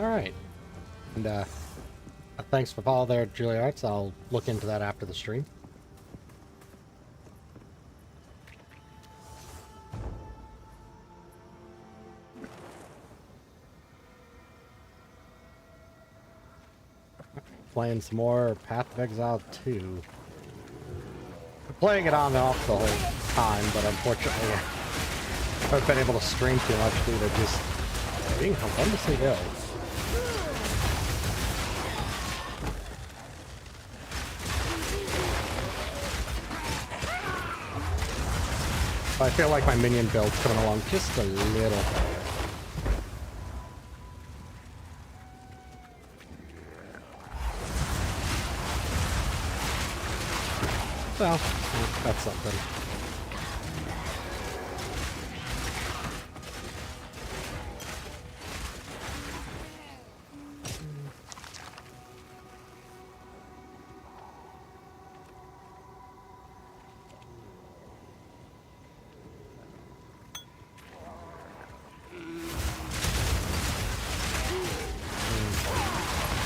Alright. And thanks for follow there, Julia Arts. I'll look into that after the stream. Playing some more Path of Exile 2. I'm playing it on and off the whole time, but unfortunately I haven't been able to stream too much due to just being horrendously ill. I feel like my minion build's coming along just a little better. Well, that's something.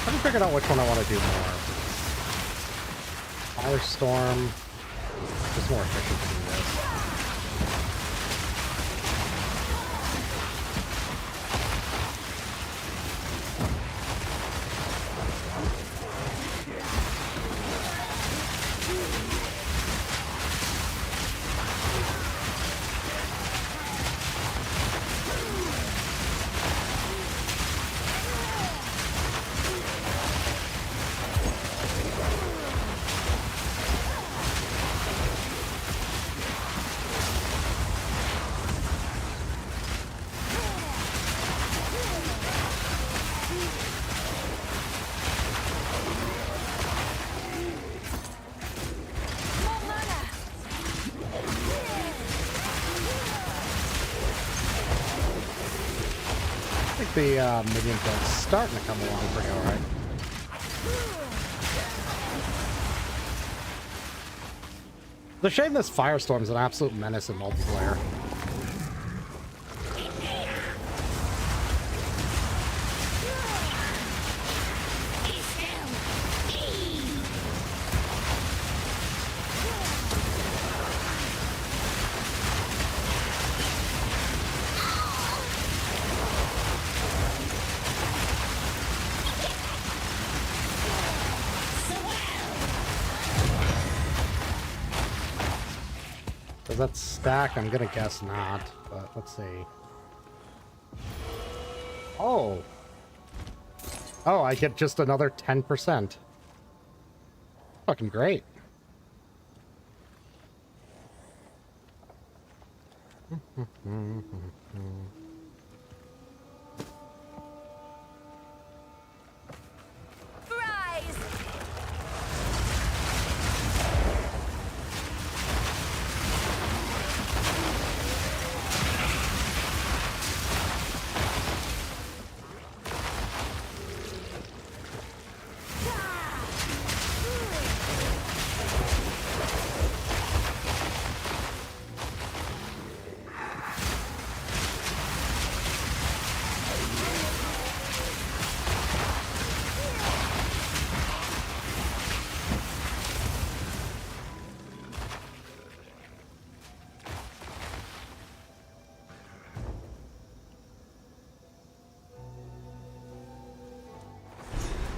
I haven't figured out which one I want to do more. Firestorm. Just more efficient to do this. The minion build's starting to come along pretty alright. It's a shame this Firestorm's an absolute menace in multiplayer. Does that stack? I'm gonna guess not, but let's see. Oh! Oh, I get just another 10%. Fucking great.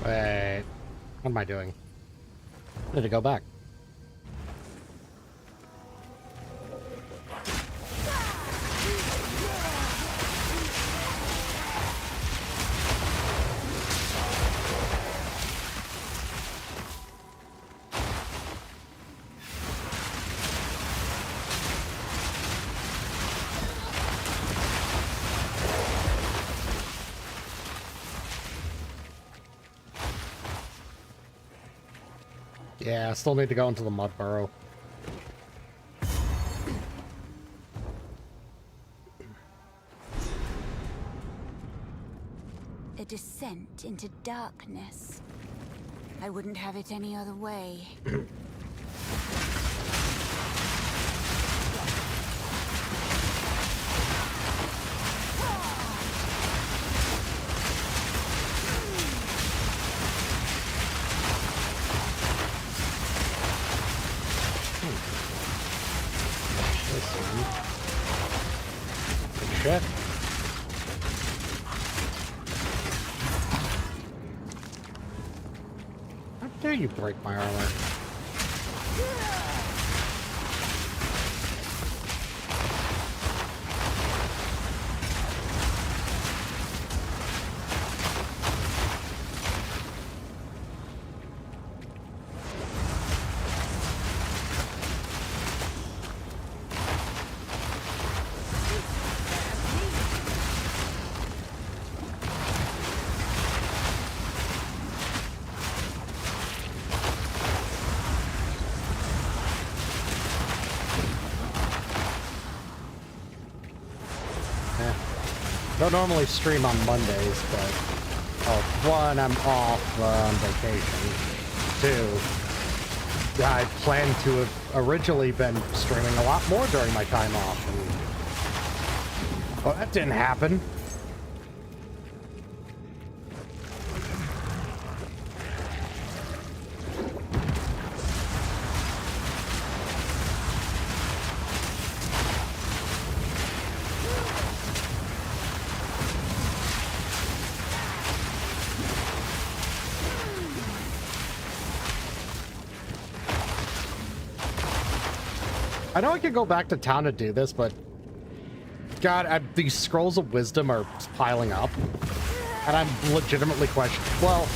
Wait, what am I doing? I need to go back. Yeah, I still need to go into the mud burrow. A descent into darkness. I wouldn't have it any other way. Good shit. How dare you break my armor? Don't normally stream on Mondays, but one, I'm off on vacation. Two, I plan to have originally been streaming a lot more during my time off, and well, that didn't happen. I know I could go back to town to do this, but God, these scrolls of wisdom are piling up, and I'm legitimately questioning. Well,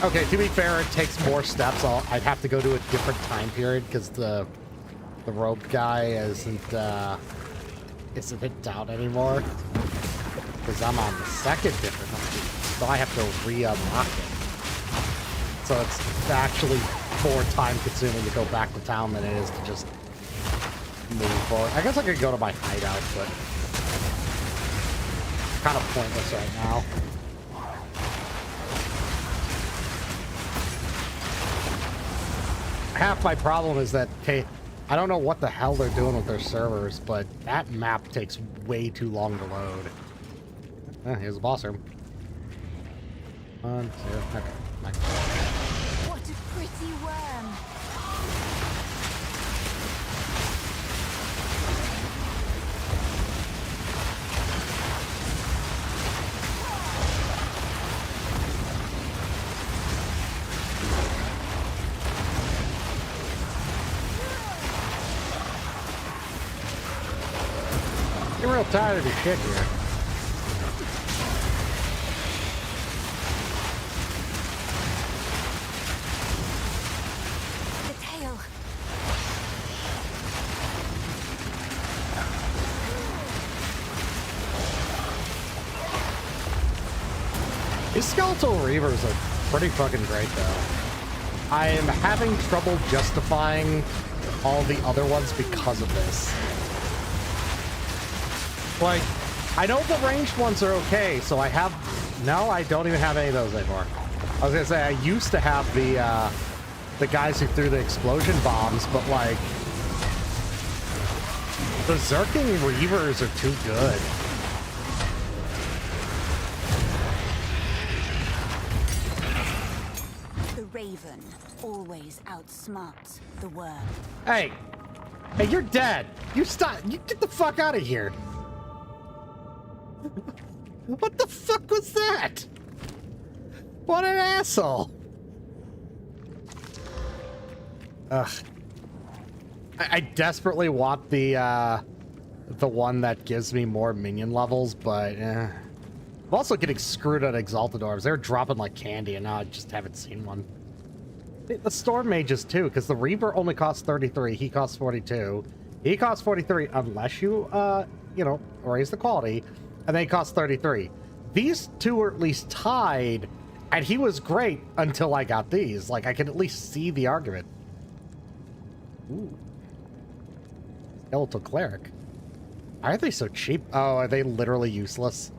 okay, to be fair, it takes more steps. I'd have to go to a different time period because the robed guy isn't in town anymore. Because I'm on the second difficulty, so I have to re-unlock it. So it's actually more time-consuming to go back to town than it is to just move forward. I guess I could go to my hideout, but kind of pointless right now. Half my problem is that, okay, I don't know what the hell they're doing with their servers, but that map takes way too long to load. Here's the boss room. 1, 2, okay. What a pretty worm. You're real tired of your shit here. The tail. These skeletal reavers are pretty fucking great, though. I am having trouble justifying all the other ones because of this. Like, I know the ranged ones are okay, so I have... No, I don't even have any of those anymore. I was gonna say, I used to have the guys who threw the explosion bombs, but, like... Berserking Reavers are too good. The raven always outsmarts the worm. Hey! Hey, you're dead! You stop! You get the fuck out of here! What the fuck was that? What an asshole! Ugh. I desperately want the one that gives me more minion levels, but I'm also getting screwed on Exalted Orbs. They're dropping like candy, and now I just haven't seen one. The Storm Mages too, because the Reaver only costs 33, he costs 42. He costs 43 unless you, you know, raise the quality, and then he costs 33. These two are at least tied, and he was great until I got these. Like, I can at least see the argument. Ooh. Skeletal Cleric. Why are they so cheap? Oh, are they literally useless?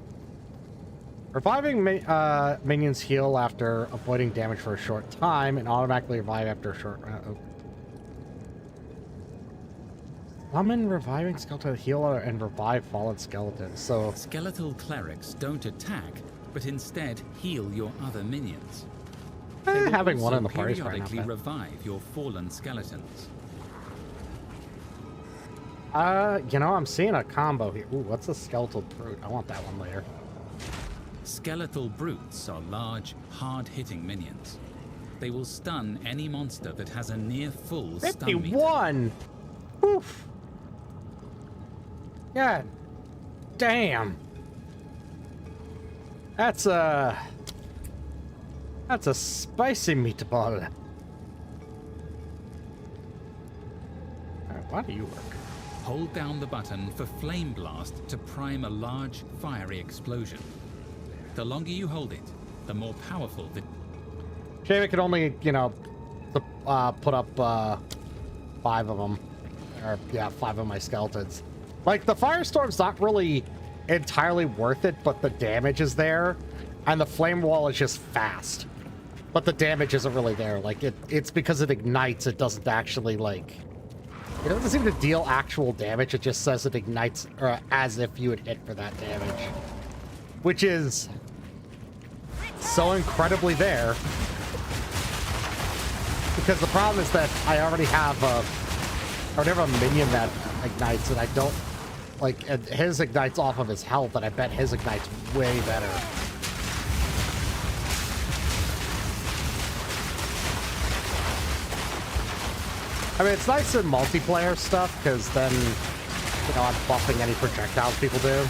Reviving minions heal after avoiding damage for a short time and automatically revive after a short... Summon reviving skeleton healer and revive fallen skeletons. So skeletal clerics don't attack, but instead heal your other minions. Having one in the party is periodically revive your fallen skeletons. You know, I'm seeing a combo here. Ooh, what's a skeletal brute? I want that one later. Skeletal brutes are large, hard-hitting minions. They will stun any monster that has a near full stun meter. 51! Oof. God damn. That's a spicy meatball. Alright, why do you work? Hold down the button for Flame Blast to prime a large, fiery explosion. The longer you hold it, the more powerful the... Shame it could only, you know, put up 5 of them. Or, yeah, 5 of my skeletons. Like, the Firestorm's not really entirely worth it, but the damage is there. And the Flame Wall is just fast. But the damage isn't really there. Like, it's because it ignites, it doesn't actually, like... It doesn't seem to deal actual damage, it just says it ignites as if you would hit for that damage. Which is so incredibly there. Because the problem is that I already have a minion that ignites, and I don't... Like, his ignites off of his health, and I bet his ignites way better. I mean, it's nice in multiplayer stuff, because then, you know, I'm buffing any projectiles people do.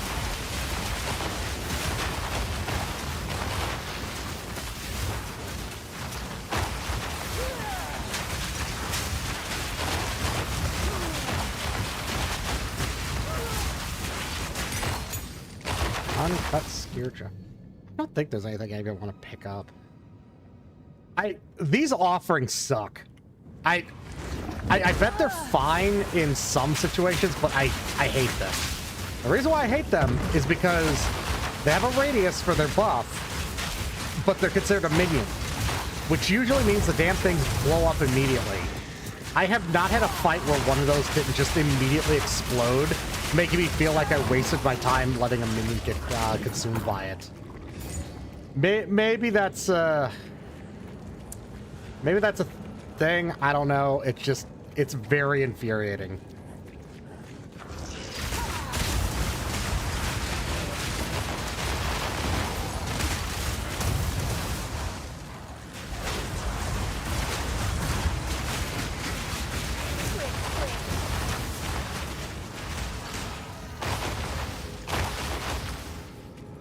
Uncut Skirja. I don't think there's anything I even want to pick up. These offerings suck. I bet they're fine in some situations, but I hate them. The reason why I hate them is because they have a radius for their buff, but they're considered a minion, which usually means the damn things blow up immediately. I have not had a fight where one of those didn't just immediately explode, making me feel like I wasted my time letting a minion get consumed by it. Maybe that's a thing. I don't know. It's very infuriating.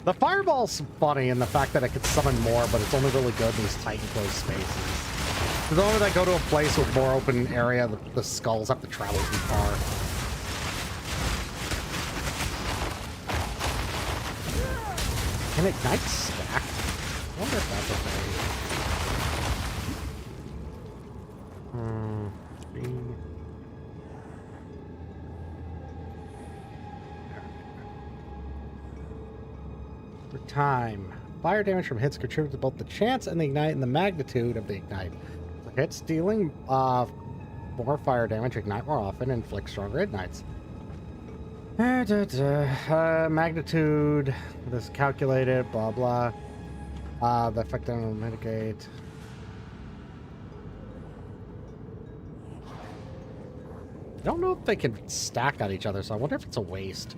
The fireball's funny in the fact that it can summon more, but it's only really good in these tight enclosed spaces. The moment I go to a place with more open area, the skulls have to travel too far. Can Ignite stack? I wonder if that's a thing. For time. Fire damage from hits contributes to both the chance and the ignite and the magnitude of the ignite. So hits dealing more fire damage ignite more often and inflict stronger ignites. Magnitude, this is calculated, blah blah. The effect will mitigate. I don't know if they can stack on each other, so I wonder if it's a waste.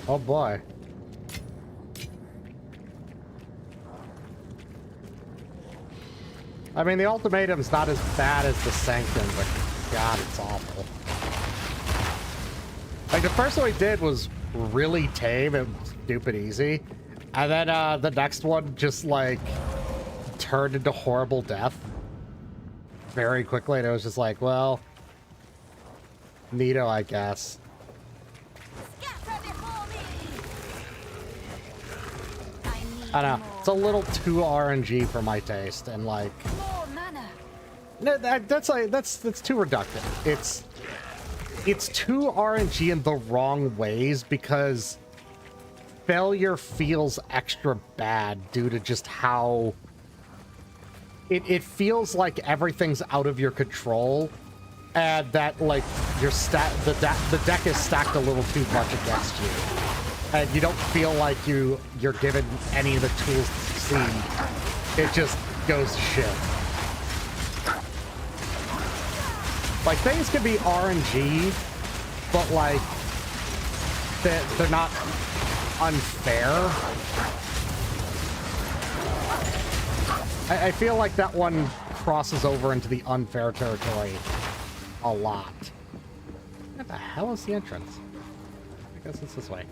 Oh boy. I mean, the ultimatum's not as bad as the Sanctum, but God, it's awful. Like, the first one we did was really tame and stupid easy. And then the next one just, like, turned into horrible death very quickly. And it was just like, well, neato, I guess. I don't know. It's a little too RNG for my taste, and like, No, that's too reductive. It's too RNG in the wrong ways because failure feels extra bad due to just how it feels like everything's out of your control, and that like the deck is stacked a little too much against you, and you don't feel like you're given any of the tools to succeed. It just goes to shit. Like, things can be RNG, but like they're not unfair. I feel like that one crosses over into the unfair territory a lot. What the hell is the entrance? I guess it's this way.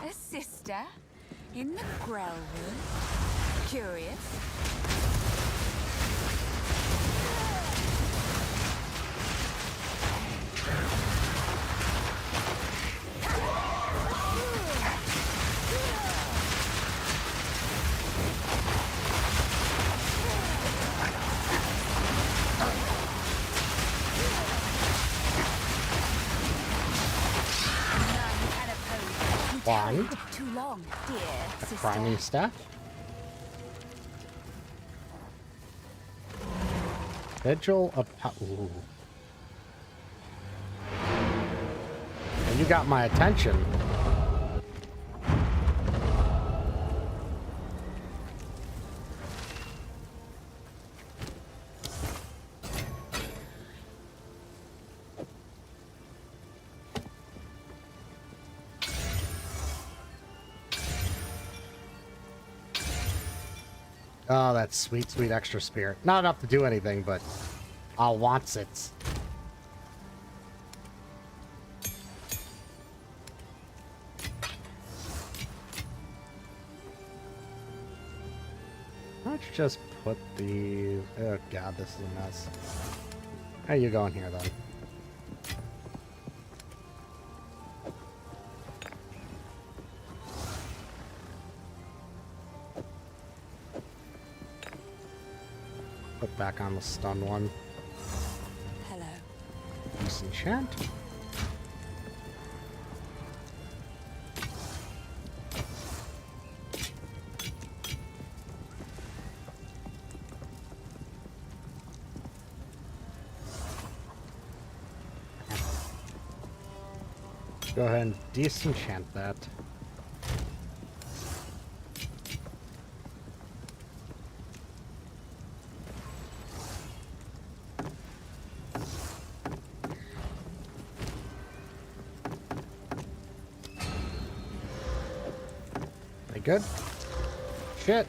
A sister in the Grell room. Curious. Why? Too long, dear sister. Priming staff? Vigil of ooh. And you got my attention. Oh, that sweet, sweet extra spirit. Not enough to do anything, but I'll wants it. Let's just put the... Oh god, this is a mess. How you going here, then? Put back on the stun one. Hello. Disenchant. Go ahead and disenchant that. Good? Shit.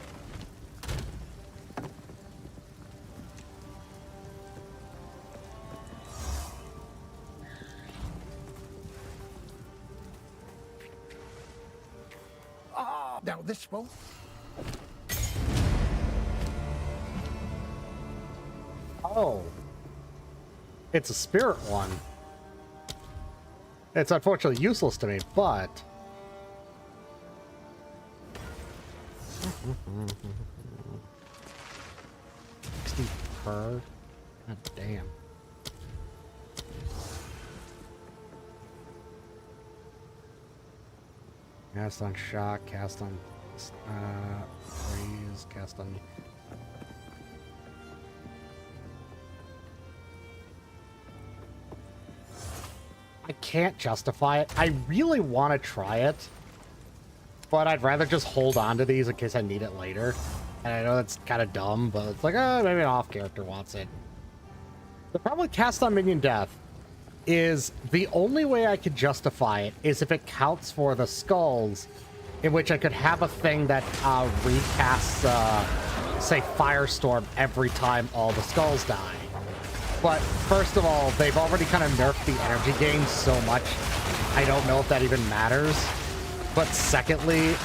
Now this won't. Oh. It's a spirit one. It's unfortunately useless to me, but... 60 per. God damn. Cast on shock, cast on freeze, cast on... I can't justify it. I really want to try it, but I'd rather just hold on to these in case I need it later. And I know that's kind of dumb, but it's like, oh, maybe an off character wants it. The problem with cast on minion death is the only way I could justify it is if it counts for the skulls, in which I could have a thing that recasts, say, Firestorm every time all the skulls die. But first of all, they've already kind of nerfed the energy gain so much, I don't know if that even matters. But secondly,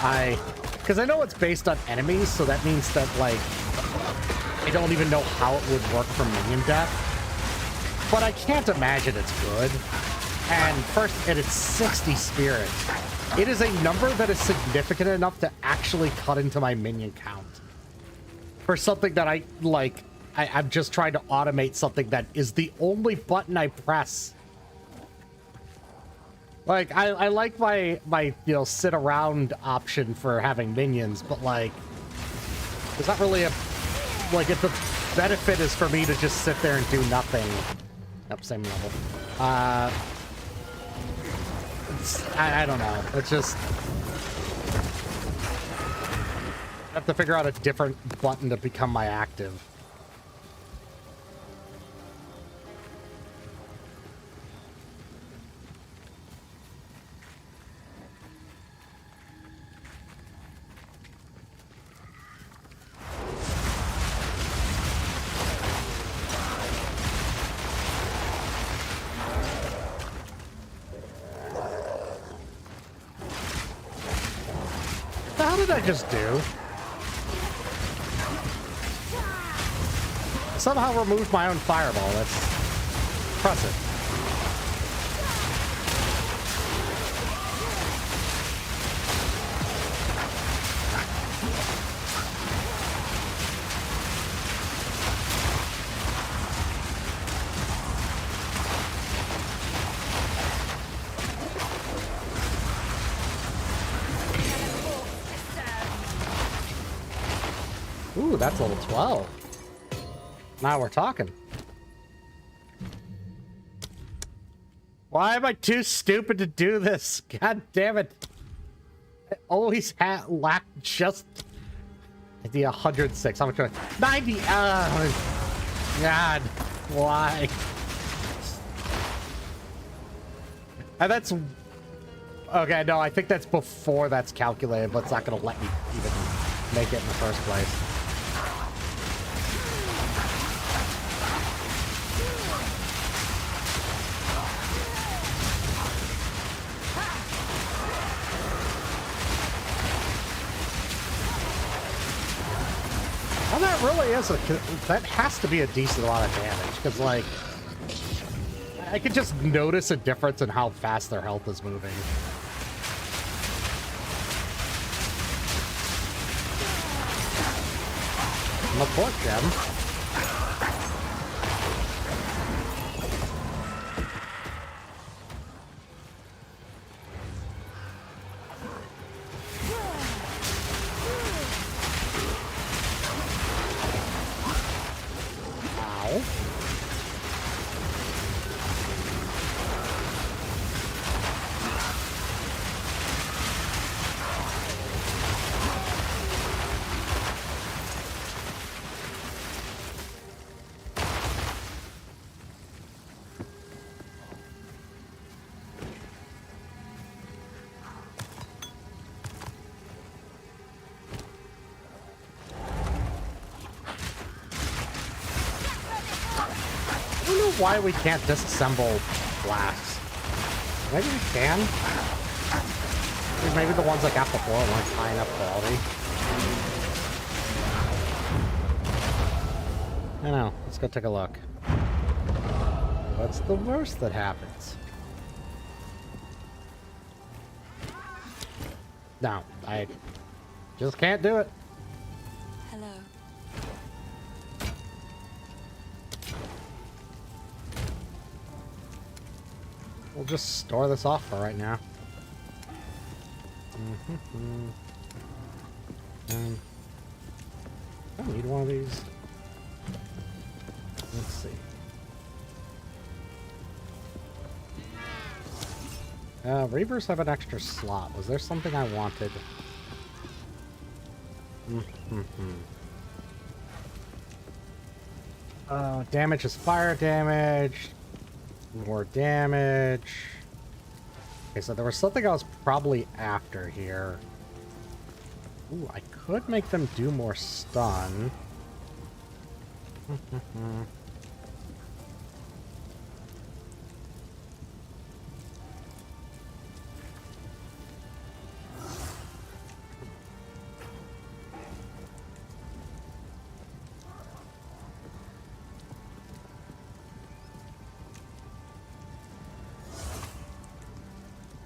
because I know it's based on enemies, so that means that, like, I don't even know how it would work for minion death. But I can't imagine it's good. And first, it's 60 spirits. it is a number that is significant enough to actually cut into my minion count. For something that I'm just trying to automate something that is the only button I press. Like, I like my you know, sit around option for having minions, but like, there's not really a, like, if the benefit is for me to just sit there and do nothing. Up, same level. I don't know. It's just, I have to figure out a different button to become my active. How did I just do? Somehow removed my own fireball. That's impressive. Ooh, that's level 12. Now we're talking. Why am I too stupid to do this? God damn it. I always lacked just the 106. How much do I... 90! God, why? And that's... Okay, no, I think that's before that's calculated, but it's not going to let me even make it in the first place. Well, that really is that has to be a decent amount of damage, because, like, I could just notice a difference in how fast their health is moving. I'm a pork gem. Why we can't disassemble blasts. Maybe we can. Maybe the ones I got before weren't high enough quality. I don't know. Let's go take a look. What's the worst that happens? No, I just can't do it. Hello. We'll just store this off for right now. I don't need one of these. Let's see. Reavers have an extra slot. Was there something I wanted? Damage is fire damage. More damage. Okay, so there was something I was probably after here. Ooh, I could make them do more stun.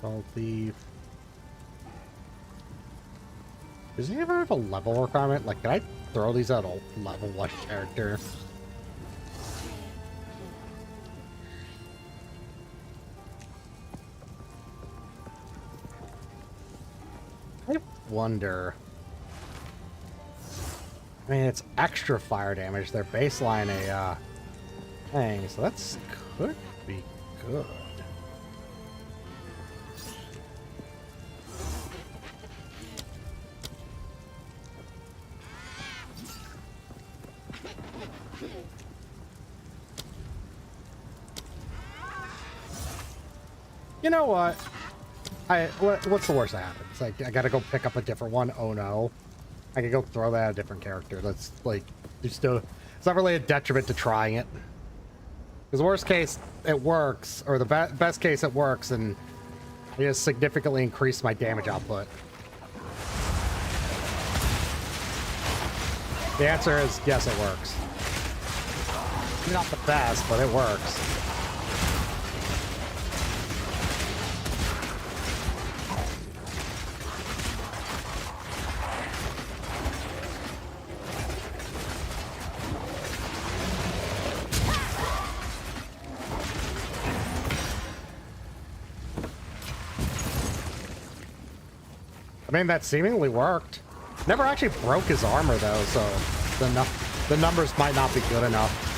I'll leave Does he ever have a level requirement? Like, can I throw these at a level 1 character? I wonder. I mean, it's extra fire damage. They're baseline a thing, so that's could be good. You know what? What's the worst that happens? Like, I gotta go pick up a different one. Oh no. I can go throw that at a different character. That's like, it's not really a detriment to trying it. Because the worst case, it works, or the best case, it works, and it just significantly increased my damage output. The answer is yes, it works. Not the best, but it works. I mean, that seemingly worked. Never actually broke his armor, though, so the numbers might not be good enough.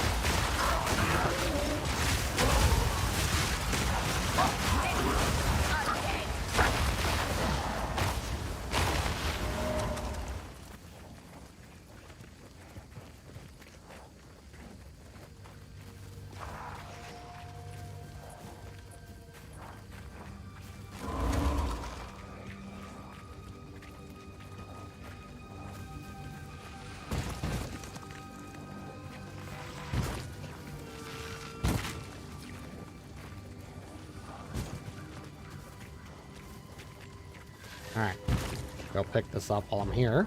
Alright. Go pick this up while I'm here.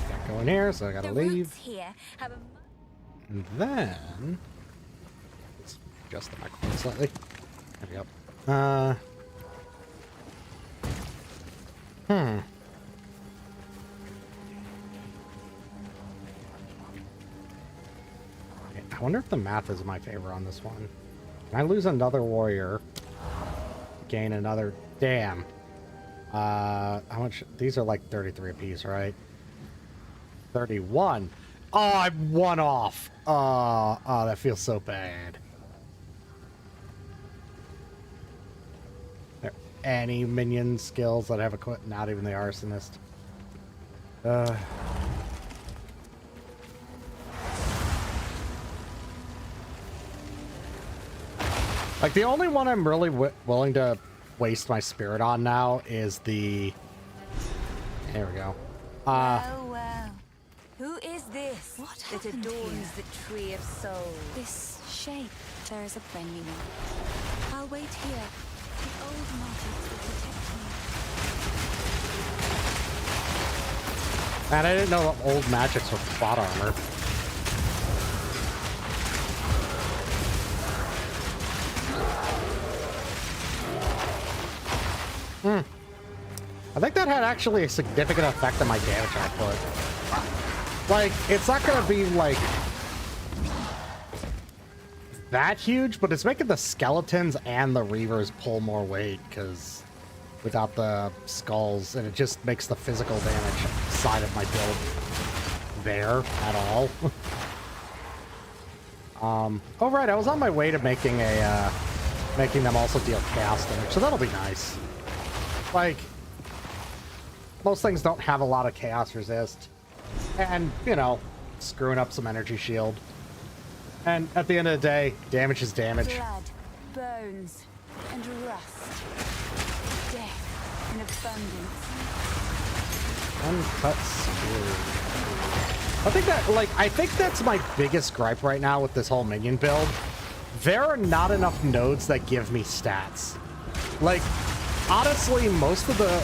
Gotta go in here, so I gotta leave. Here have a... And then... let's adjust the microphone slightly. There we go. I wonder if the math is in my favor on this one. Can I lose another warrior? Gain another... damn. How much... these are like 33 apiece, right? 31. Oh, I'm 1 off. Oh, that feels so bad. There any minion skills that have equipped? Not even the arsonist. Like, the only one I'm really willing to waste my spirit on now is the... there we go. Oh, wow. Who is this What that happened adorns here? the tree of souls? This shape. There is a friendly one. I'll wait here. The old magics will protect me. Man, I didn't know that old magics were plot armor. I think that had actually a significant effect on my damage output. Like, it's not gonna be, like, that huge, but it's making the skeletons and the reavers pull more weight, because without the skulls, and it just makes the physical damage side of my build there at all. Oh right, I was on my way to making a, making them also deal chaos damage, so that'll be nice. Like, most things don't have a lot of chaos resist. And, you know, screwing up some energy shield. And at the end of the day, damage is damage. Blood, bones, and rust. Death in abundance. Uncut spear. I think that's my biggest gripe right now with this whole minion build. There are not enough nodes that give me stats. Like, honestly, most of the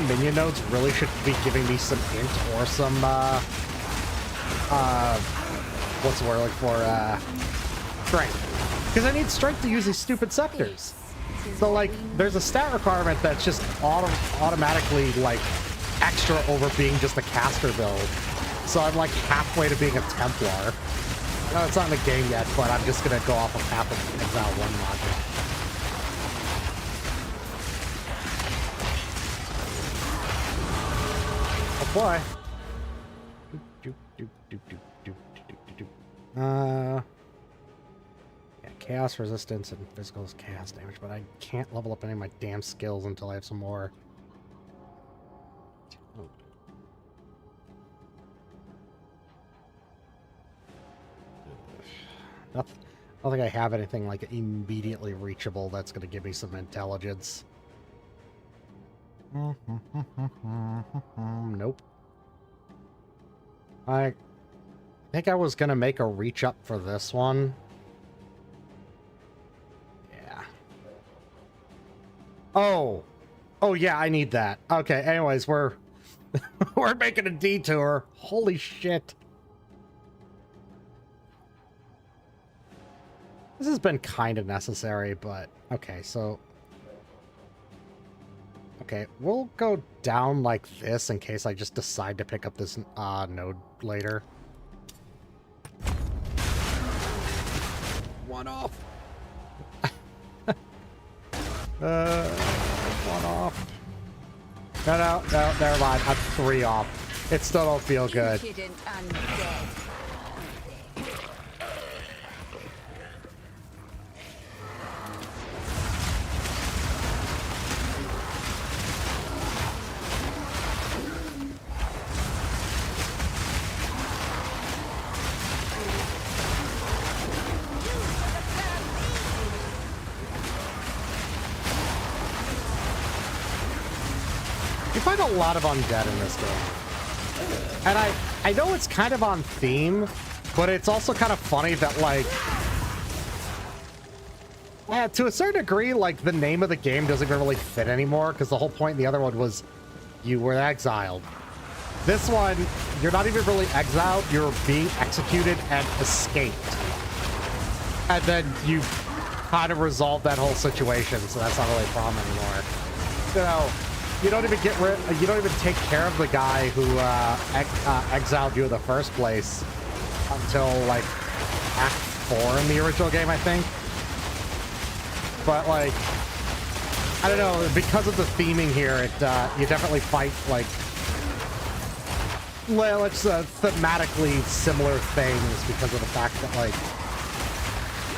minion nodes really should be giving me some int or some what's the word like for strength. Because I need strength to use these stupid scepters. So like, there's a stat requirement that's just automatically like extra over being just a caster build. So I'm like halfway to being a Templar. No, it's not in the game yet, but I'm just gonna go off of half of Exile 1 logic. Oh boy. Yeah, chaos resistance and physical chaos damage, but I can't level up any of my damn skills until I have some more. Nothing. I don't think I have anything like immediately reachable that's going to give me some intelligence. Nope. I think I was going to make a reach up for this one. Yeah. Oh. Oh yeah, I need that. Okay, anyways, we're we're making a detour. Holy shit. This has been kind of necessary, but okay, so okay, we'll go down like this in case I just decide to pick up this node later. One off. One off. No, never mind. I'm 3 off. It still don't feel good. You find a lot of undead in this game. And I know it's kind of on theme, but it's also kind of funny that, like, yeah, to a certain degree, like, the name of the game doesn't really fit anymore, because the whole point in the other one was you were exiled. This one, you're not even really exiled, you're being executed and escaped. And then you kind of resolve that whole situation, so that's not really a problem anymore. You know, you don't even you don't even take care of the guy who exiled you in the first place until like Act 4 in the original game, I think. But like, I don't know, because of the theming here, it you definitely fight like, well, it's thematically similar things because of the fact that, like,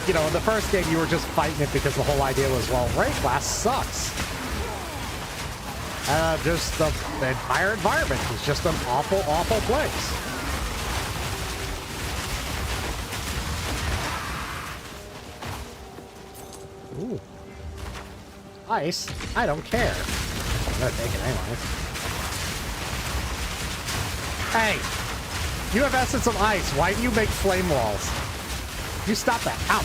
you know, in the first game you were just fighting it because the whole idea was, well, raid class sucks. Just the entire environment is just an awful, awful place. Ooh. Ice? I don't care. I'm gonna take it anyways. Hey! You have essence of ice. Why do you make flame walls? You stop that. Ow!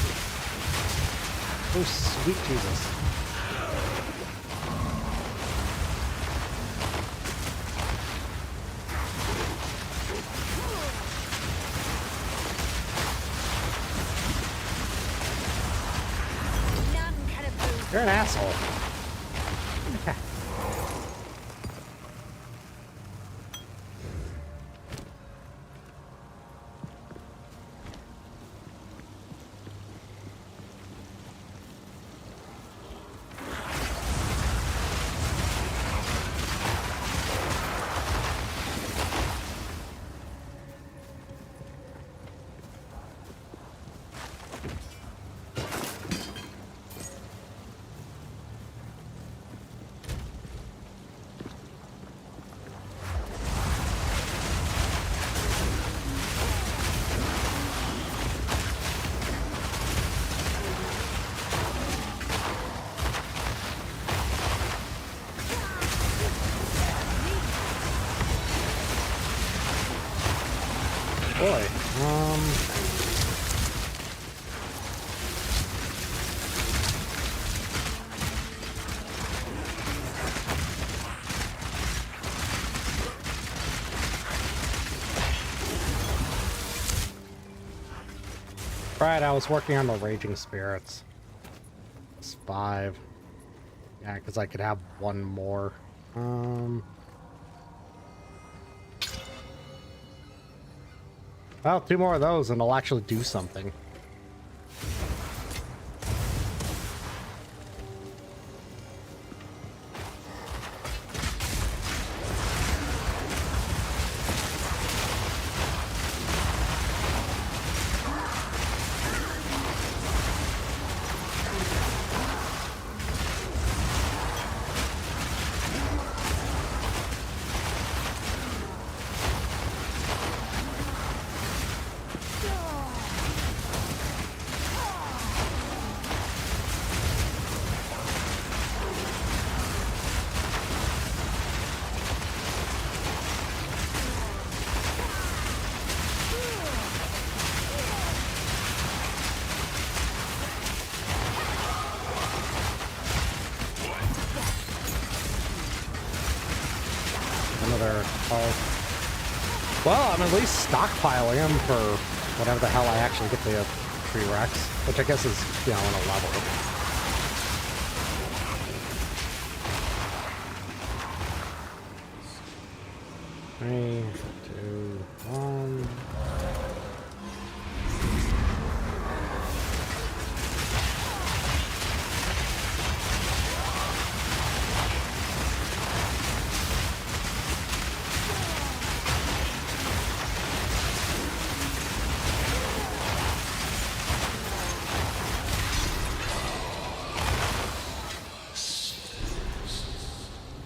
Oh, sweet Jesus. You're an asshole. Boy, right, I was working on the Raging Spirits. It's 5. Yeah, because I could have one more. Well, 2 more of those and it'll actually do something. Another health. Well, I'm at least stockpiling them for whatever the hell I actually get the prereqs, which I guess is, you know, on a level. Three, two, one.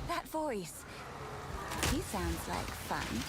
That voice. He sounds like fun.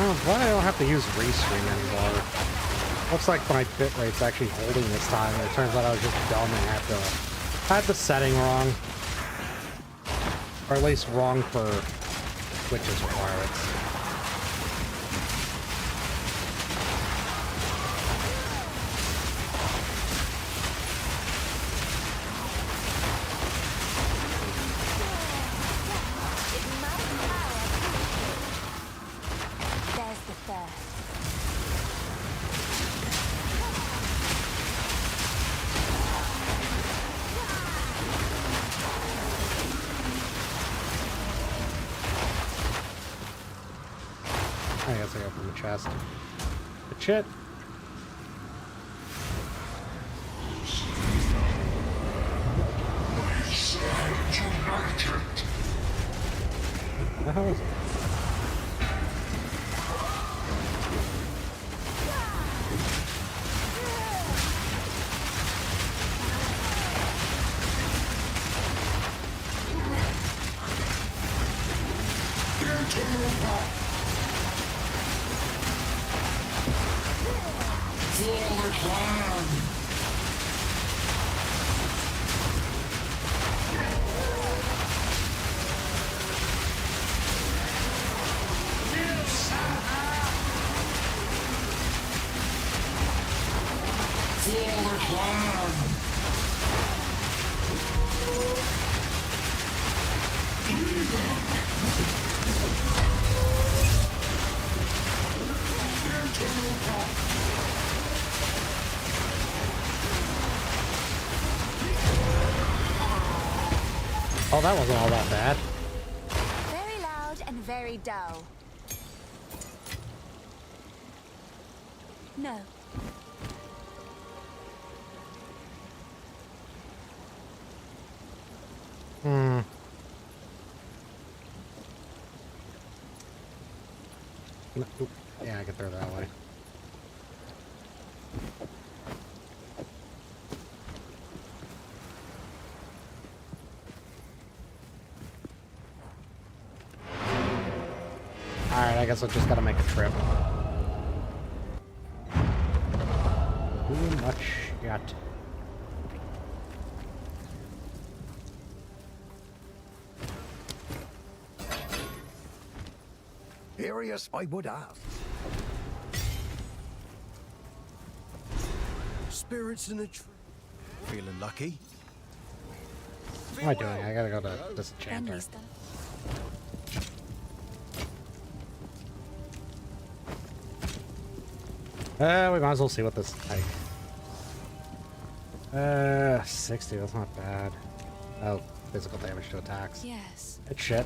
Oh, glad I don't have to use restream anymore. Looks like my bitrate's actually holding this time, and it turns out I was just dumb and had the setting wrong. Or at least wrong for Twitch's requirements. There's the thirst. I guess I open the chest. But shit. What the hell is it? Oh, that wasn't all that bad. Very loud and very dull. No. Hmm. Oop. Yeah, I can throw that way. Alright, I guess I just gotta make a trip. Too much yet. Curious, I would ask. Spirits in a tree. Feeling lucky? What am I doing? I gotta go to Disenchanter. Friendly stuff. We might as well see what this is like. 60, that's not bad. Oh, physical damage to attacks. Yes. It's shit.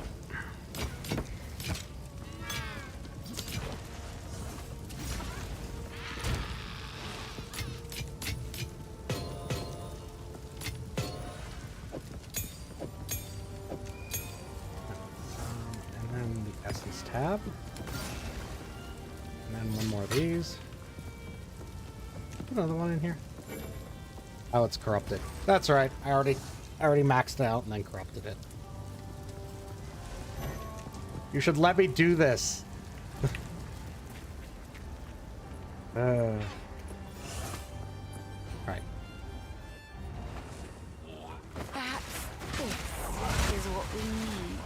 And then the Essence tab. And then one more of these. Another one in here. Oh, it's corrupted. That's right. I already maxed it out and then corrupted it. You should let me do this. Right. Perhaps this is what we need.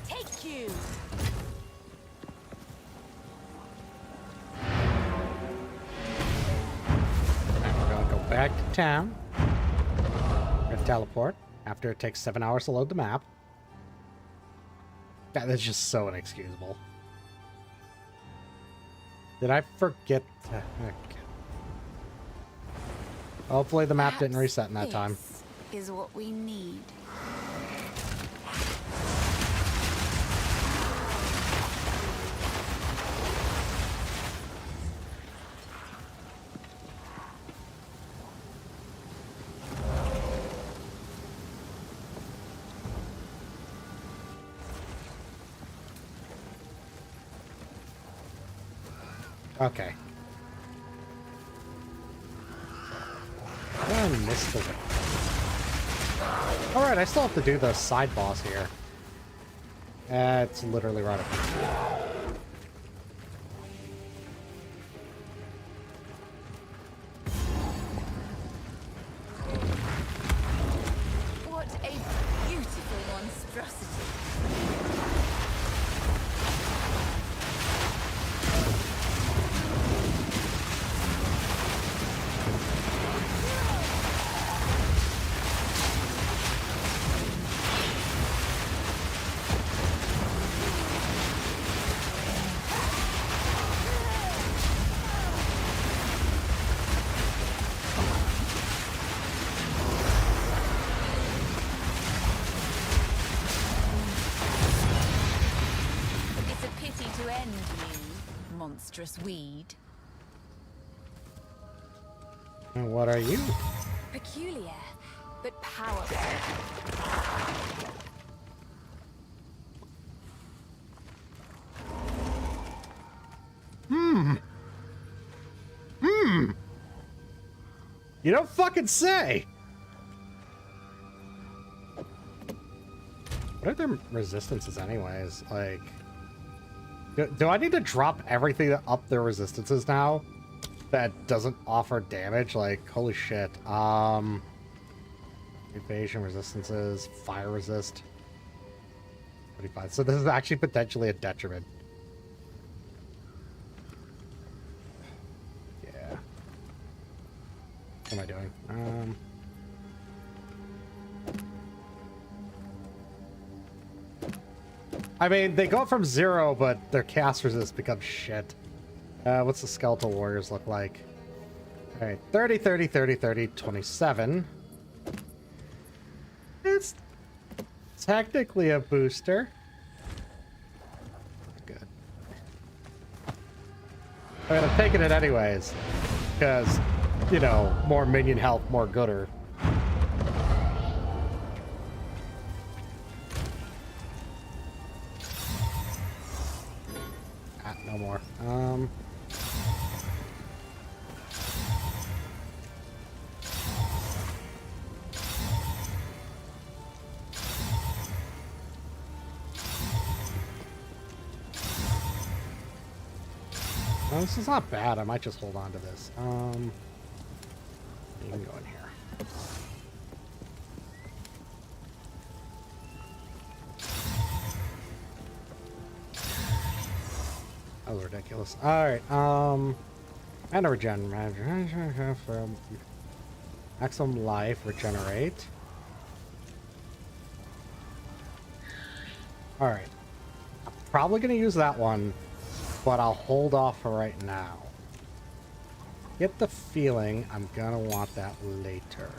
Take you. And we're gonna go back to town. We're gonna teleport after it takes 7 hours to load the map. That is just so inexcusable. Did I forget to... Okay. Hopefully the map didn't reset in that time. This is what we need. Okay. I missed it. Alright, I still have to do the side boss here. It's literally right up here. What a beautiful monstrosity. It's a pity to end you, monstrous weed. And what are you? Peculiar, but powerful. You don't fucking say! What are their resistances anyways? Like... Do I need to drop everything up their resistances now? That doesn't offer damage? Like, holy shit. Evasion resistances, fire resist. 25. So this is actually potentially a detriment. Yeah. What am I doing? I mean, they go from 0, but their cast resist becomes shit. What's the Skeletal Warriors look like? Alright, 30, 30, 30, 30, 27. it's technically a booster. Good. I mean, I'm taking it anyways, because, you know, more minion health, more gooder. No more. Well, this is not bad. I might just hold on to this. You can go in here. That was ridiculous. Alright, and a regen. Maximum life, regenerate. Alright. I'm probably gonna use that one, but I'll hold off for right now. Get the feeling I'm gonna want that later.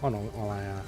Oh no, well I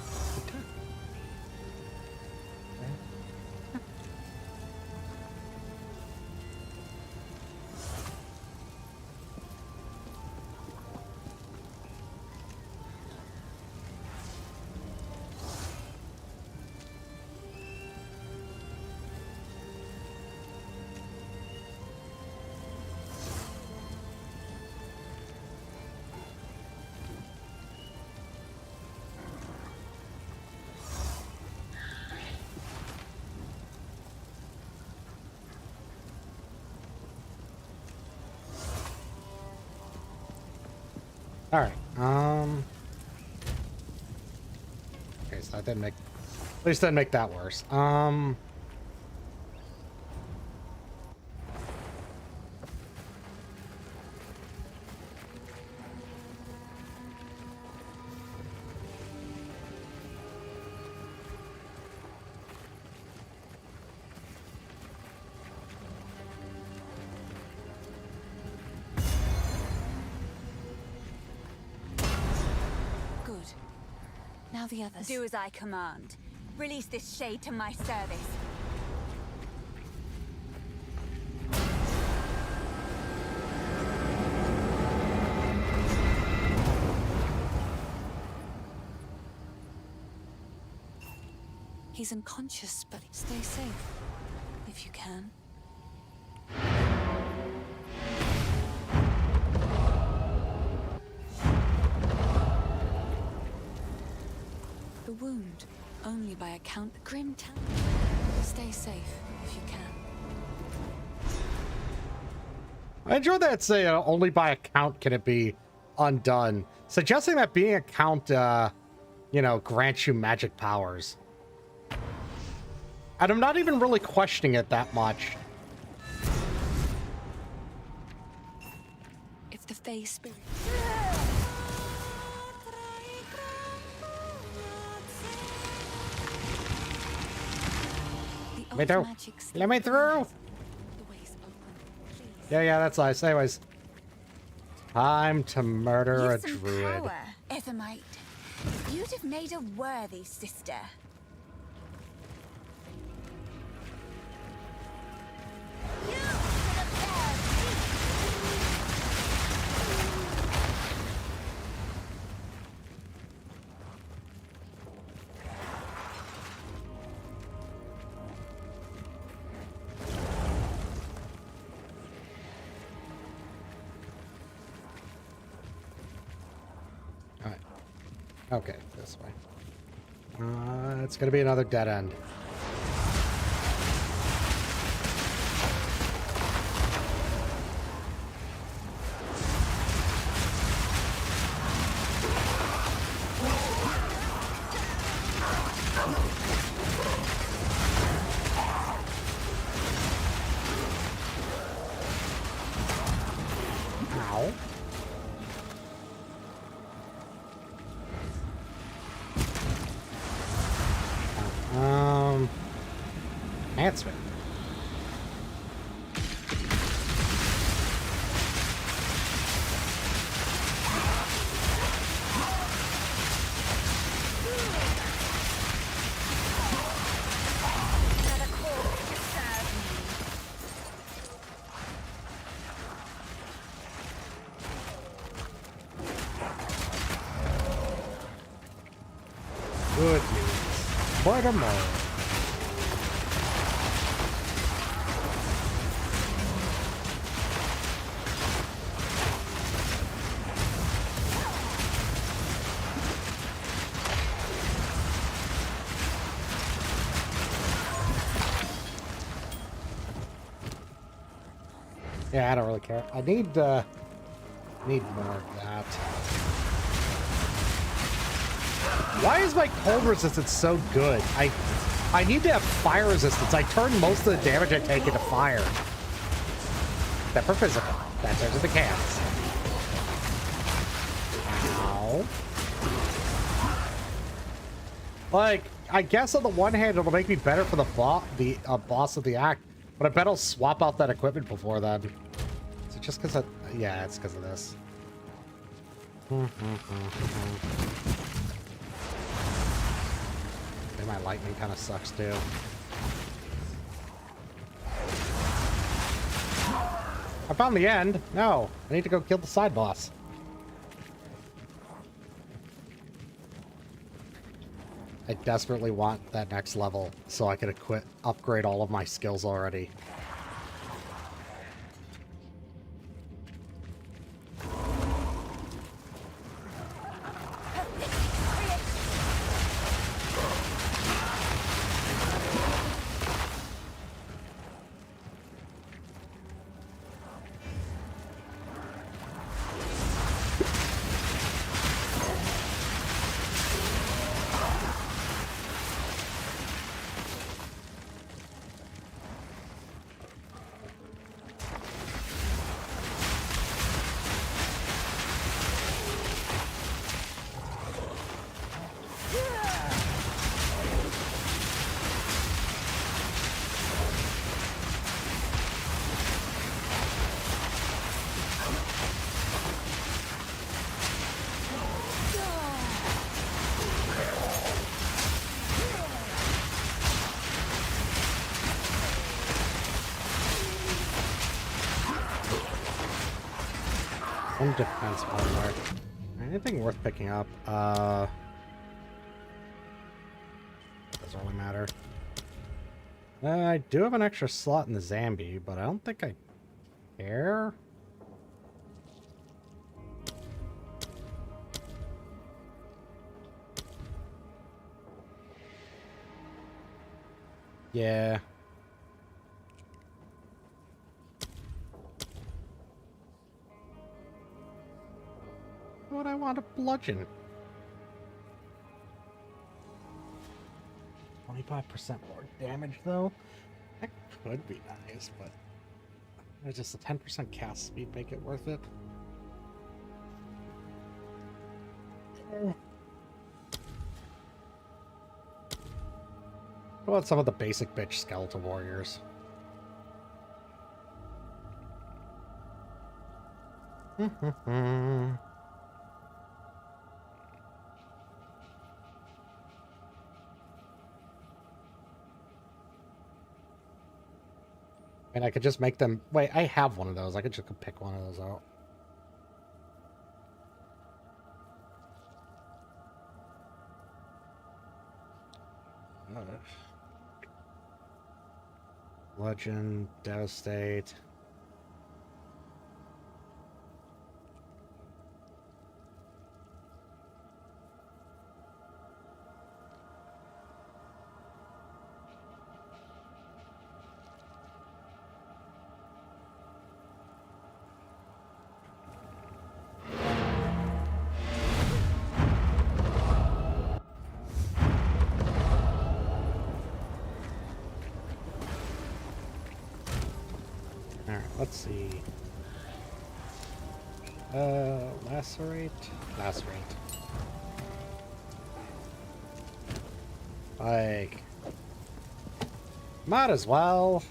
Alright, okay, so that didn't make, at least didn't make that worse. Now the others. Do as I command. Release this shade to my service. He's unconscious, but stay safe. If you can. The wound, only by account. Grim town. Stay safe if you can. I enjoyed that say only by account can it be undone, suggesting that being a count, you know, grants you magic powers. And I'm not even really questioning it that much. If the Fae spirit. Let me through. Let me through. Yeah, that's nice. Anyways, time to murder a druid. Power, Ethermite. You'd have made a worthy sister. Okay, this way. It's gonna be another dead end. Ow. Enhancement. good news. Furthermore. Yeah, I don't really care. I need more of that. Why is my cold resistance so good? I need to have fire resistance. I turn most of the damage I take into fire. Except for physical. That turns into chaos. Ow. Like, I guess on the one hand, it'll make me better for the boss of the act, but I bet I'll swap out that equipment before then. Is it just because of... Yeah, it's because of this. And my lightning kind of sucks, too. I found the end. No, I need to go kill the side boss. I desperately want that next level so I could upgrade all of my skills already. One defense, one more. Anything worth picking up? Doesn't really matter. I do have an extra slot in the Zambi, but I don't think I care. Yeah. What I want a bludgeon. 25% more damage though? That could be nice, but just a 10% cast speed make it worth it. What about some of the basic bitch skeletal warriors? And I could just make them... Wait, I have one of those. I could just pick one of those out. Legend, Devastate. Let's see. Lacerate? Lacerate. Like... Might as well.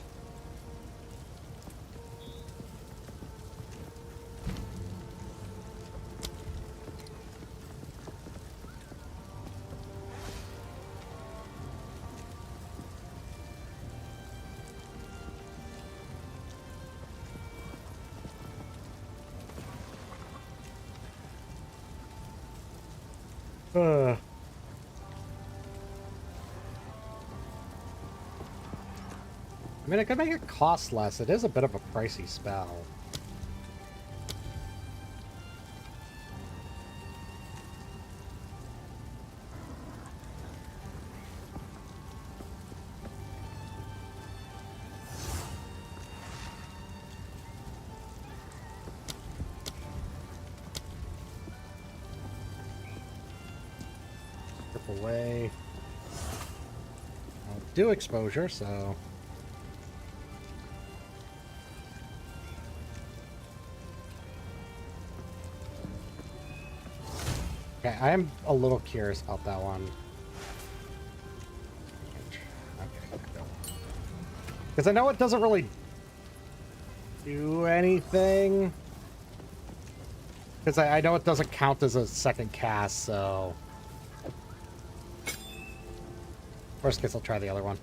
mean, it could make it cost less. It is a bit of a pricey spell. Strip away. I'll do exposure, so... Okay, I am a little curious about that one. Because I know it doesn't really do anything. Because I know it doesn't count as a second cast, so... Worst case, I'll try the other one.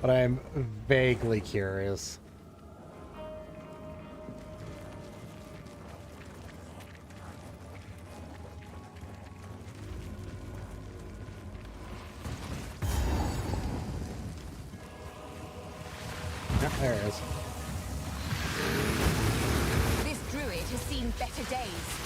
But I'm vaguely curious. There it is. This druid has seen better days.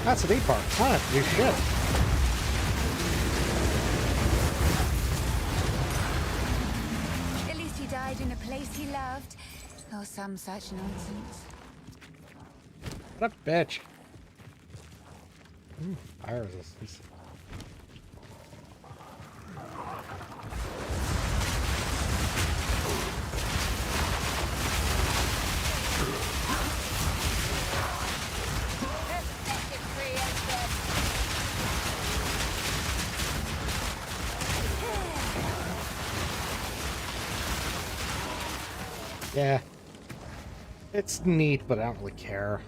That's the neat part. I don't have to do shit. At least he died in a place he loved, or some such nonsense. What a bitch. Fire resistance. Yeah. It's neat, but I don't really care.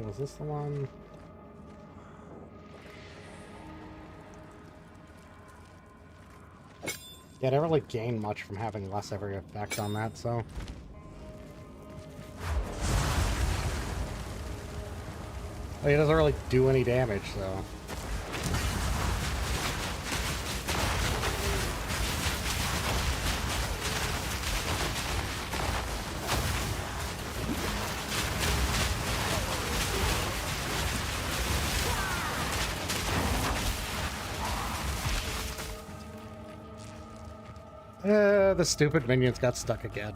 Was this the one? Yeah, I didn't really gain much from having less every effect on that, so... Well, he doesn't really do any damage, so... The stupid minions got stuck again.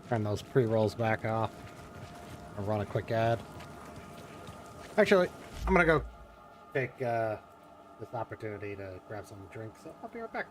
Turn those pre-rolls back off. Or run a quick ad. Actually, I'm gonna go take this opportunity to grab some drinks, so I'll be right back.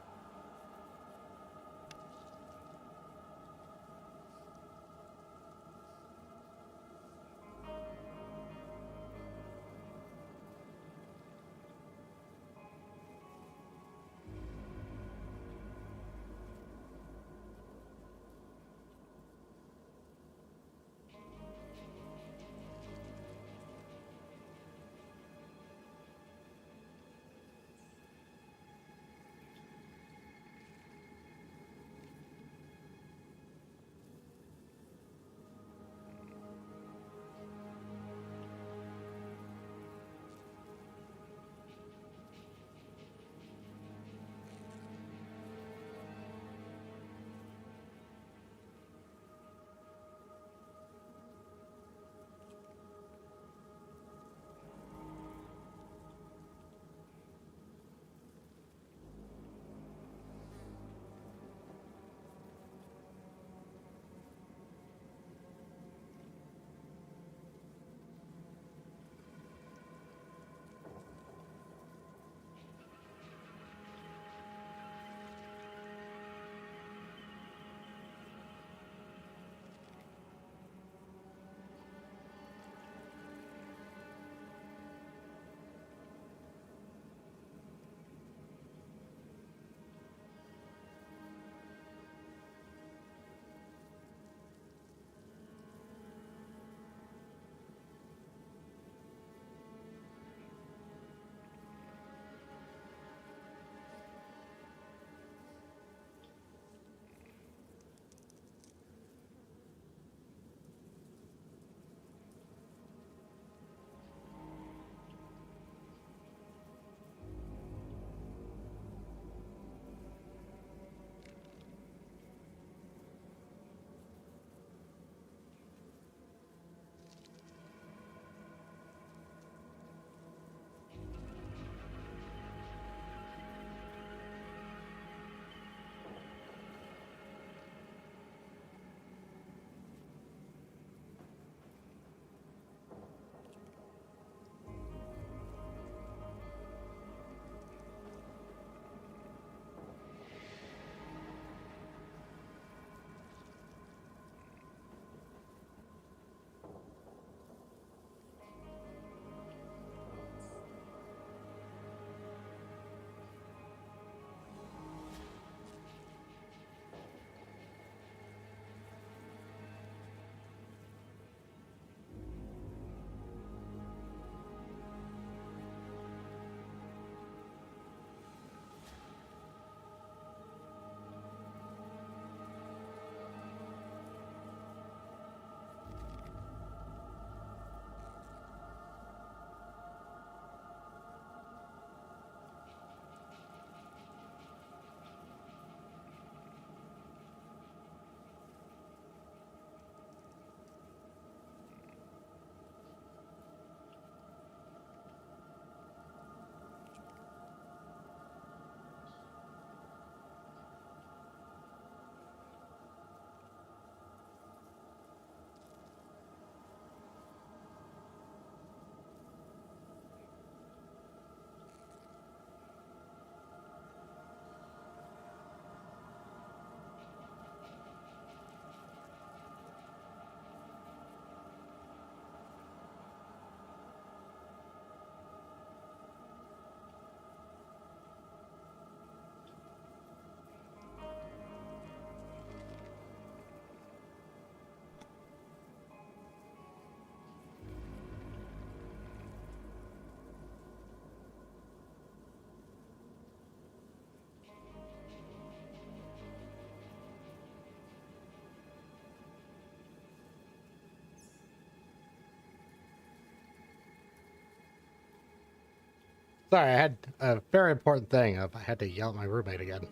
Sorry, I had a very important thing up. I had to yell at my roommate again.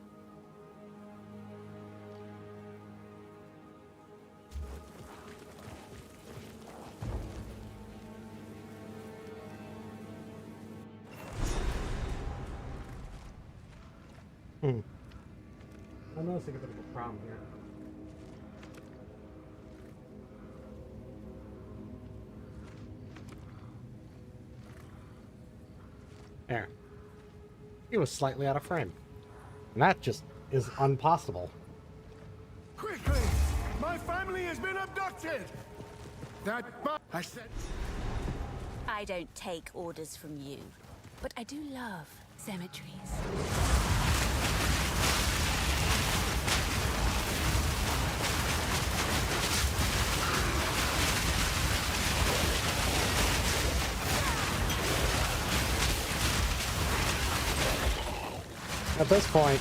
I'm noticing a bit of a problem here. There. He was slightly out of frame. And that just is impossible. Quickly! My family has been abducted! I said... I don't take orders from you, but I do love cemeteries. At this point,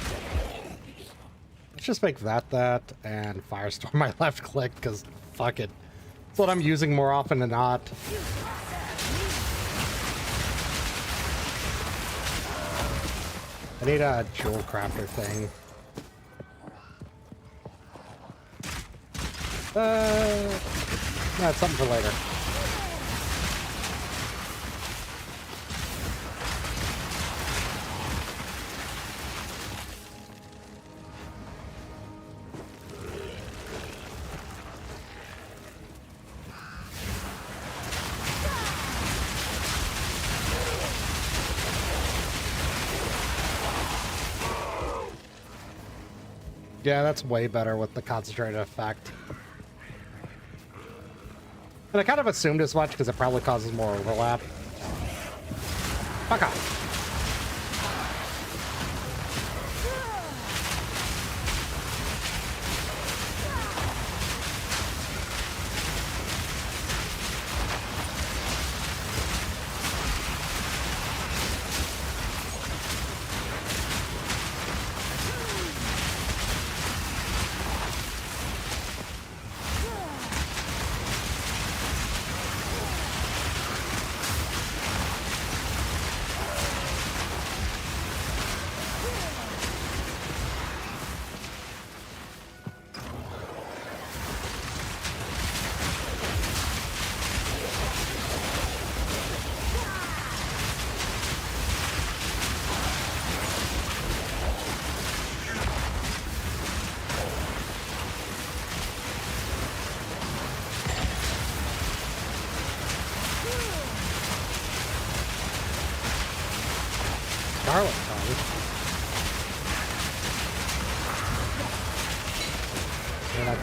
let's just make that, and Firestorm my left click, because fuck it. It's what I'm using more often than not. I need a jewel crafter thing. That's something for later. Yeah, that's way better with the concentrated effect. And I kind of assumed as much because it probably causes more overlap. Fuck off. Scarlet tongue. And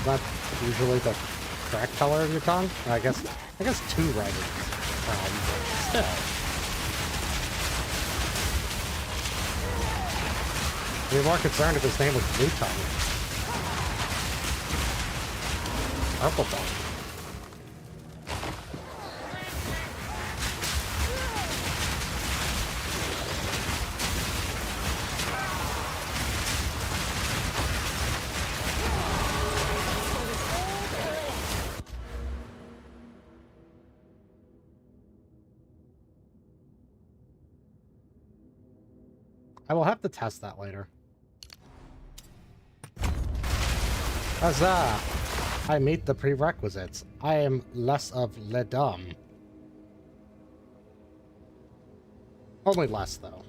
that's usually the correct color of your tongue. I guess two writings. Still. I'd be more concerned if his name was Blue Tongue. Purple Tongue. I will have to test that later. Huzzah! I meet the prerequisites. I am less of le dum. Only less, though.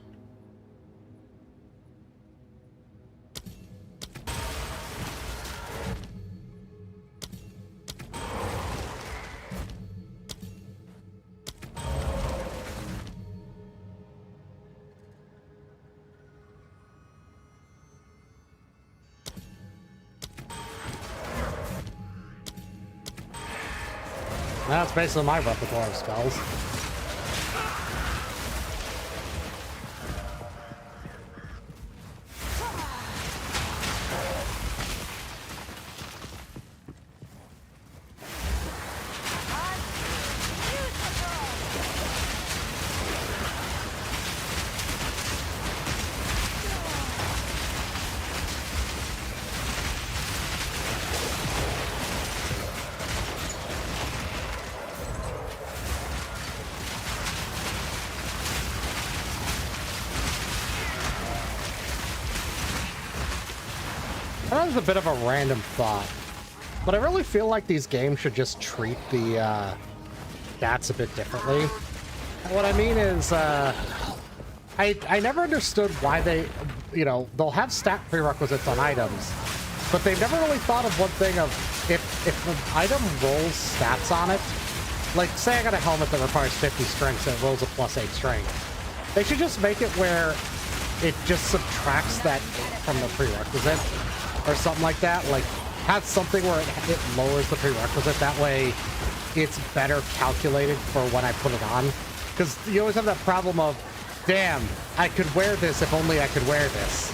That's basically my repertoire of spells. That was a bit of a random thought. But I really feel like these games should just treat the stats a bit differently. And what I mean is, I never understood why they, you know, they'll have stat prerequisites on items, but they've never really thought of one thing of if an item rolls stats on it, like say I got a helmet that requires 50 strength and it rolls a +8 strength. They should just make it where it just subtracts that 8 from the prerequisite or something like that. Like have something where it lowers the prerequisite. That way it's better calculated for when I put it on. Because you always have that problem of, damn, I could wear this if only I could wear this.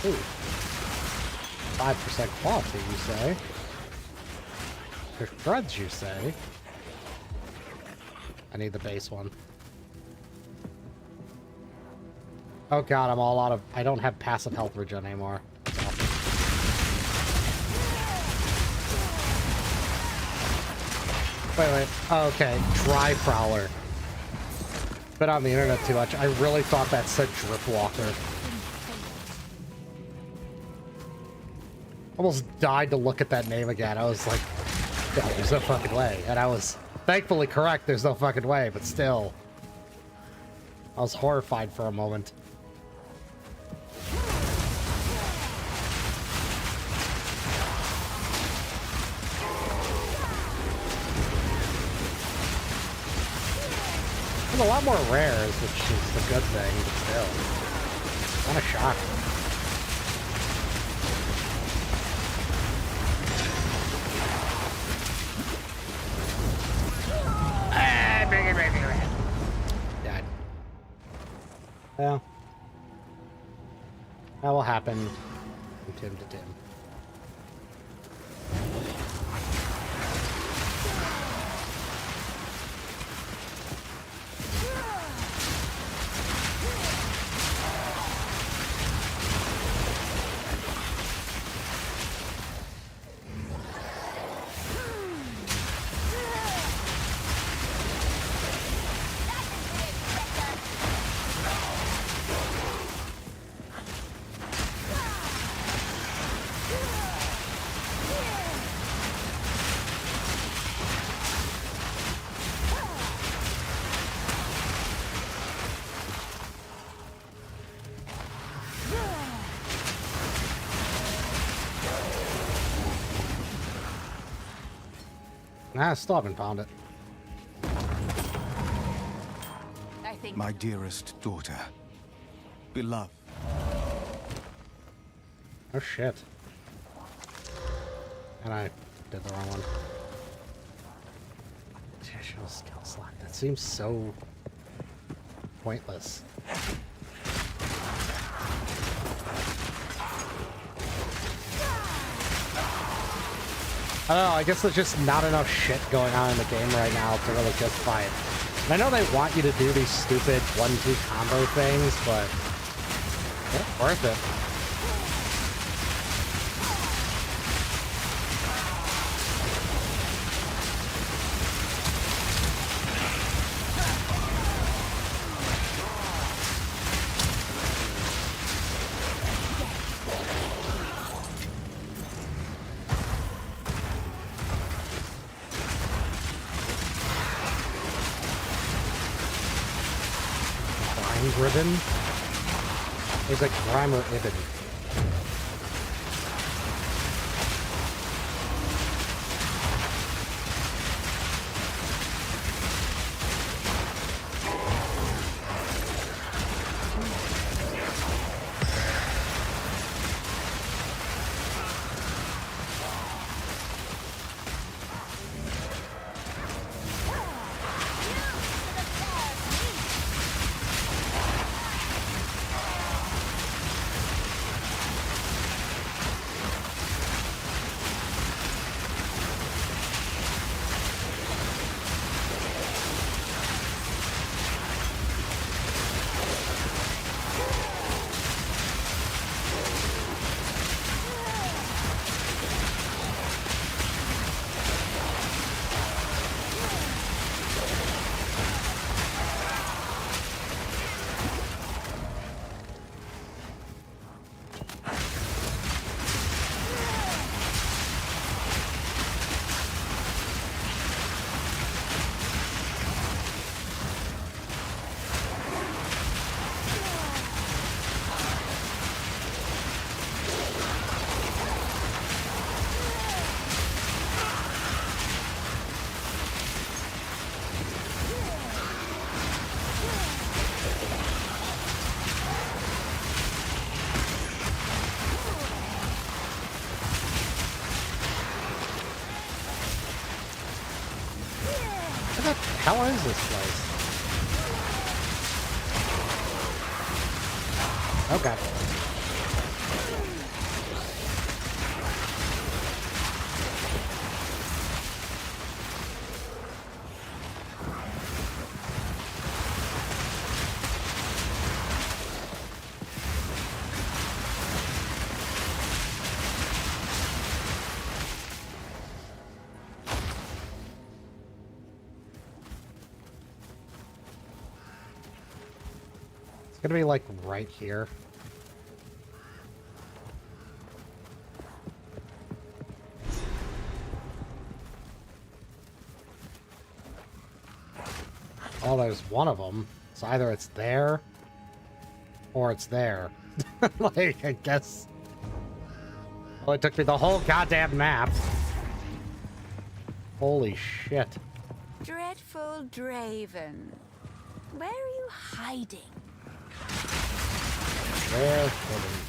Ooh. 5% quality, you say? There's threads, you say? I need the base one. Oh god, I'm all out of... I don't have passive health regen anymore. Wait. Oh, okay. Dry Prowler. Been on the internet too much. I really thought that said Drip Walker. Almost died to look at that name again. I was like, yeah, there's no fucking way. And I was thankfully correct. There's no fucking way, but still. I was horrified for a moment. There's a lot more rares, which is a good thing, but still. Kind of shocked. Dead. Well. That will happen from Tim to Tim. Nah, I still haven't found it. My dearest daughter, beloved. Oh shit. And I did the wrong one. Additional skill slot. That seems so pointless. I don't know, I guess there's just not enough shit going on in the game right now to really justify it. And I know they want you to do these stupid 1-2 combo things, but it's worth it. Ribbon? There's a Grimer Ibn. hell is this place? Okay. It's gonna be like right here. Oh, there's one of them. So either it's there or it's there. Like, I guess. Well, it took me the whole goddamn map. Holy shit. Dreadful Draven. Where are you hiding? They're kidding.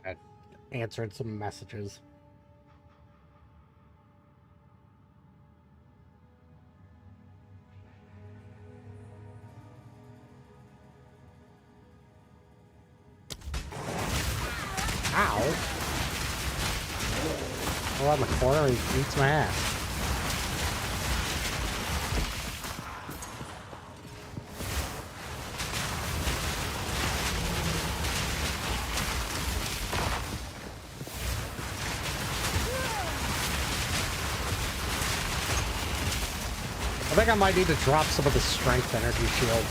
I answered some messages. Ow! Around the corner, he eats my ass. I think I might need to drop some of the strength energy shield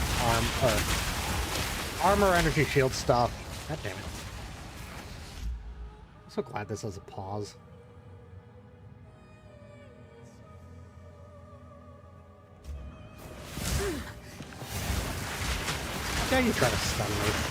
armor energy shield stuff. God damn it. I'm so glad this has a pause. Yeah, you try to stun me.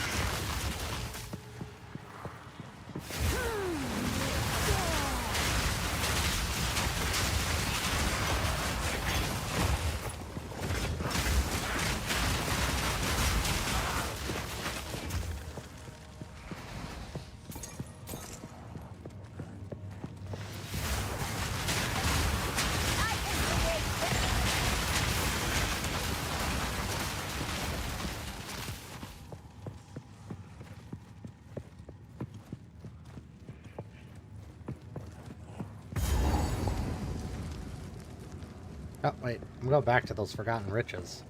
Oh, wait. I'm going back to those Forgotten Riches.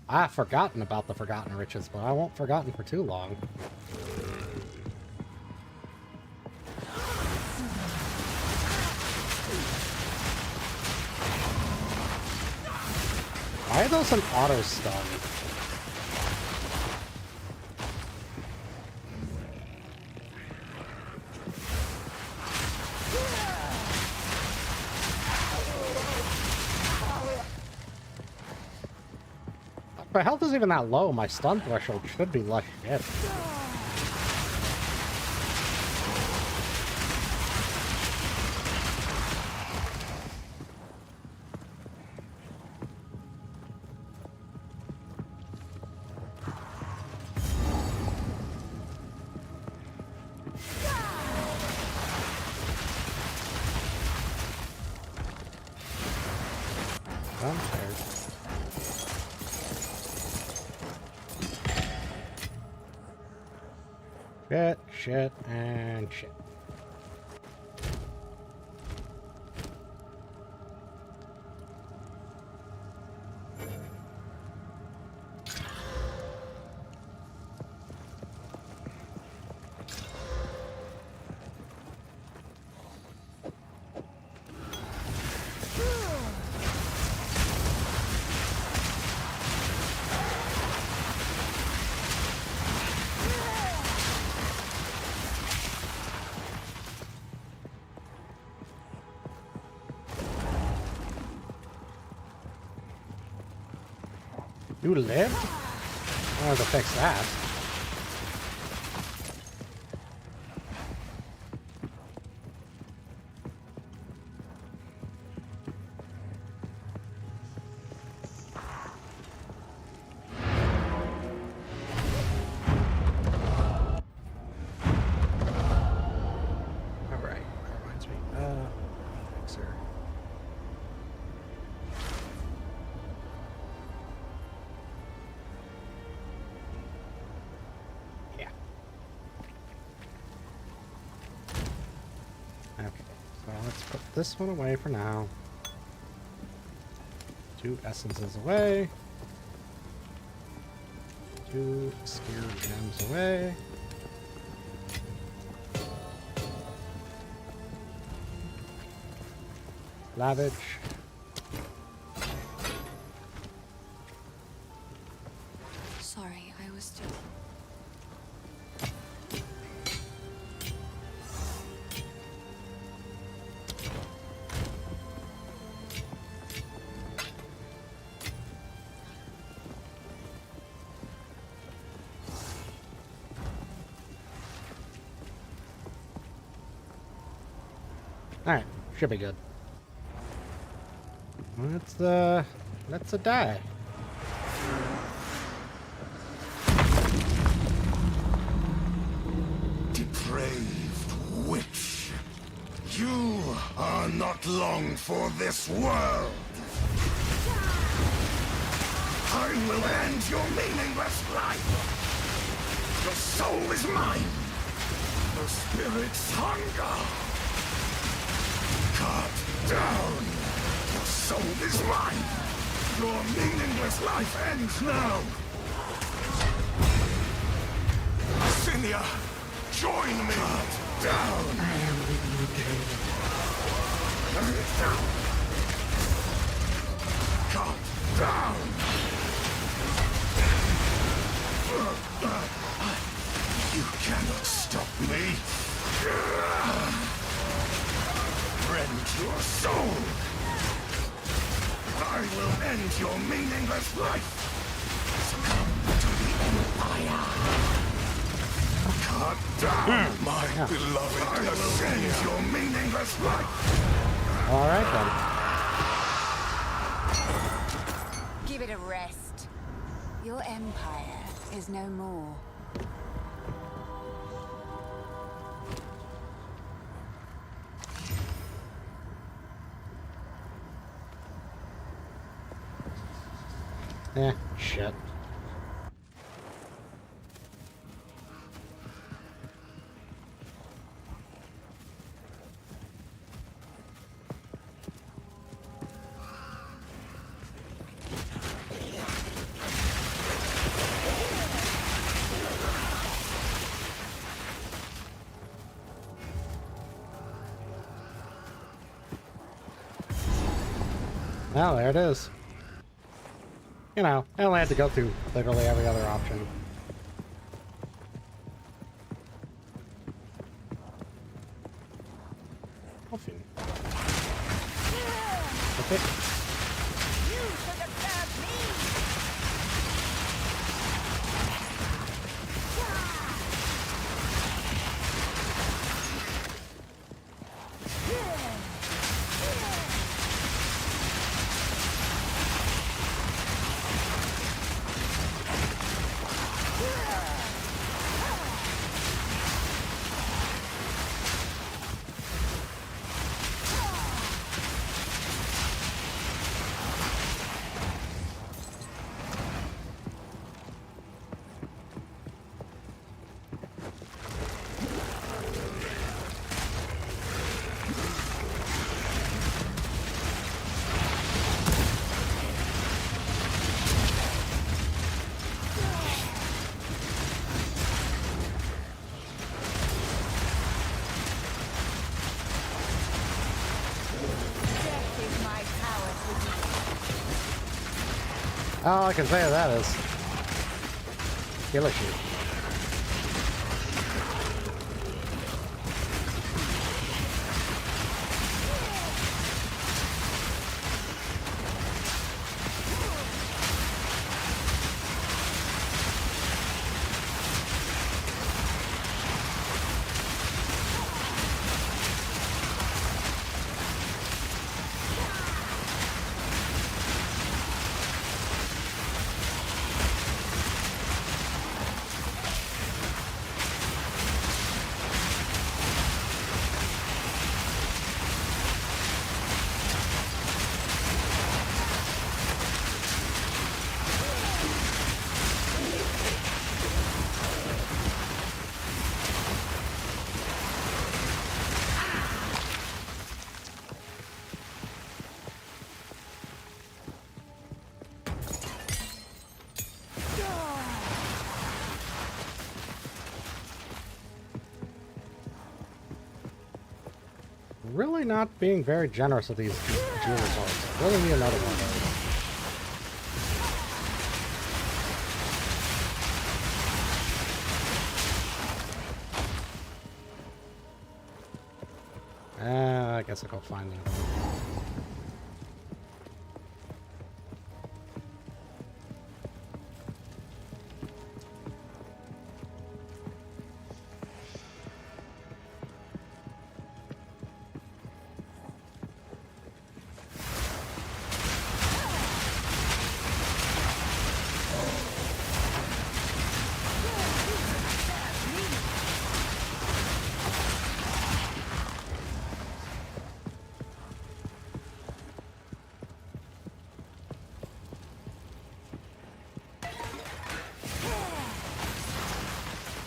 I've forgotten about the Forgotten Riches, but I won't forgotten for too long. Why are those an auto stun? My health isn't even that low. My stun threshold should be less shit. I'm tired. Shit, shit, and shit. You lived? I have to fix that. Alright, that reminds me. Fixer. Yeah. Okay, so let's put this one away for now. 2 essences away. 2 spear gems away. Lavage. Sorry, I was too... Alright, should be good. Let's die. Depraved witch. You are not long for this world. I will end your meaningless life. Your soul is mine. The spirit's hunger. Cut down. Your soul is mine. Your meaningless life ends now. Sinia, join me. Cut down. I am with you, David. Cut down. You cannot stop me. Rend your soul. I will end your meaningless life. Succumb to the Empire. Cut down, my beloved. I will end your meaningless life. Alright then. Give it a rest. Your empire is no more. Shit. Well, there it is. You know, I only had to go through literally every other option. Coffee. Okay. All I can say of that is kill a shoot. Really not being very generous with these jewel results. I really need another one of those. I guess I'll go find the other one.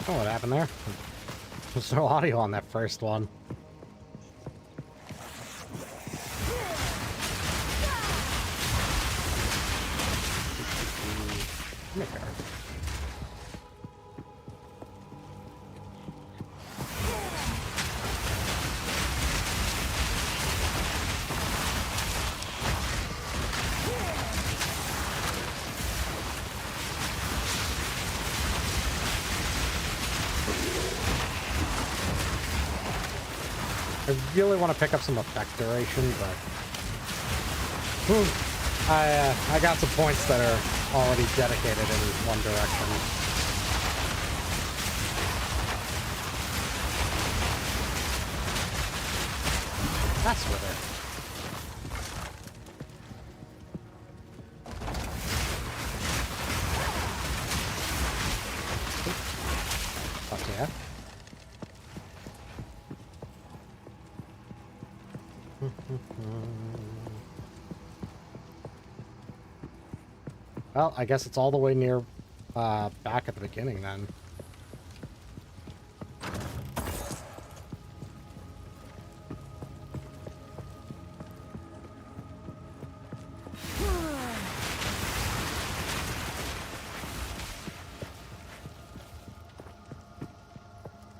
Oh, what happened there? There's no audio on that first one. I really want to pick up some effect duration, but I got some points that are already dedicated in one direction. That's with it. Fuck yeah. Well, I guess it's all the way near back at the beginning then.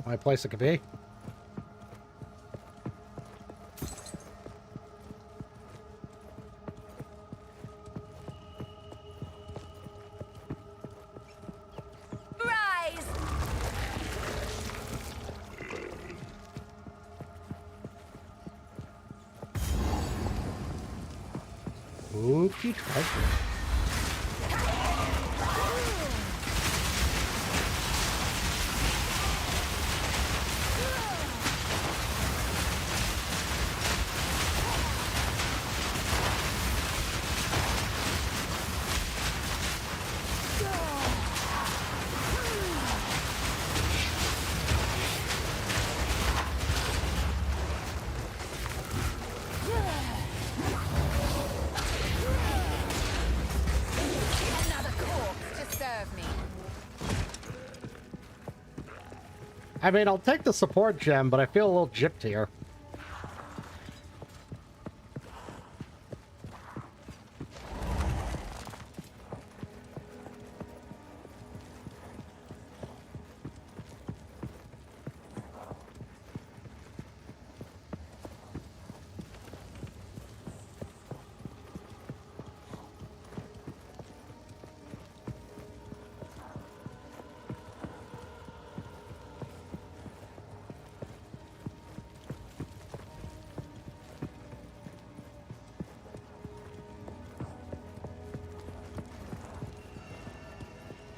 My place it could be. right? I mean, I'll take the support gem, but I feel a little gypped here.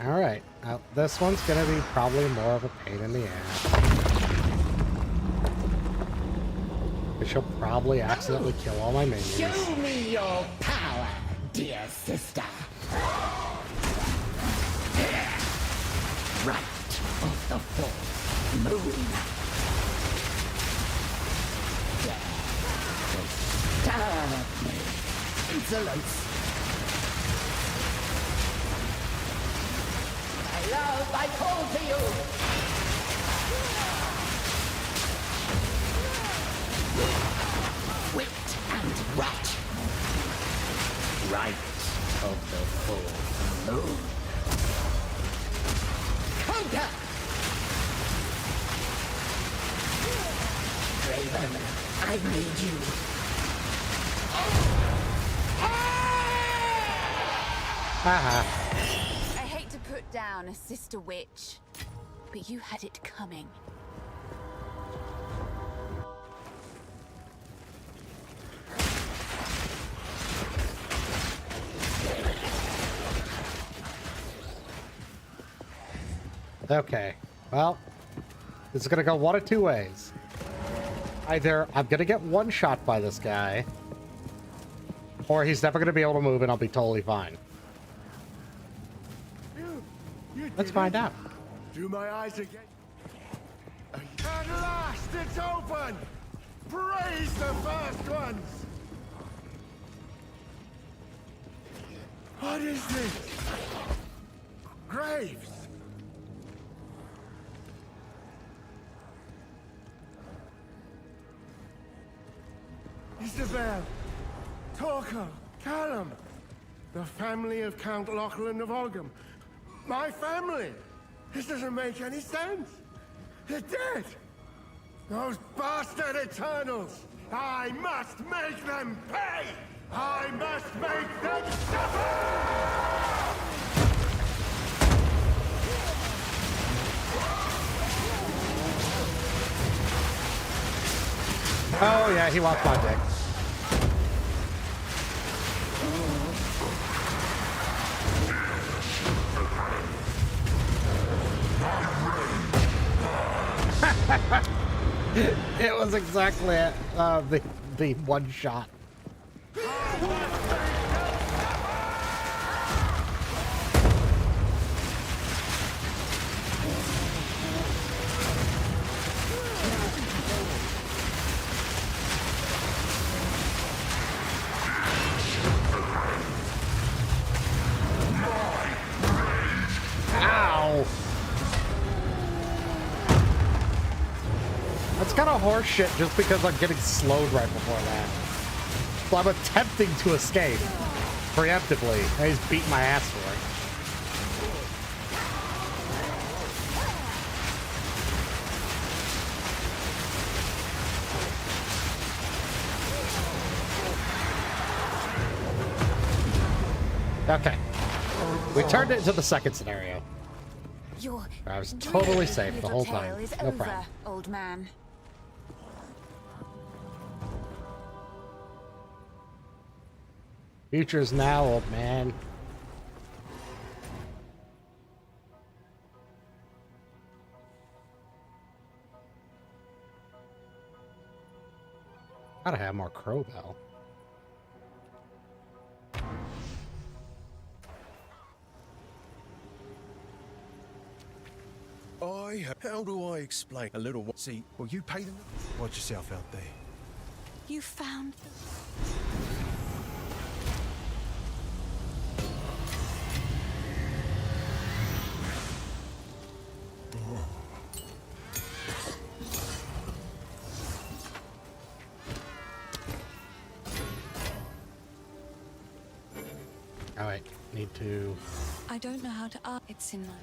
Alright, now this one's gonna be probably more of a pain in the ass. She'll probably accidentally kill all my minions. Show me your power, dear sister. Right of the full moon. Stab me, insolence. My love, I call to you. Wit and rat. Right of the full moon. Conquer! Draven, I need you. Haha. I hate to put down a sister witch, but you had it coming. Okay, well, this is gonna go one of two ways. Either I'm gonna get one shot by this guy, or he's never gonna be able to move and I'll be totally fine. Let's find out. Do my eyes again. At last, it's open! Praise the first ones! What is this? Graves! Isabel, Torquil, Callum, the family of Count Lachlan of Ogham. My family! This doesn't make any sense! They're dead! Those bastard Eternals! I must make them pay! I must make them suffer! Oh yeah, he wants my dick. It was exactly the one shot. Ow! That's kind of horse shit just because I'm getting slowed right before that. So I'm attempting to escape preemptively, and he's beating my ass for it. Okay. We turned it into the second scenario. I was totally safe the whole time. No problem. Old man. Future's now, old man. Gotta have more crowbell. How do I explain a little? See, well, you pay them. Watch yourself out there. You found them. All right, need to. I don't know how to it's in my...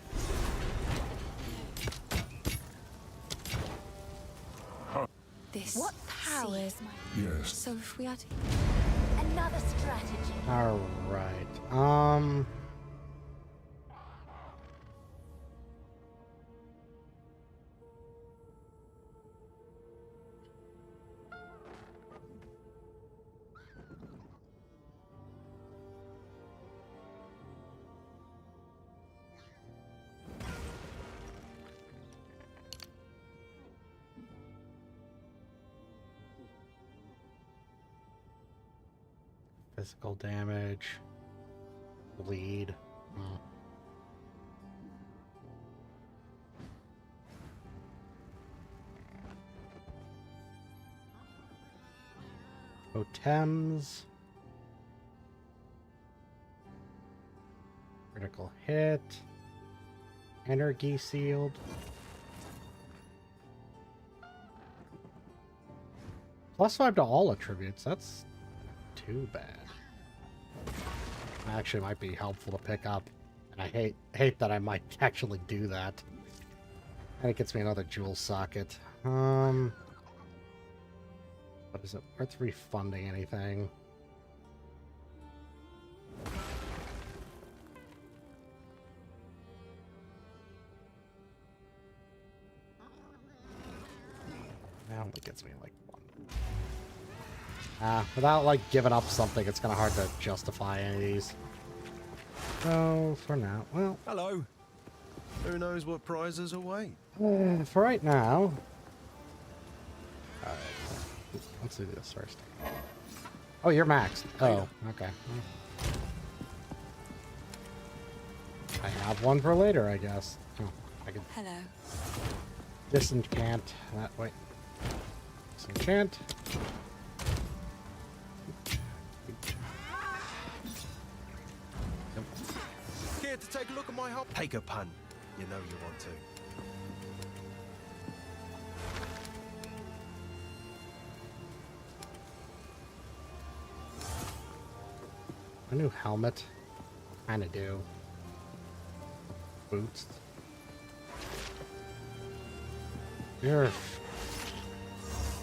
This What powers my... Yes. So if we are to... Another strategy. All right. Physical damage, bleed. Oh. Totems. Critical hit. Energy sealed. +5 to all attributes. That's too bad. Actually might be helpful to pick up, and I hate that I might actually do that. And it gets me another jewel socket. But is it worth refunding anything? That only gets me like one. Without like giving up something, it's kind of hard to justify any of these. So for now, well, Hello. Who knows what prizes await? for right now. Alright, let's do this first. Oh, you're maxed. Oh, okay. I have one for later, I guess. Oh, I can Hello. disenchant that. Wait. Disenchant. Care to take a look at my hop? Take a pun. You know you want to. A new helmet. Kinda do. Boots. Here.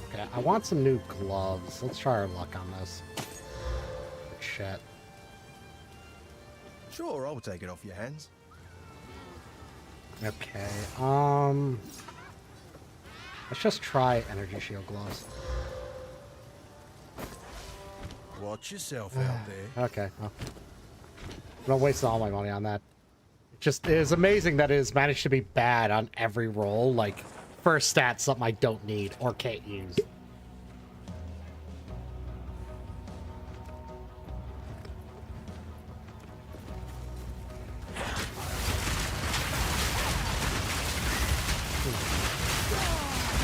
Okay, I want some new gloves. Let's try our luck on this. Shit. Sure, I'll take it off your hands. Okay, let's just try energy shield gloves. Watch yourself out there. Okay, well, I'm not wasting all my money on that. It is amazing that it has managed to be bad on every roll, like, first stat, something I don't need or can't use.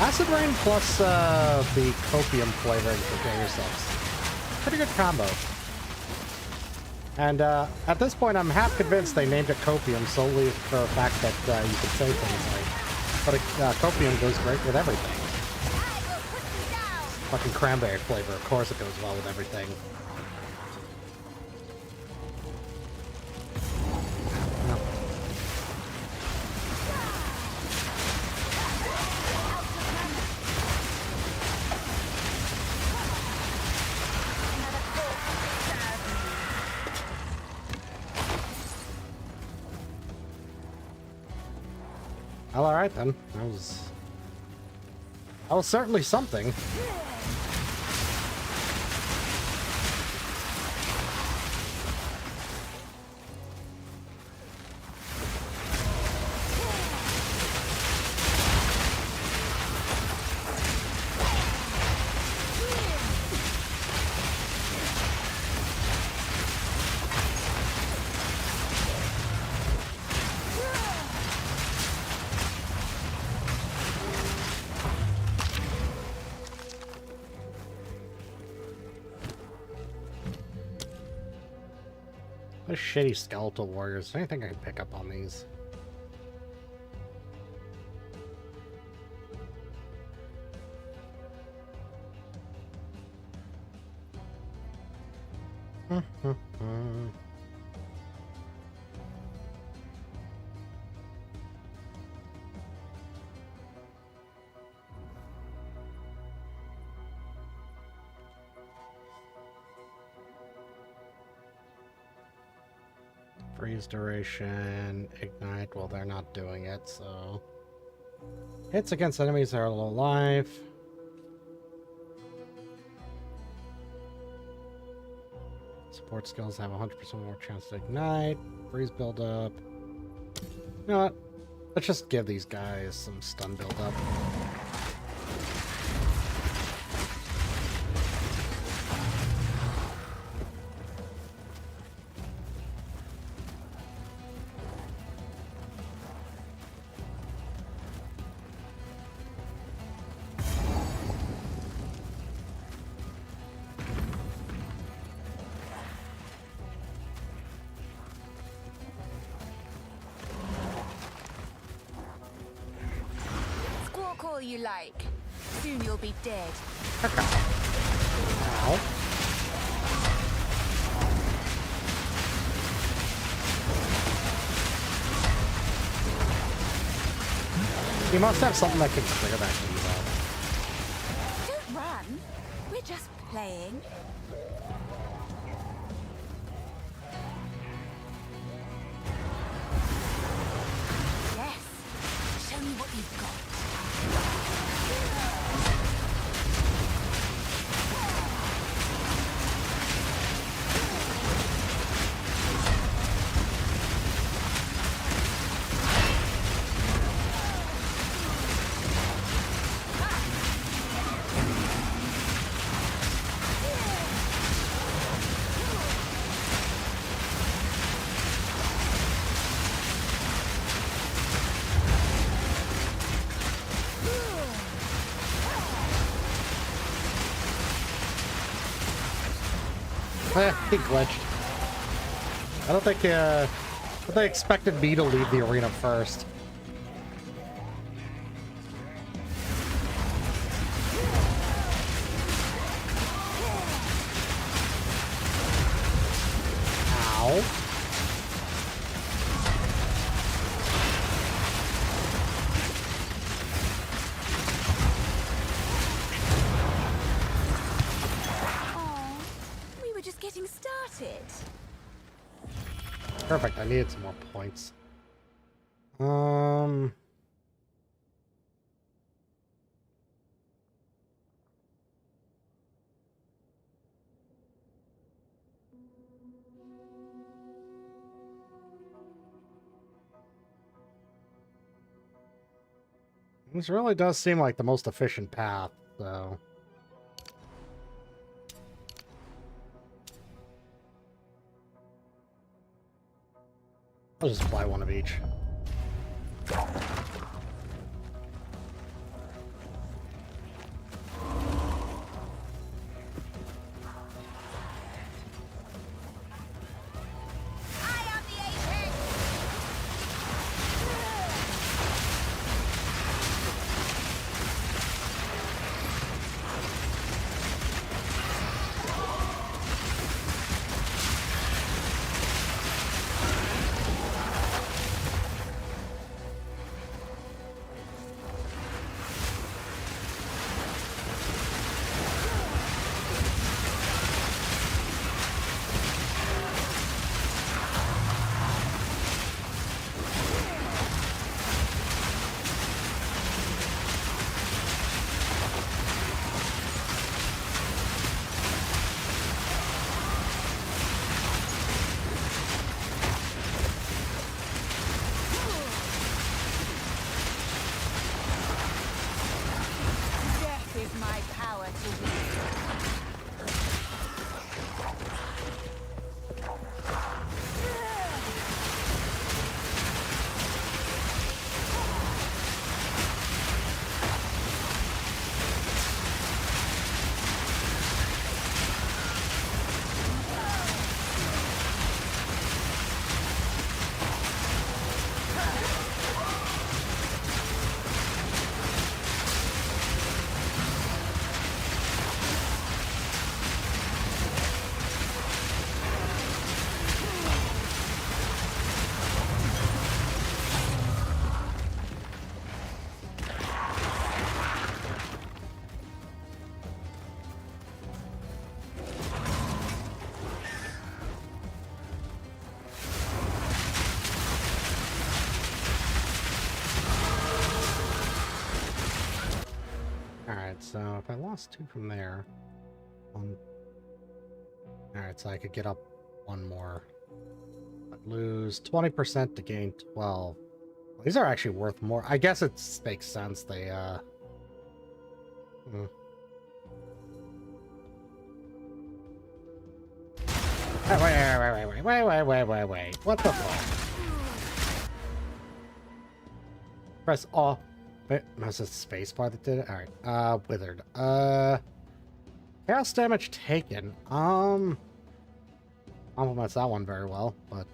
Acid Rain plus the Copium flavoring for Gamer Subs. Pretty good combo. And at this point, I'm half convinced they named it Copium solely for the fact that you can say things like, but Copium goes great with everything. Fucking cranberry flavor, of course it goes well with everything. Well, alright then. That was certainly something. shitty skeletal warriors. Is there anything I can pick up on these? Freeze duration, ignite. Well, they're not doing it, so... Hits against enemies that are low life. Support skills have 100% more chance to ignite. Freeze buildup. You know what? Let's just give these guys some stun buildup. All you like. Soon you'll be dead. Ow. You must have something that can clear that Don't run. We're just playing. Yes. Show me what you've got. He glitched. I don't think they expected me to leave the arena first. Ow. Getting started. Perfect, I needed some more points. This really does seem like the most efficient path, though. I'll just buy one of each. Alright, so if I lost 2 from there... Alright, so I could get up 1 more. But lose 20% to gain 12. Well, these are actually worth more. I guess it makes sense. They, Wait. What the fuck? Press O. Wait, was it space bar that did it? Alright, withered. Chaos damage taken. Complements that one very well, but,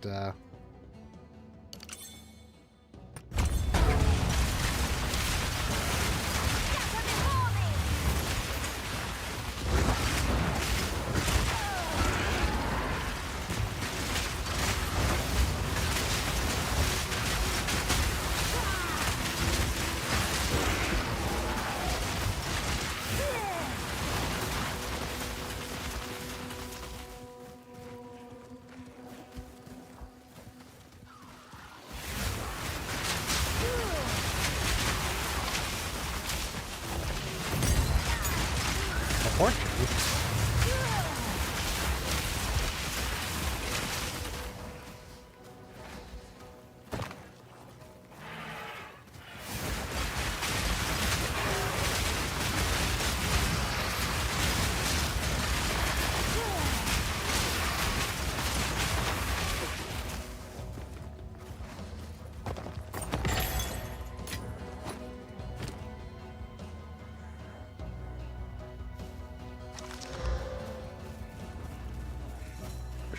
unfortunately.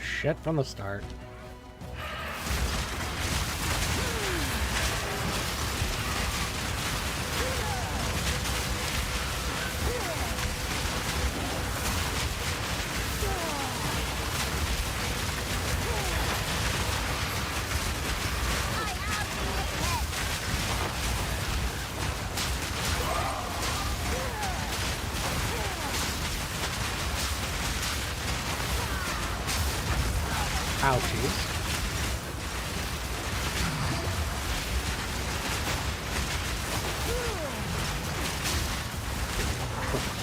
Shit from the start. Ouchies.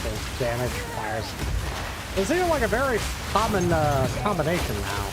Those damage fires. It's even like a very common combination now.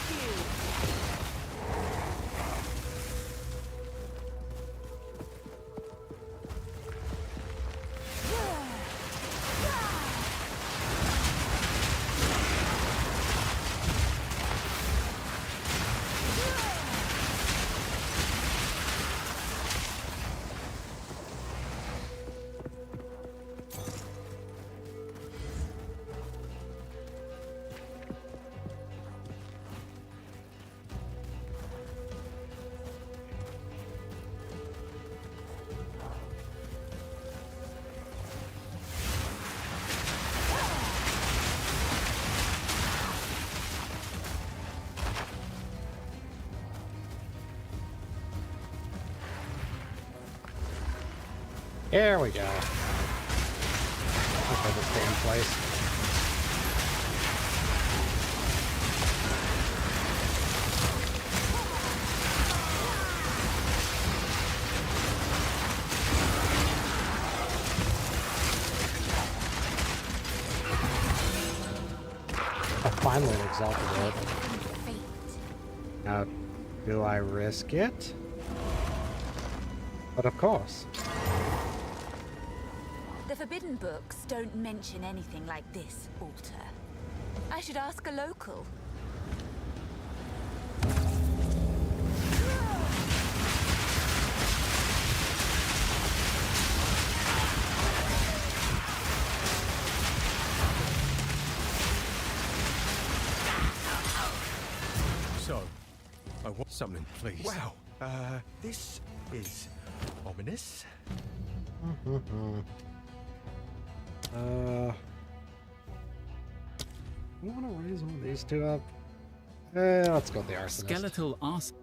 Here we go. Look at this damn place. Finally an exalted orb. Now, do I risk it? But of course. The Forbidden Books don't mention anything like this altar. I should ask a local. So, I want something, please. Wow, this is ominous. You want to raise one of these two up? Let's go with the arsonist. Skeletal arson.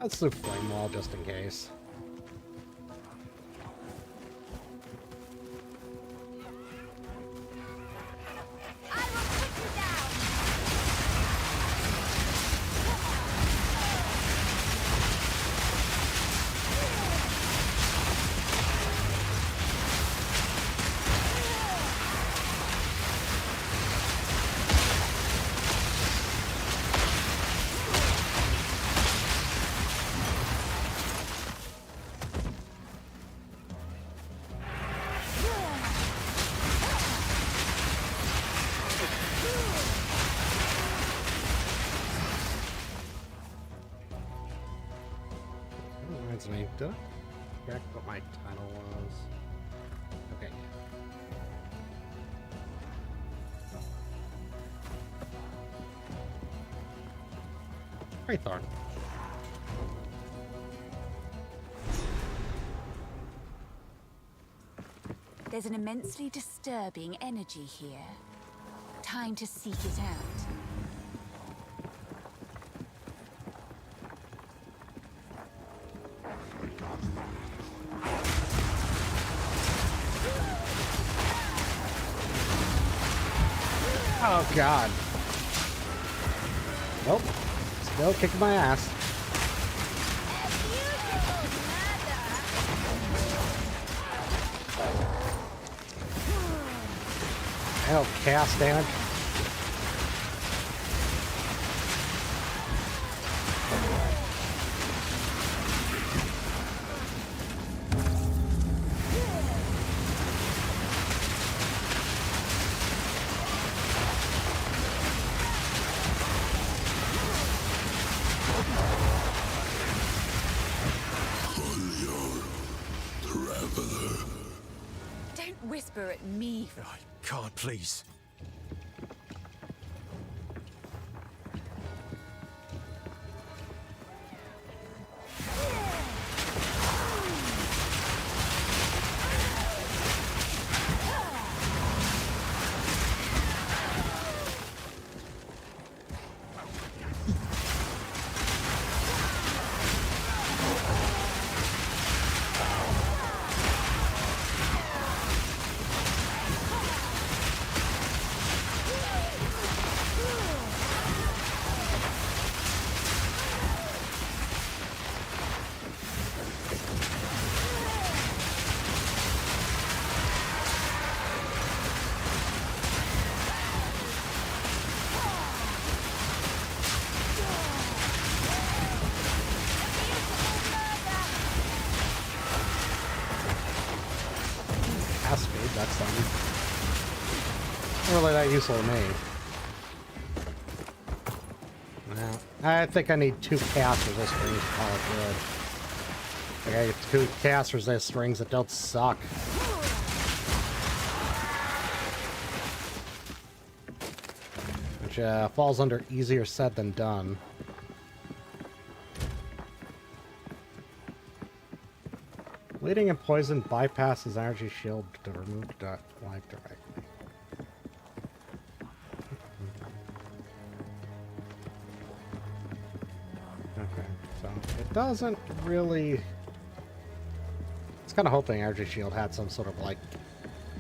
Let's do flame wall just in case. reminds me. Did I check what my title was? Okay. Wraithorn. There's an immensely disturbing energy here. Time to seek it out. Oh god. Nope. Still kicking my ass. Hell, chaos damage. Don't whisper at me. I can't, please. That's something. Not really that useful to me. Well, I think I need 2 chaos resist rings to call it good. Like I get 2 chaos resist rings that don't suck. Which falls under easier said than done. Bleeding and poison bypasses energy shield to remove life directly. Okay, so it doesn't really... I was kind of hoping energy shield had some sort of like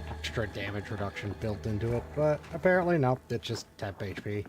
extra damage reduction built into it, but apparently nope, it's just temp HP.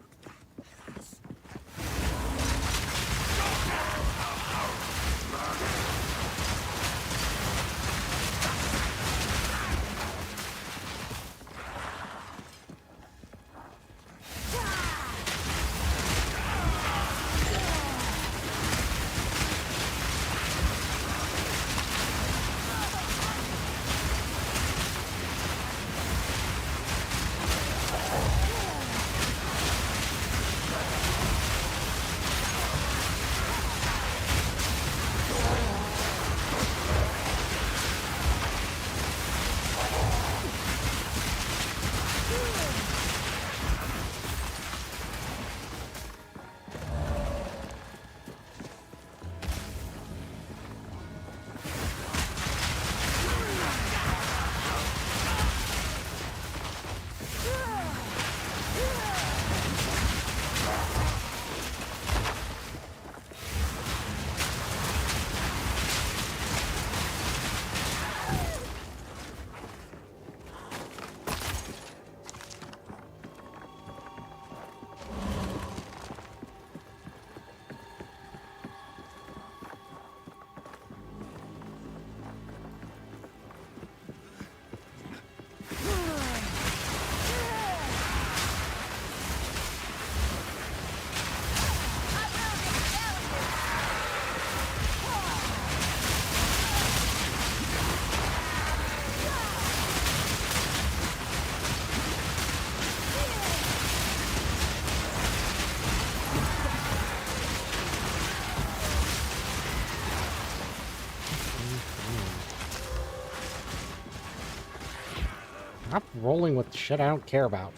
Stop rolling with shit I don't care about.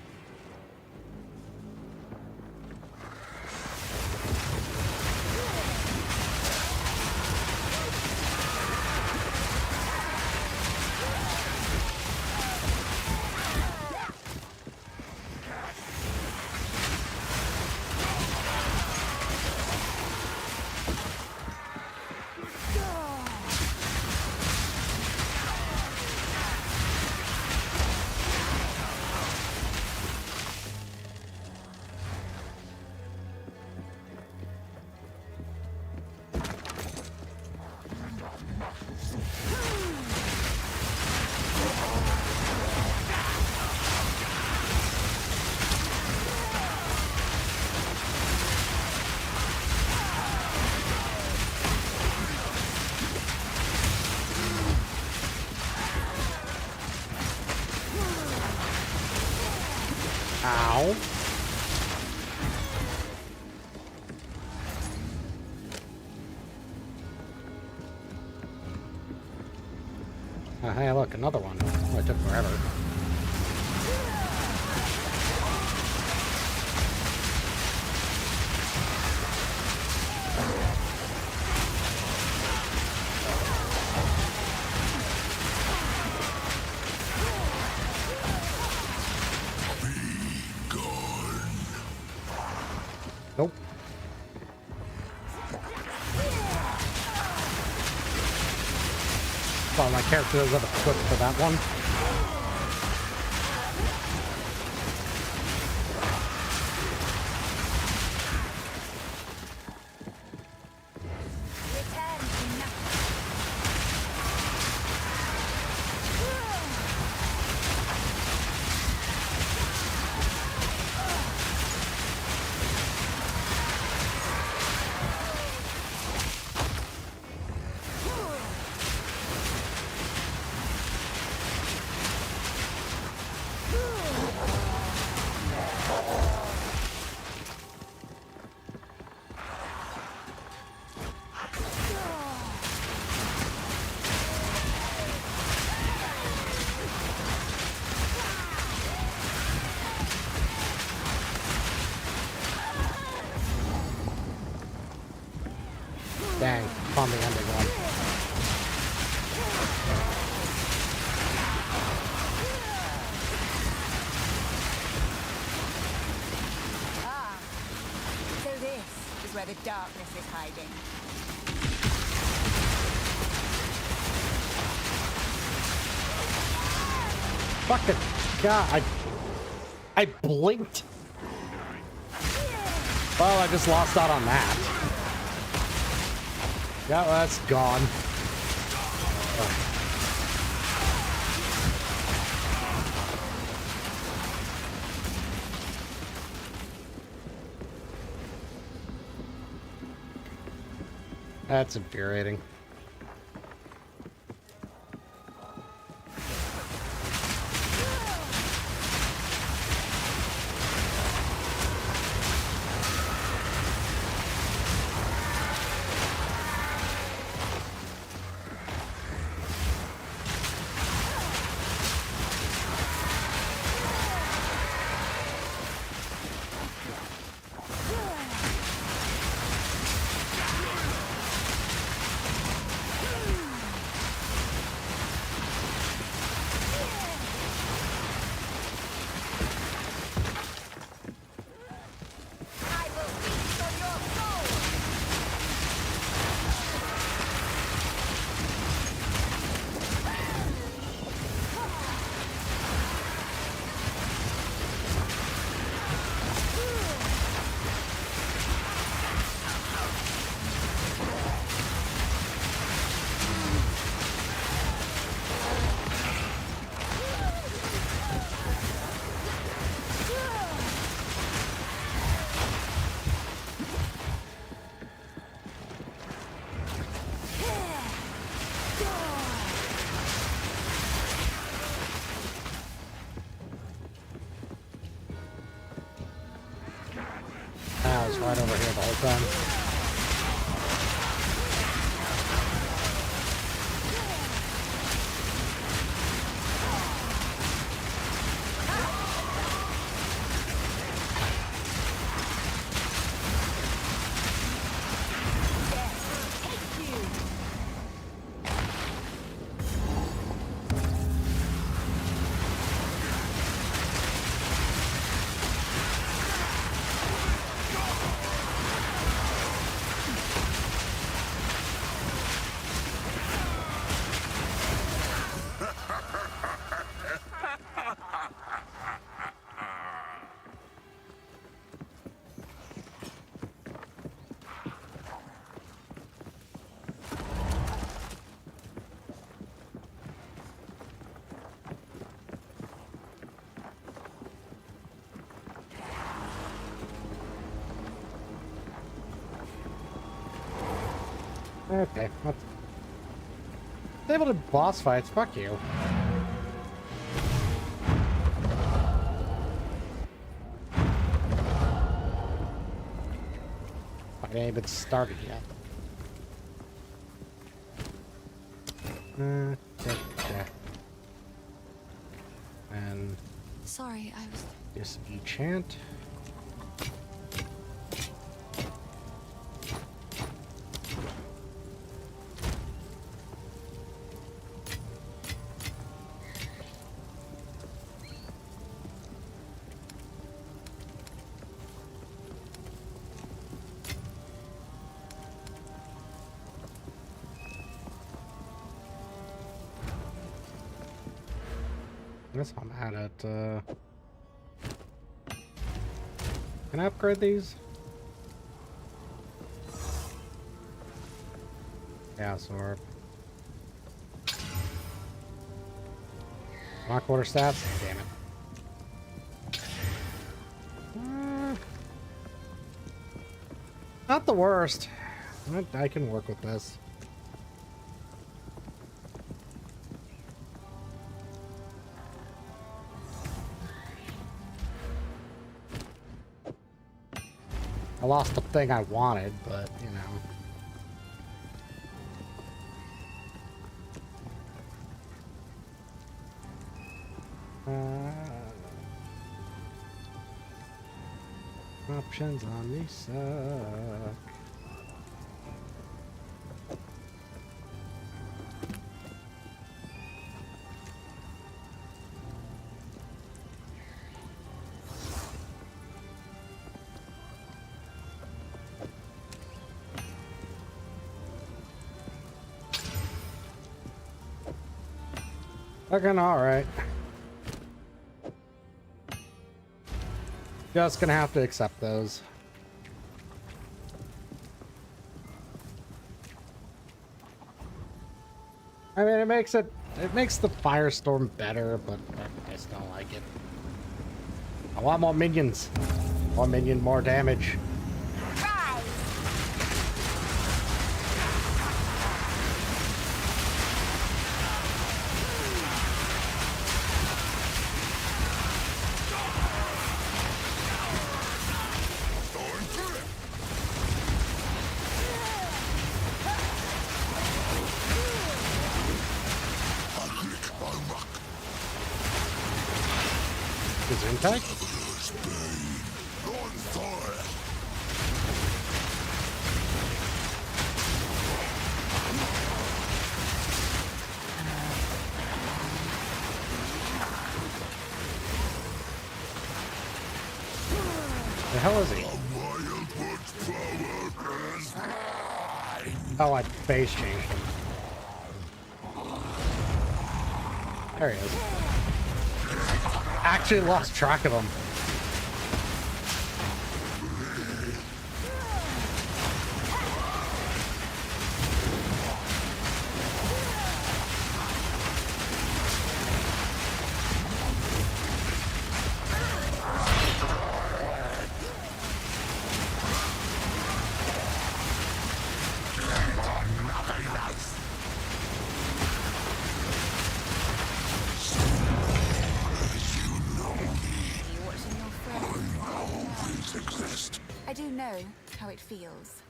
Ow. Hey, look, another one. Oh, it took forever. Nope. Well, my character doesn't have a equip for that one. Dang, found the ending one. Ah, so this is where the darkness is hiding. Fucking God, I blinked. Well, I just lost out on that. Yeah, well, that's gone. That's infuriating. I was right over here the whole time. Okay, let's... Able to boss fights, fuck you. I ain't even started yet. Okay. And Sorry, I was... this enchant. I guess I'm at it. Can I upgrade these? Yeah, sword. Not quarter stats? Damn it. Not the worst. I can work with this. I lost the thing I wanted, but, you know. Options on me suck. Looking alright. Just gonna have to accept those. I mean, it makes the firestorm better, but I just don't like it. I want more minions. More minion, more damage. Tag? The hell is he? Oh, I face changed him. There he is. Actually lost track of him. I do know how it feels.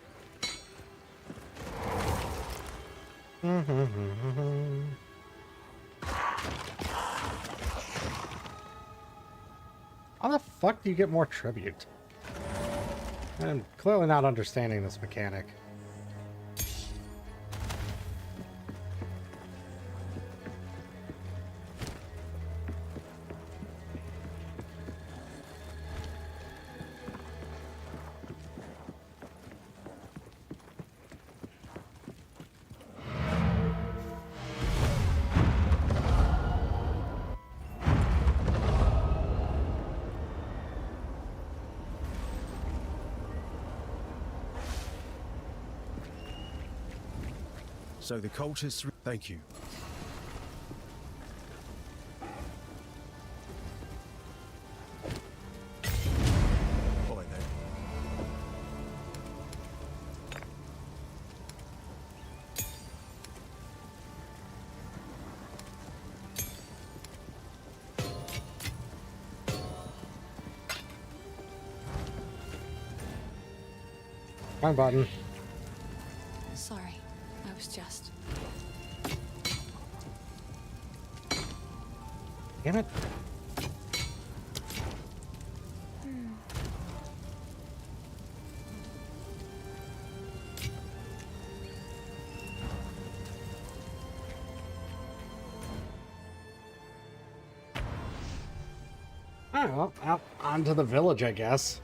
How the fuck do you get more tribute? I'm clearly not understanding this mechanic. So the cultists... Thank you. Bye then. Wrong button. Sorry, I was just... Damn it. Alright, well, out onto the village, I guess.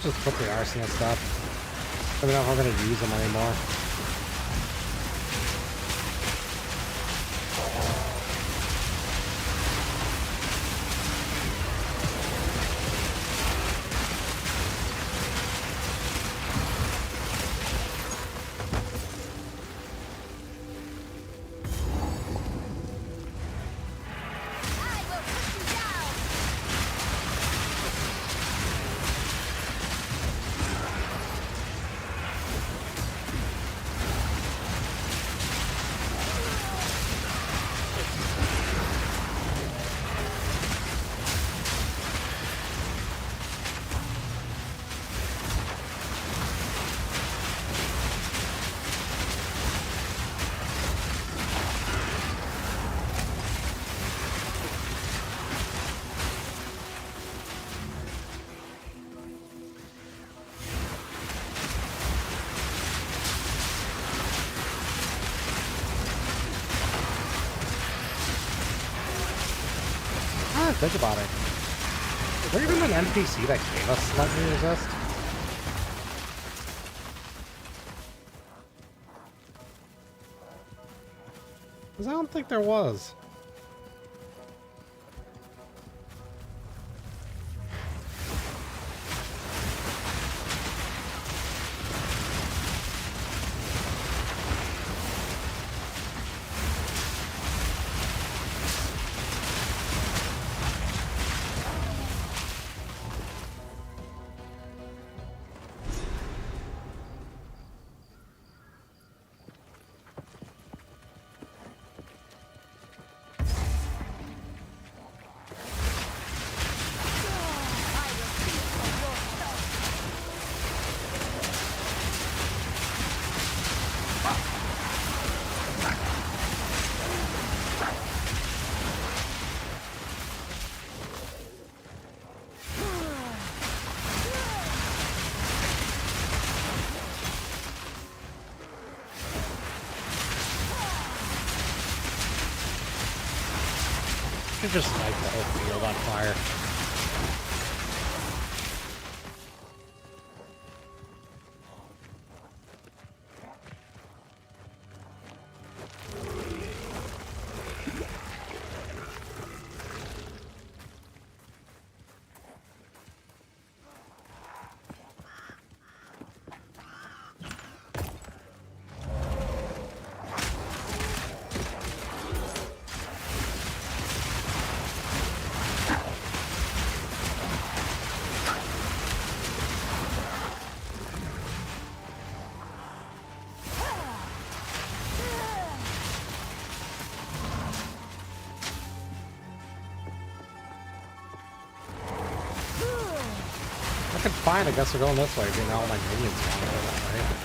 Just put the arsonist stuff. I don't know if I'm going to use them anymore. Think about it. Is there even an NPC that gave us lightning resist? Because I don't think there was. Just light the whole field on fire. fine. I guess we're going this way. You know, all my minions going that way.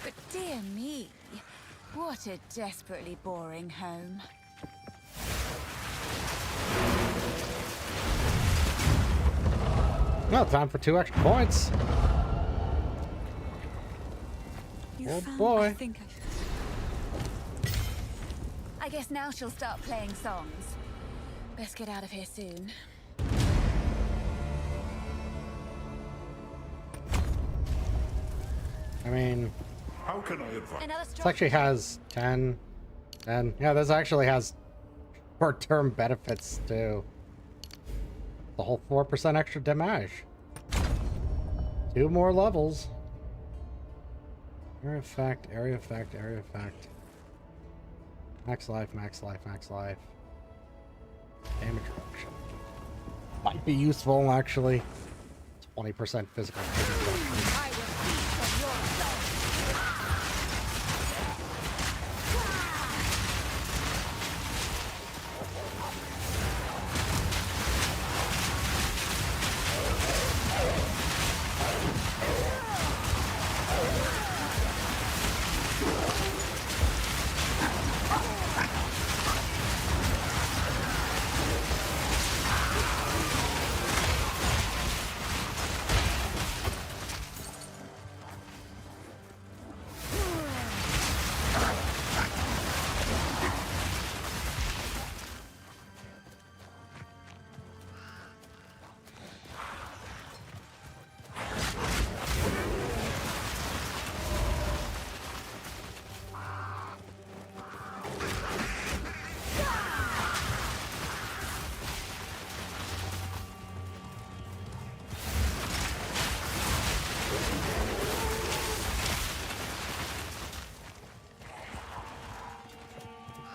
But dear me, what a desperately boring home. Well, time for 2 extra points. Oh boy. I guess now she'll start playing songs. Best get out of here soon. I mean, how can I advise? this actually has 10, and yeah, this actually has short-term benefits too. The whole 4% extra damage. 2 more levels. Area effect, area effect, area effect. Max life, max life, max life. Damage reduction. Might be useful actually. 20% physical damage reduction.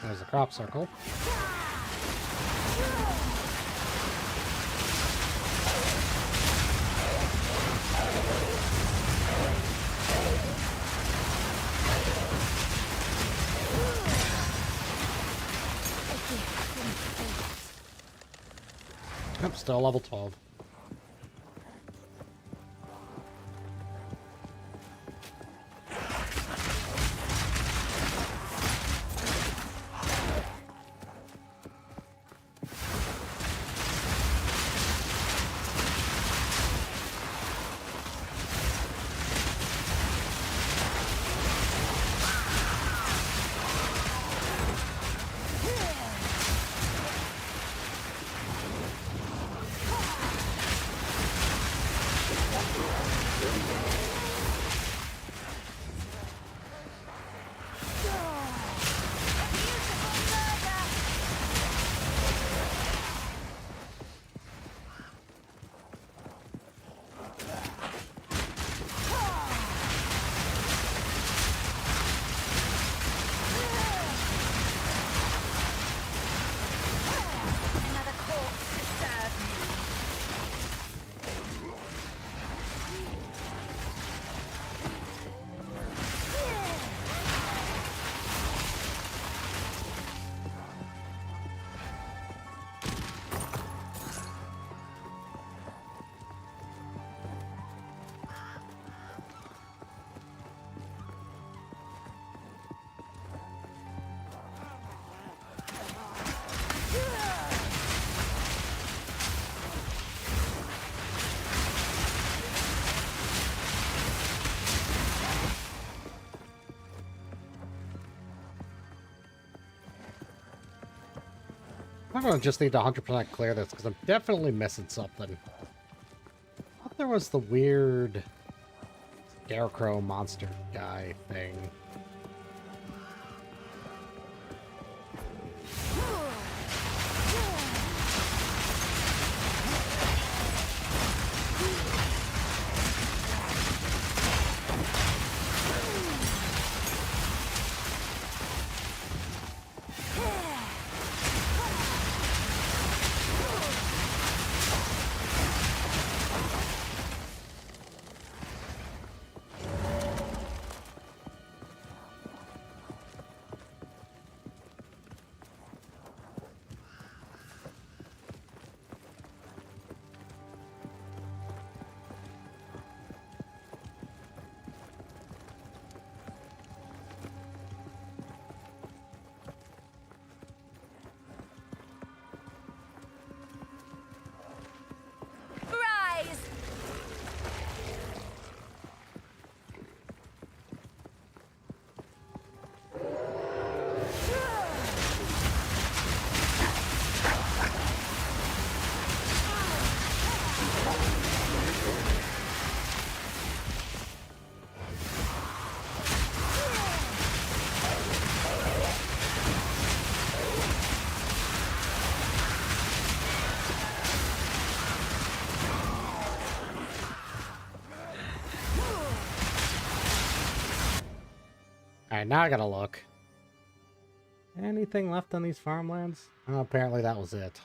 There's a crop circle. Yep, still level 12. I'm gonna just need to 100% clear this because I'm definitely missing something. I thought there was the weird scarecrow monster guy thing. Rise! Alright, now I gotta look. Anything left on these farmlands? Oh, apparently that was it.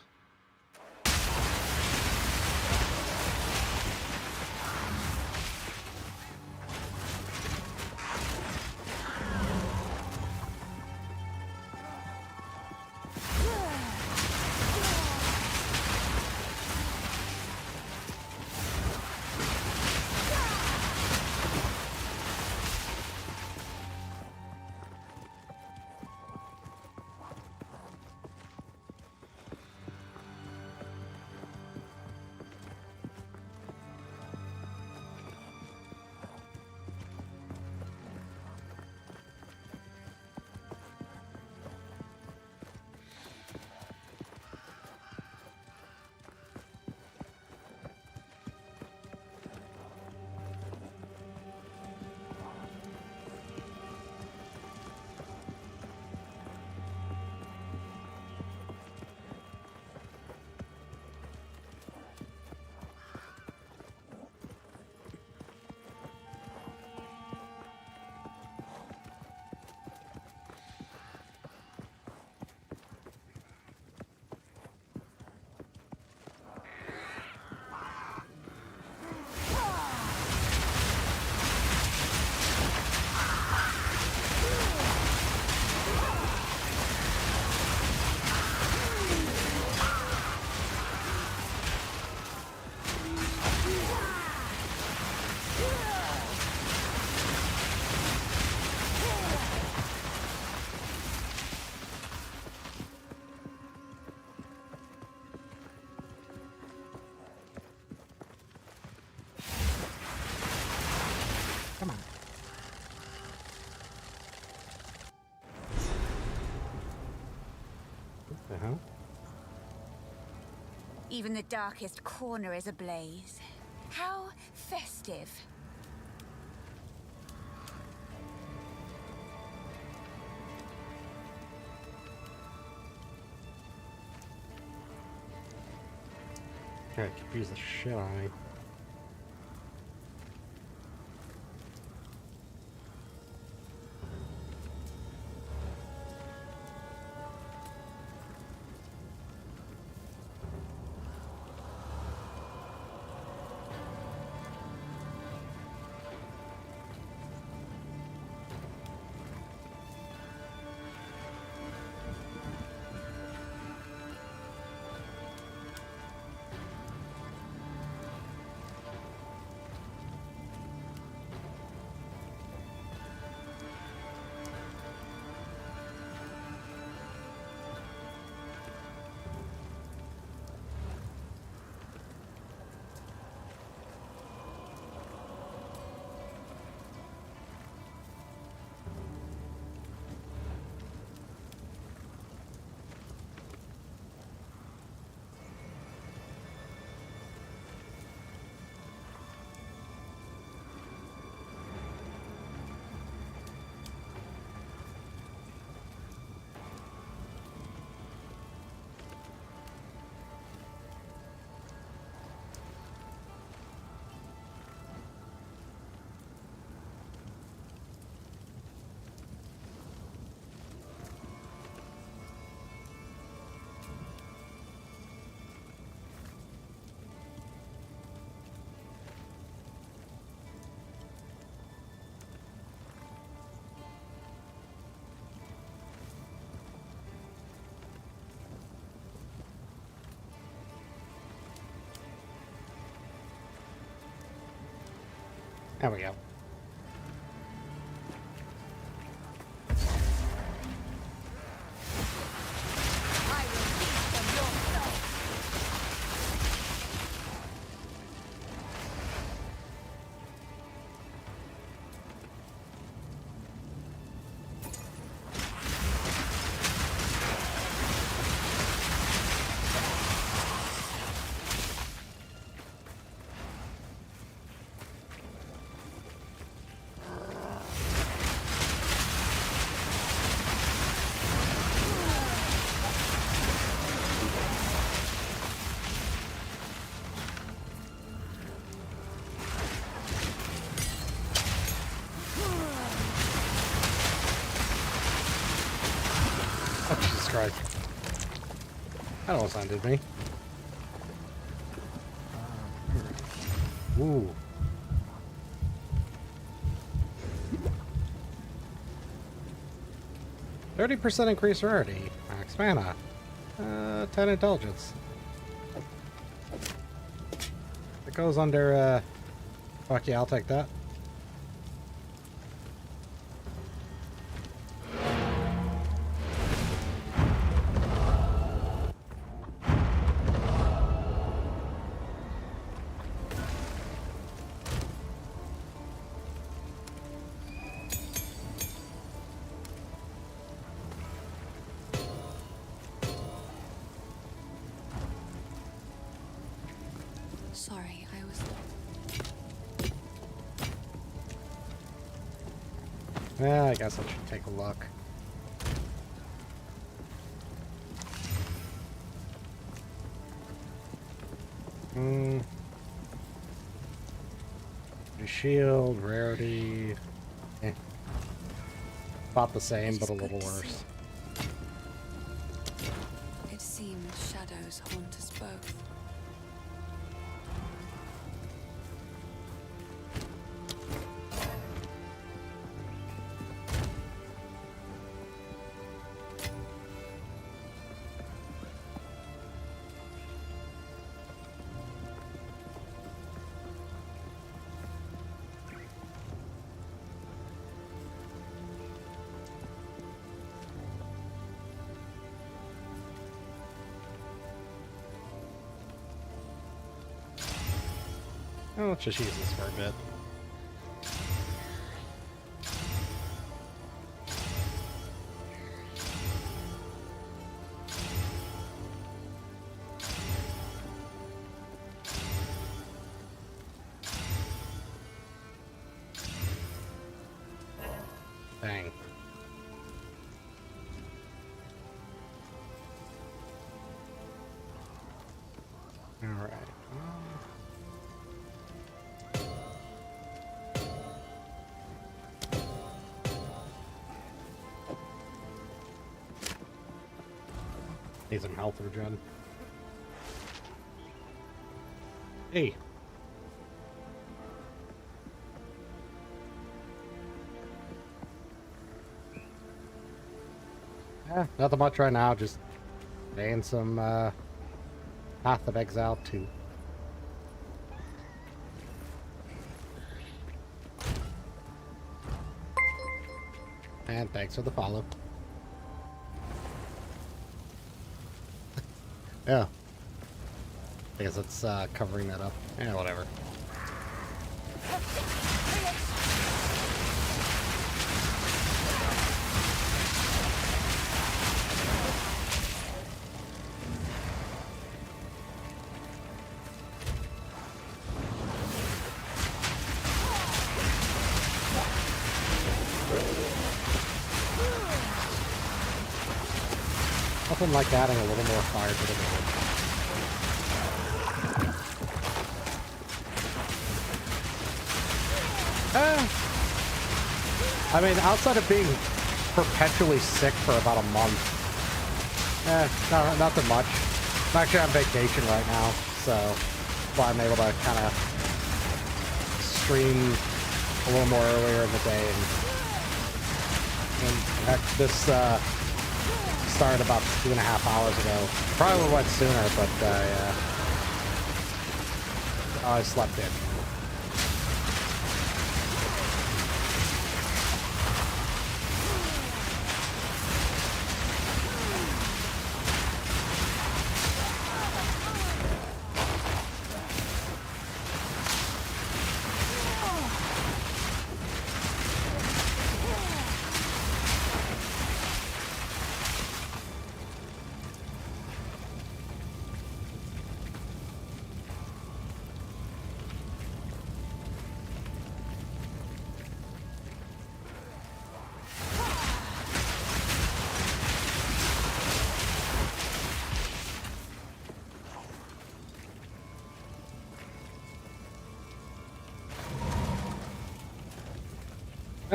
Come on. What the hell? Even the darkest corner is ablaze. How festive. God, confuse the shit out of me. There we go. Oh, Jesus Christ. That almost undid me. Ooh. 30% increased rarity. Max mana. 10 intelligence. It goes under, fuck yeah, I'll take that. Sorry, I was... Yeah, I guess I should take a look. The shield, rarity. Eh. About the same, but a little worse. It seems shadows haunt us both. Oh, let's just use this for a bit. Dang. All right. Need some health regen. Hey. Yeah, nothing much right now, just playing some Path of Exile 2. And thanks for the follow. Yeah. I guess it's covering that up. Yeah, whatever. Nothing like adding a little more fire to the village. I mean, outside of being perpetually sick for about a month, nothing much. I'm actually on vacation right now, so that's why I'm able to kind of stream a little more earlier in the day. And heck, this started about 2.5 hours ago. Probably went sooner, but I slept in.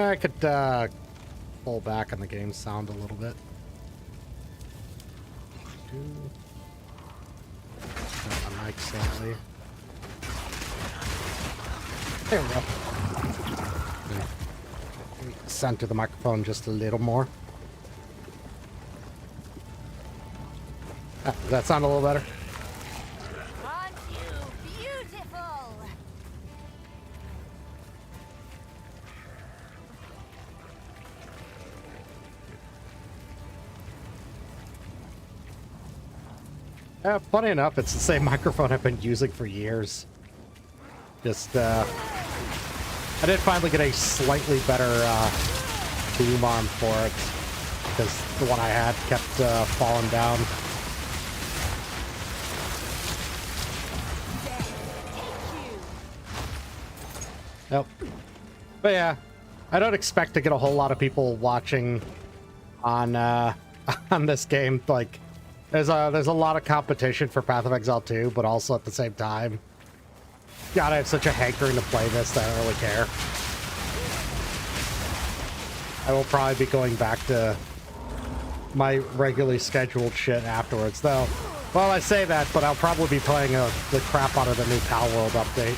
I could pull back on the game sound a little bit. Turn my mic slightly. There we go. Center the microphone just a little more. Ah, does that sound a little better? Aren't you beautiful? Funny enough, it's the same microphone I've been using for years. Just, I did finally get a slightly better boom arm for it, because the one I had kept falling down. Yep. But yeah, I don't expect to get a whole lot of people watching on on this game. Like, there's a lot of competition for Path of Exile 2, but also at the same time, God, I have such a hankering to play this that I don't really care. I will probably be going back to my regularly scheduled shit afterwards, though. Well, I say that, but I'll probably be playing the crap out of the new Pal World update.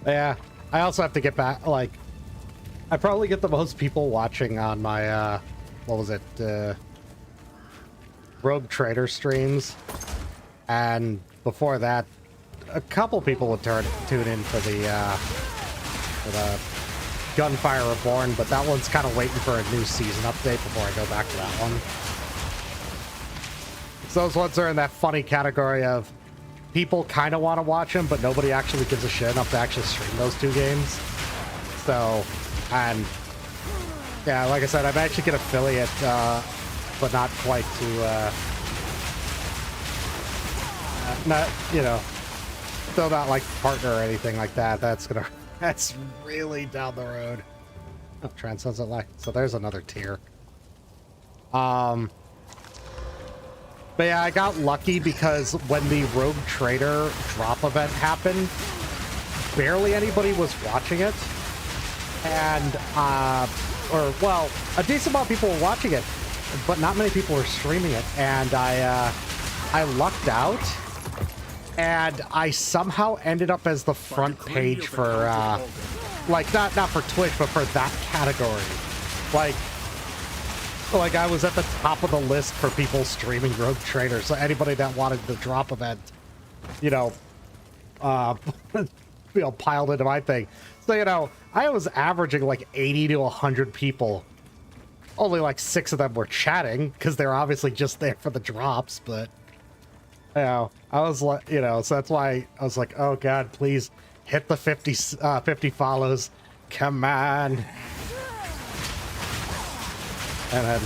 Yeah, I also have to get back, like, I probably get the most people watching on my, what was it, Rogue Trader streams, and before that, a couple people would tune in for the Gunfire Reborn, but that one's kind of waiting for a new season update before I go back to that one. So those ones are in that funny category of people kind of want to watch them, but nobody actually gives a shit enough to actually stream those two games. So, and yeah, like I said, I'm actually an affiliate, but not quite to, not, you know, still not like partner or anything like that. That's really down the road. Oh, Transcendent Light. So there's another tier. But yeah, I got lucky because when the Rogue Trader drop event happened, barely anybody was watching it. And, well, a decent amount of people were watching it, but not many people were streaming it. And I lucked out, and I somehow ended up as the front page for, like, not for Twitch, but for that category. Like I was at the top of the list for people streaming Rogue Trader, so anybody that wanted the drop event, you know, piled into my thing. So, you know, I was averaging like 80 to 100 people. Only like 6 of them were chatting, because they're obviously just there for the drops, but, you know, I was like, you know, so that's why I was like, oh god, please hit the 50 follows. Come on. And then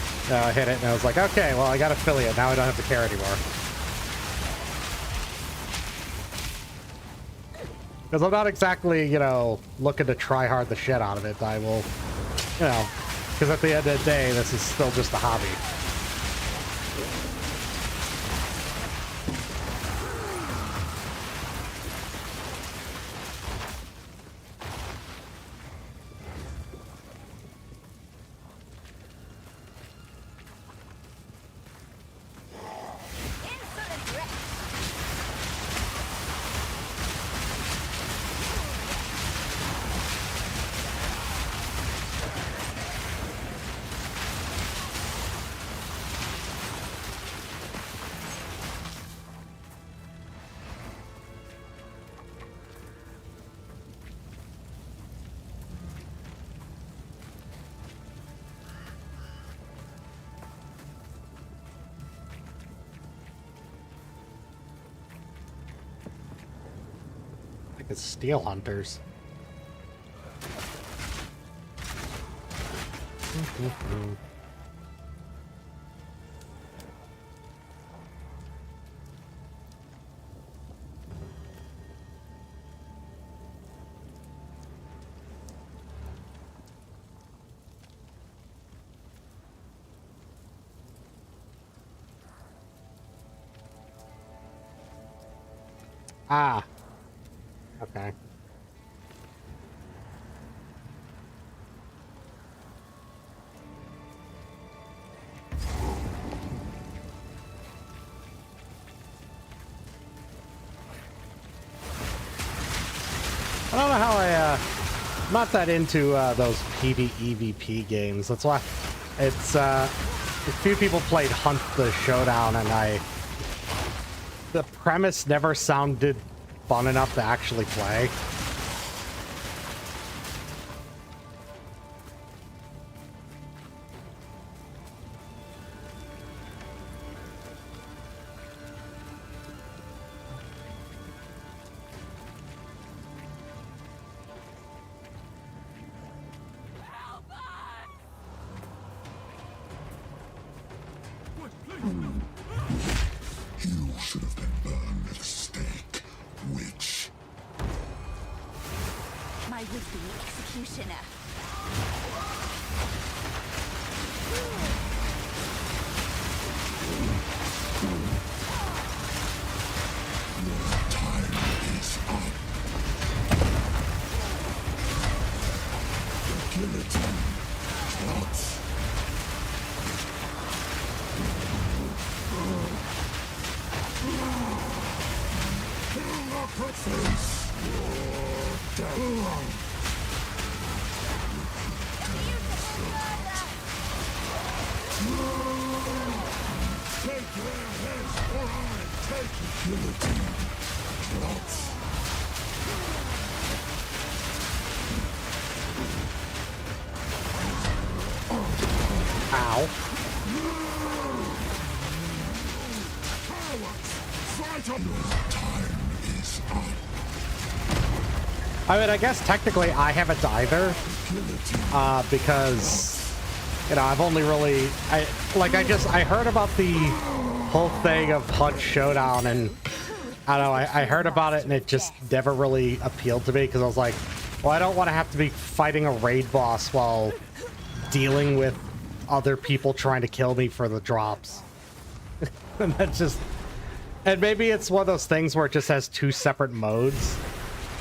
I hit it, and I was like, okay, well, I got affiliate. Now I don't have to care anymore. Because I'm not exactly, you know, looking to try hard the shit out of it. I will, you know, because at the end of the day, this is still just a hobby. heck is Steel Hunters? Ah. Okay. I don't know how I'm not that into those PvEVP games. That's why it's a few people played Hunt the Showdown, and the premise never sounded fun enough to actually play. You should have been burned at the stake, witch. My would-be executioner. Your time is up. The guillotine drops. Face your death. Take their heads or I take the guillotine. Drops. Ow. Fight on. Your time is up. I mean, I guess technically I haven't either, because, you know, I've only really, I heard about the whole thing of Hunt Showdown, and I don't know, I heard about it and it just never really appealed to me, because I was like, well, I don't want to have to be fighting a raid boss while dealing with other people trying to kill me for the drops. And that's just, and maybe it's one of those things where it just has two separate modes.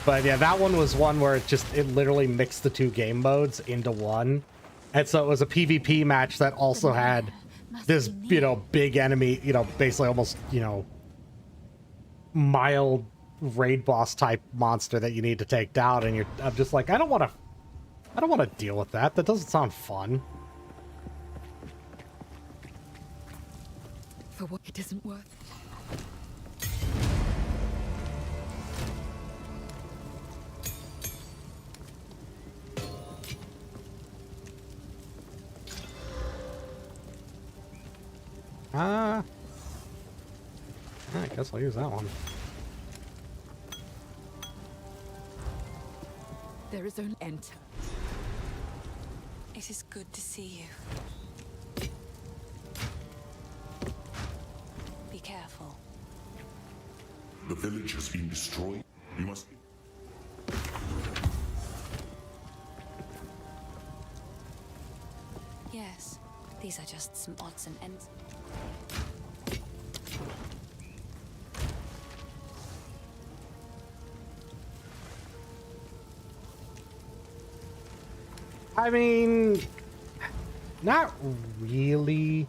But yeah, that one was one where it literally mixed the two game modes into one. And so it was a PvP match that also had this, you know, big enemy, you know, basically almost, you know, mild raid boss type monster that you need to take down. And I'm just like, I don't want to deal with that. That doesn't sound fun. For what it isn't worth. I guess I'll use that one. There is only enter. It is good to see you. Be careful. The village has been destroyed. You must. Yes, these are just some odds and ends. I mean, not really.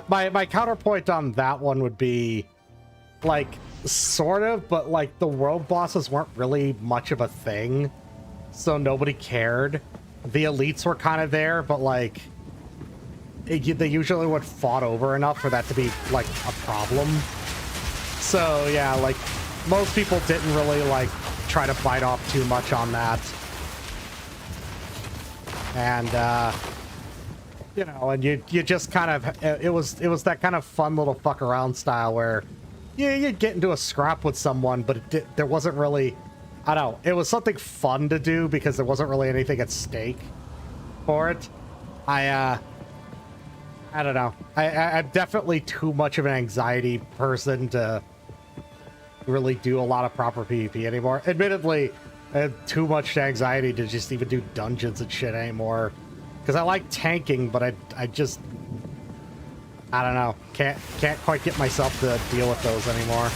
My counterpoint on that one would be, like, sort of, but like the world bosses weren't really much of a thing, so nobody cared. The elites were kind of there, but like they usually would fought over enough for that to be like a problem. So yeah, like most people didn't really like try to bite off too much on that. And you know, and you just kind of, it was that kind of fun little fuck around style where yeah, you'd get into a scrap with someone, but there wasn't really, I don't know, it was something fun to do because there wasn't really anything at stake for it. I don't know. I'm definitely too much of an anxiety person to really do a lot of proper PvP anymore. Admittedly, I have too much anxiety to just even do dungeons and shit anymore. Because I like tanking, but I just, I don't know. Can't quite get myself to deal with those anymore.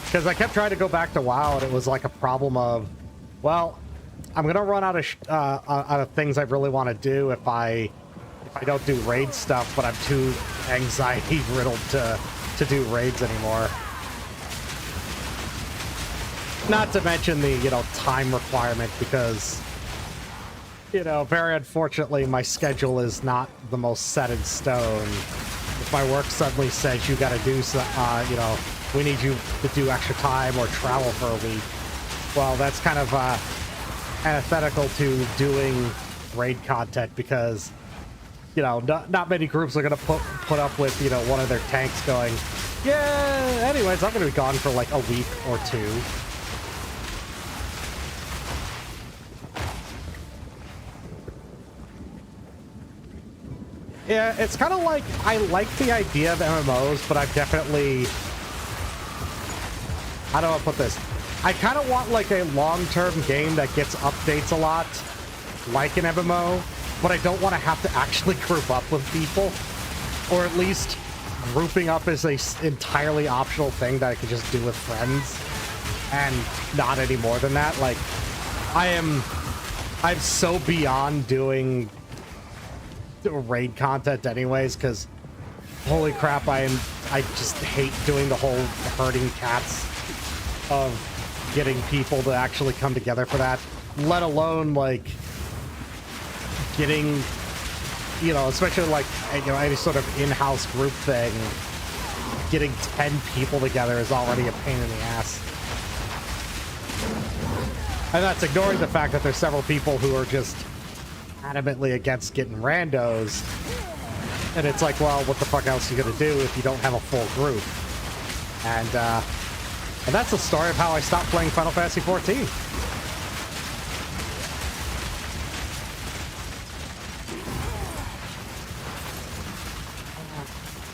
Because I kept trying to go back to WoW, and it was like a problem of, well, I'm gonna run out of things I really want to do if I don't do raid stuff, but I'm too anxiety riddled to do raids anymore. Not to mention the, you know, time requirement, because, you know, very unfortunately, my schedule is not the most set in stone. If my work suddenly says you gotta do, you know, we need you to do extra time or travel for a week, well, that's kind of antithetical to doing raid content, because, you know, not many groups are gonna put up with, you know, one of their tanks going, yeah, anyways, I'm gonna be gone for like a week or two. Yeah, it's kind of like, I like the idea of MMOs, but I've definitely, how do I put this? I kind of want like a long-term game that gets updates a lot, like an MMO, but I don't want to have to actually group up with people, or at least grouping up is a entirely optional thing that I could just do with friends, and not any more than that. Like, I'm so beyond doing raid content anyways, because holy crap, I just hate doing the whole herding cats of getting people to actually come together for that, let alone like getting, you know, especially like, you know, any sort of in-house group thing, getting 10 people together is already a pain in the ass. And that's ignoring the fact that there's several people who are just adamantly against getting randos, and it's like, well, what the fuck else are you gonna do if you don't have a full group? And that's the story of how I stopped playing Final Fantasy XIV.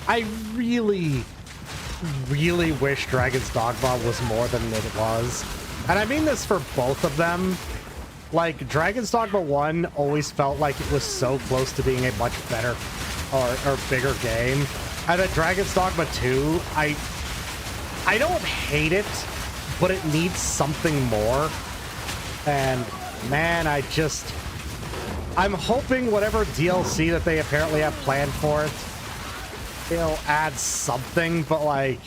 I really, really wish Dragon's Dogma was more than it was, and I mean this for both of them. Like, Dragon's Dogma 1 always felt like it was so close to being a much better or bigger game. And then Dragon's Dogma 2, I don't hate it, but it needs something more. And man, I'm hoping whatever DLC that they apparently have planned for it, it'll add something, but like,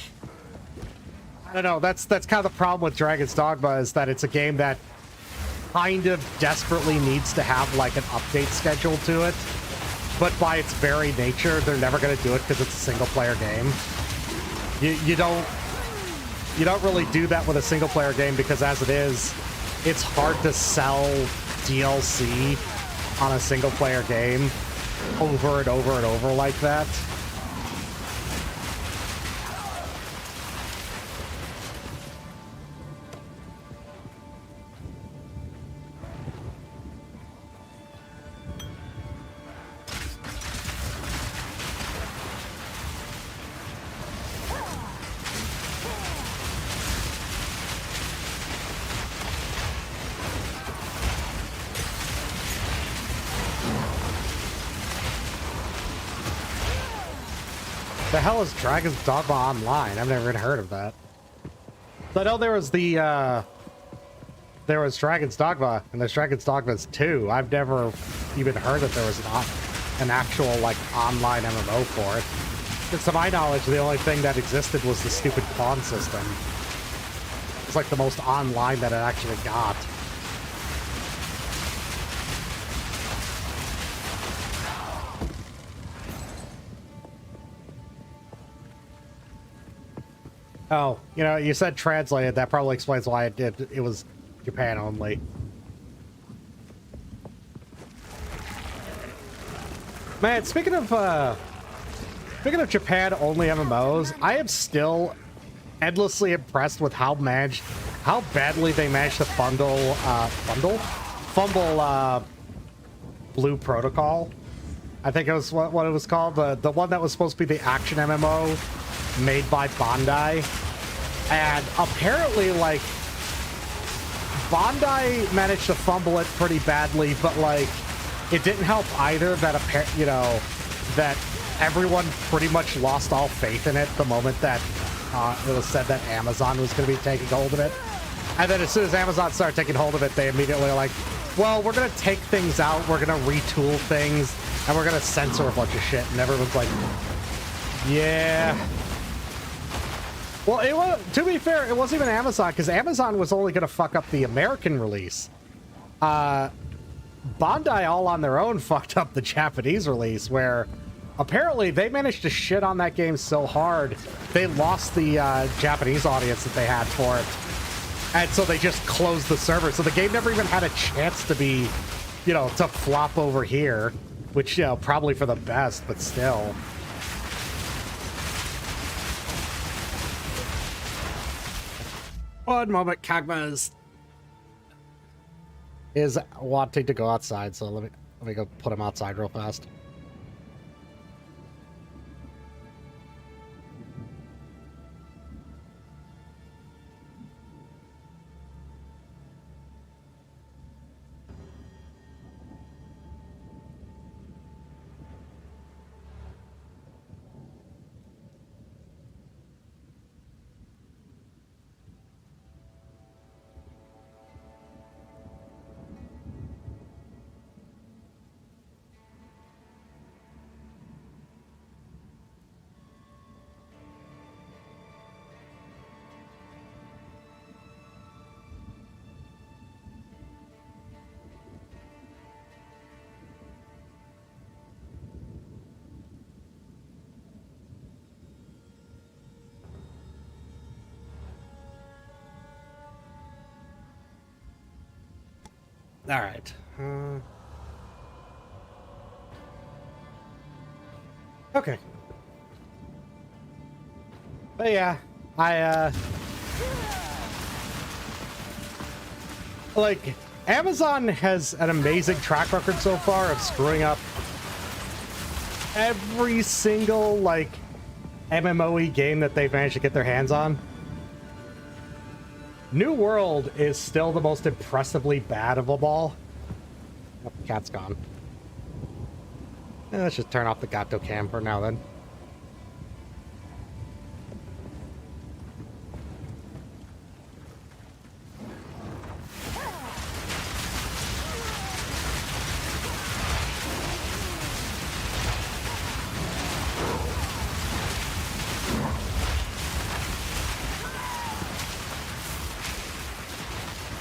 I don't know, that's kind of the problem with Dragon's Dogma, is that it's a game that kind of desperately needs to have like an update schedule to it, but by its very nature, they're never going to do it because it's a single-player game. You don't really do that with a single-player game, because as it is, it's hard to sell DLC on a single-player game over and over and over like that. The hell is Dragon's Dogma Online? I've never even heard of that. So I know there was there was Dragon's Dogma, and there's Dragon's Dogma 2. I've never even heard that there was an actual like online MMO for it. Because to my knowledge, the only thing that existed was the stupid pawn system. It's like the most online that it actually got. Oh, you know, you said translated. That probably explains why it was Japan only. Man, speaking of Speaking of Japan-only MMOs, I am still endlessly impressed with how badly they managed to fumble Blue Protocol. I think it was what it was called, the one that was supposed to be the action MMO made by Bandai, and apparently, like, Bandai managed to fumble it pretty badly, but like, it didn't help either that that everyone pretty much lost all faith in it the moment that it was said that Amazon was going to be taking hold of it. And then as soon as Amazon started taking hold of it, they immediately were like, well, we're going to take things out, we're going to retool things, and we're going to censor a bunch of shit. And everyone's like, yeah. Well, to be fair, it wasn't even Amazon, because Amazon was only going to fuck up the American release. Bandai, all on their own, fucked up the Japanese release, where apparently they managed to shit on that game so hard, they lost the Japanese audience that they had for it. And so they just closed the server. So the game never even had a chance to be, to flop over here, which, probably for the best, but still. One moment, Kagma is wanting to go outside, so let me go put him outside real fast. All right. Okay. But yeah, like, Amazon has an amazing track record so far of screwing up every single, like, MMOE game that they've managed to get their hands on. New World is still the most impressively bad of them all. Oh, the cat's gone. Let's just turn off the Gato cam for now then.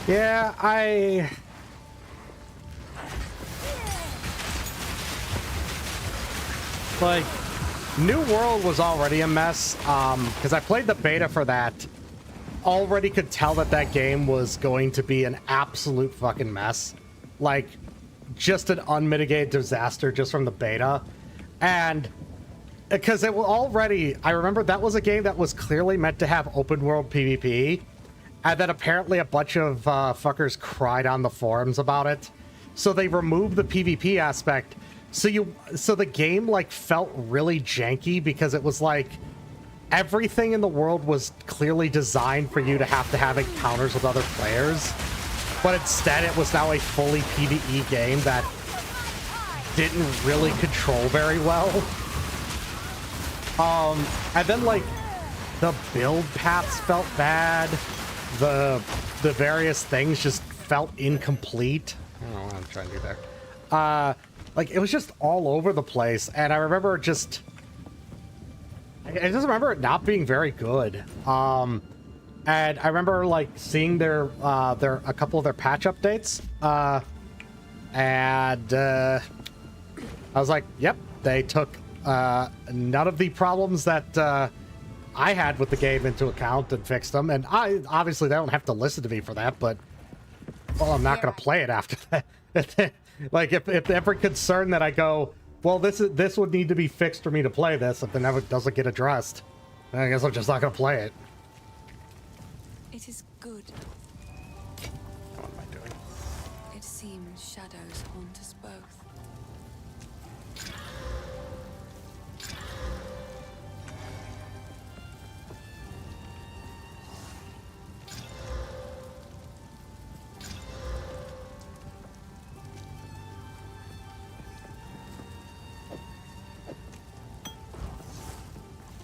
Yeah, like, New World was already a mess, because I played the beta for that. Already could tell that that game was going to be an absolute fucking mess. Like, just an unmitigated disaster just from the beta. And because it was already, I remember that was a game that was clearly meant to have open world PvP. And then apparently a bunch of fuckers cried on the forums about it. So they removed the PvP aspect. So the game, like, felt really janky because it was like everything in the world was clearly designed for you to have encounters with other players. But instead it was now a fully PvE game that didn't really control very well. And then, like, the build paths felt bad. The various things just felt incomplete. I don't know what I'm trying to do there. Like, it was just all over the place, and I remember I just remember it not being very good. And I remember, like, seeing a couple of their patch updates, and I was like, yep, they took none of the problems that I had with the game into account and fixed them. And obviously they don't have to listen to me for that, but, well, I'm not going to play it after that. Like, if every concern that I go, Well, this would need to be fixed for me to play this. If it never doesn't get addressed, then I guess I'm just not gonna play it. It is good. What am I doing? It seems shadows haunt us both.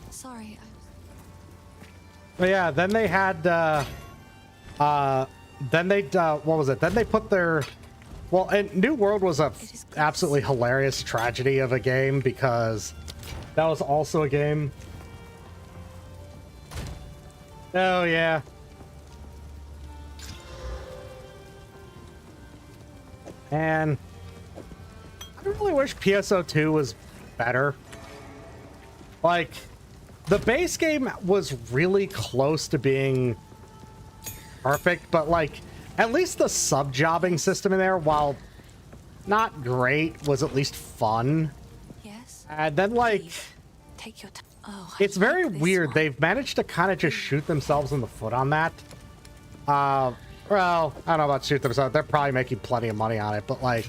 Sorry. But yeah, then they had, then they, what was it? Then they put their, well, and New World was a absolutely hilarious tragedy of a game because that was also a game. Oh, yeah. And I really wish PSO2 was better. Like, the base game was really close to being perfect, but like, at least the sub-jobbing system in there, while not great, was at least fun. Yes. And then like, take your time. Oh, it's very weird. They've managed to kind of just shoot themselves in the foot on that. Well, I don't know about shoot themselves. They're probably making plenty of money on it, but like,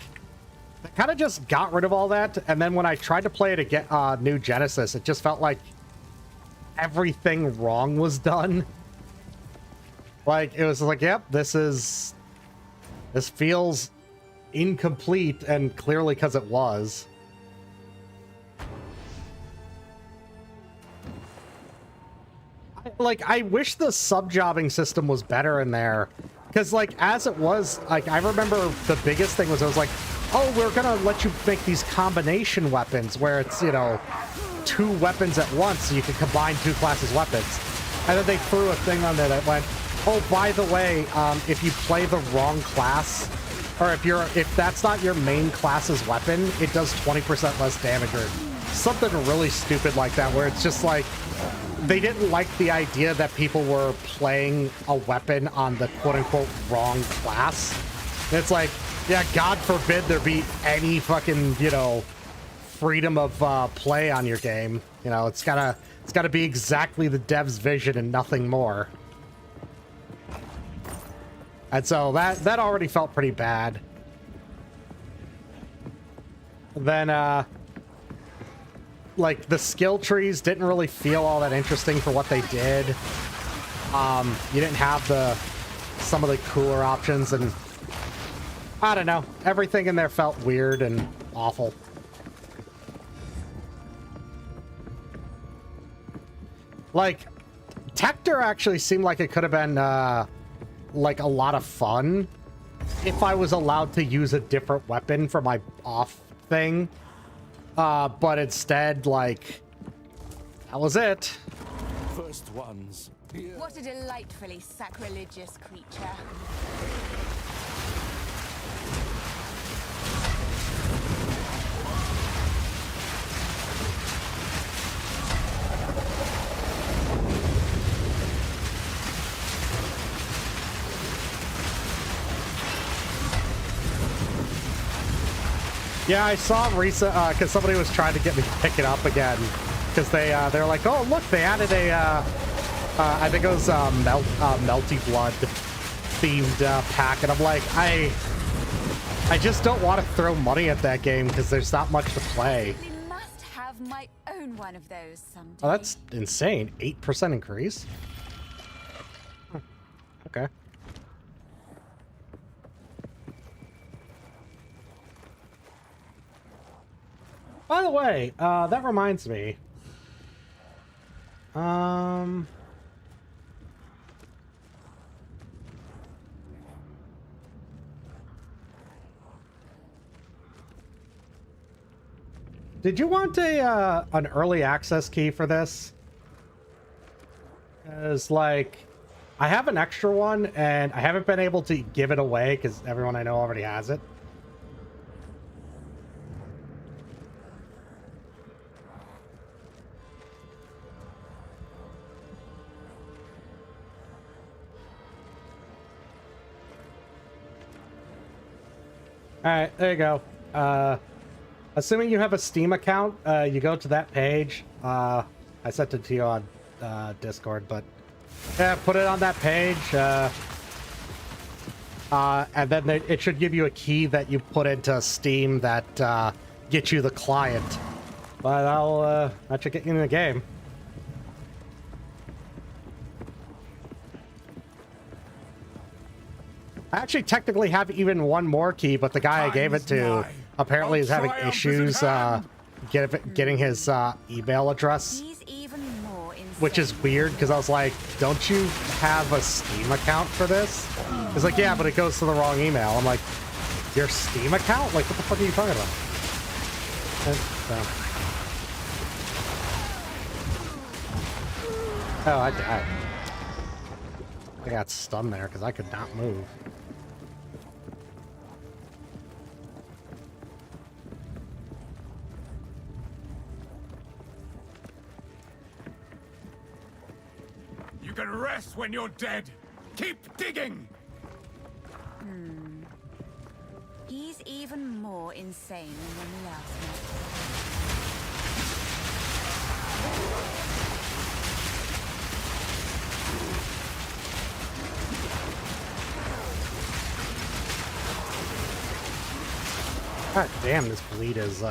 they kind of just got rid of all that. And then when I tried to play it again, New Genesis, it just felt like everything wrong was done. Like, it was like, yep, this feels incomplete, and clearly because it was. I wish the sub-jobbing system was better in there, because like, as it was, like, I remember the biggest thing was it was like, oh, we're gonna let you make these combination weapons where it's, you know, 2 weapons at once, so you can combine 2 classes weapons. And then they threw a thing on there that went, oh, by the way, if you play the wrong class, or if that's not your main class's weapon, it does 20% less damage, or something really stupid like that, where it's just like, they didn't like the idea that people were playing a weapon on the quote-unquote wrong class. And it's like, yeah, God forbid there be any fucking, you know, freedom of play on your game. You know, it's gotta be exactly the dev's vision and nothing more. And so that already felt pretty bad. Then like, the skill trees didn't really feel all that interesting for what they did. You didn't have some of the cooler options, and I don't know, everything in there felt weird and awful. Like, Tector actually seemed like it could have been like a lot of fun if I was allowed to use a different weapon for my off thing. But instead, like, that was it. First ones. Here. What a delightfully sacrilegious creature. Yeah, I saw recent because somebody was trying to get me to pick it up again because they're like, oh look, they added a I think it was Melty Blood themed pack, and I'm like, I just don't want to throw money at that game because there's not much to play. We must have my own one of those someday. Oh, that's insane! 8% increase. Okay. By the way, that reminds me. Did you want an early access key for this? Because, like, I have an extra one, and I haven't been able to give it away because everyone I know already has it. Alright, there you go. Assuming you have a Steam account, you go to that page. I sent it to you on Discord, but yeah, put it on that page. And then it should give you a key that you put into Steam that gets you the client. But that should get you in the game. I actually technically have even one more key, but the guy I gave it to apparently is having issues getting his email address. Which is weird, because I was like, don't you have a Steam account for this? He's like, yeah, but it goes to the wrong email. I'm like, your Steam account? Like, what the fuck are you talking about? Oh, I died. I got stunned there because I could not move. You can rest when you're dead. Keep digging. He's even more insane than when we last met. God damn, this bleed is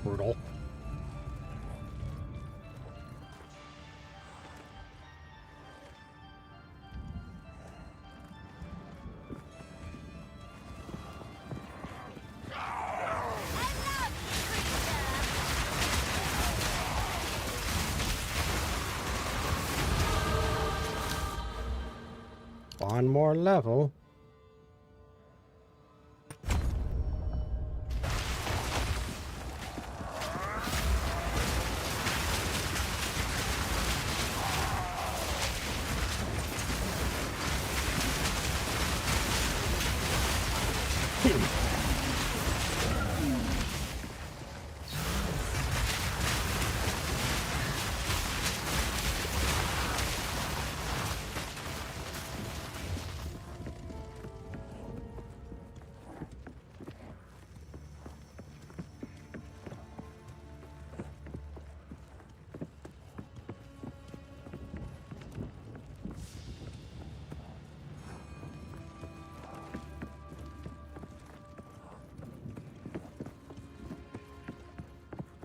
brutal. One more level.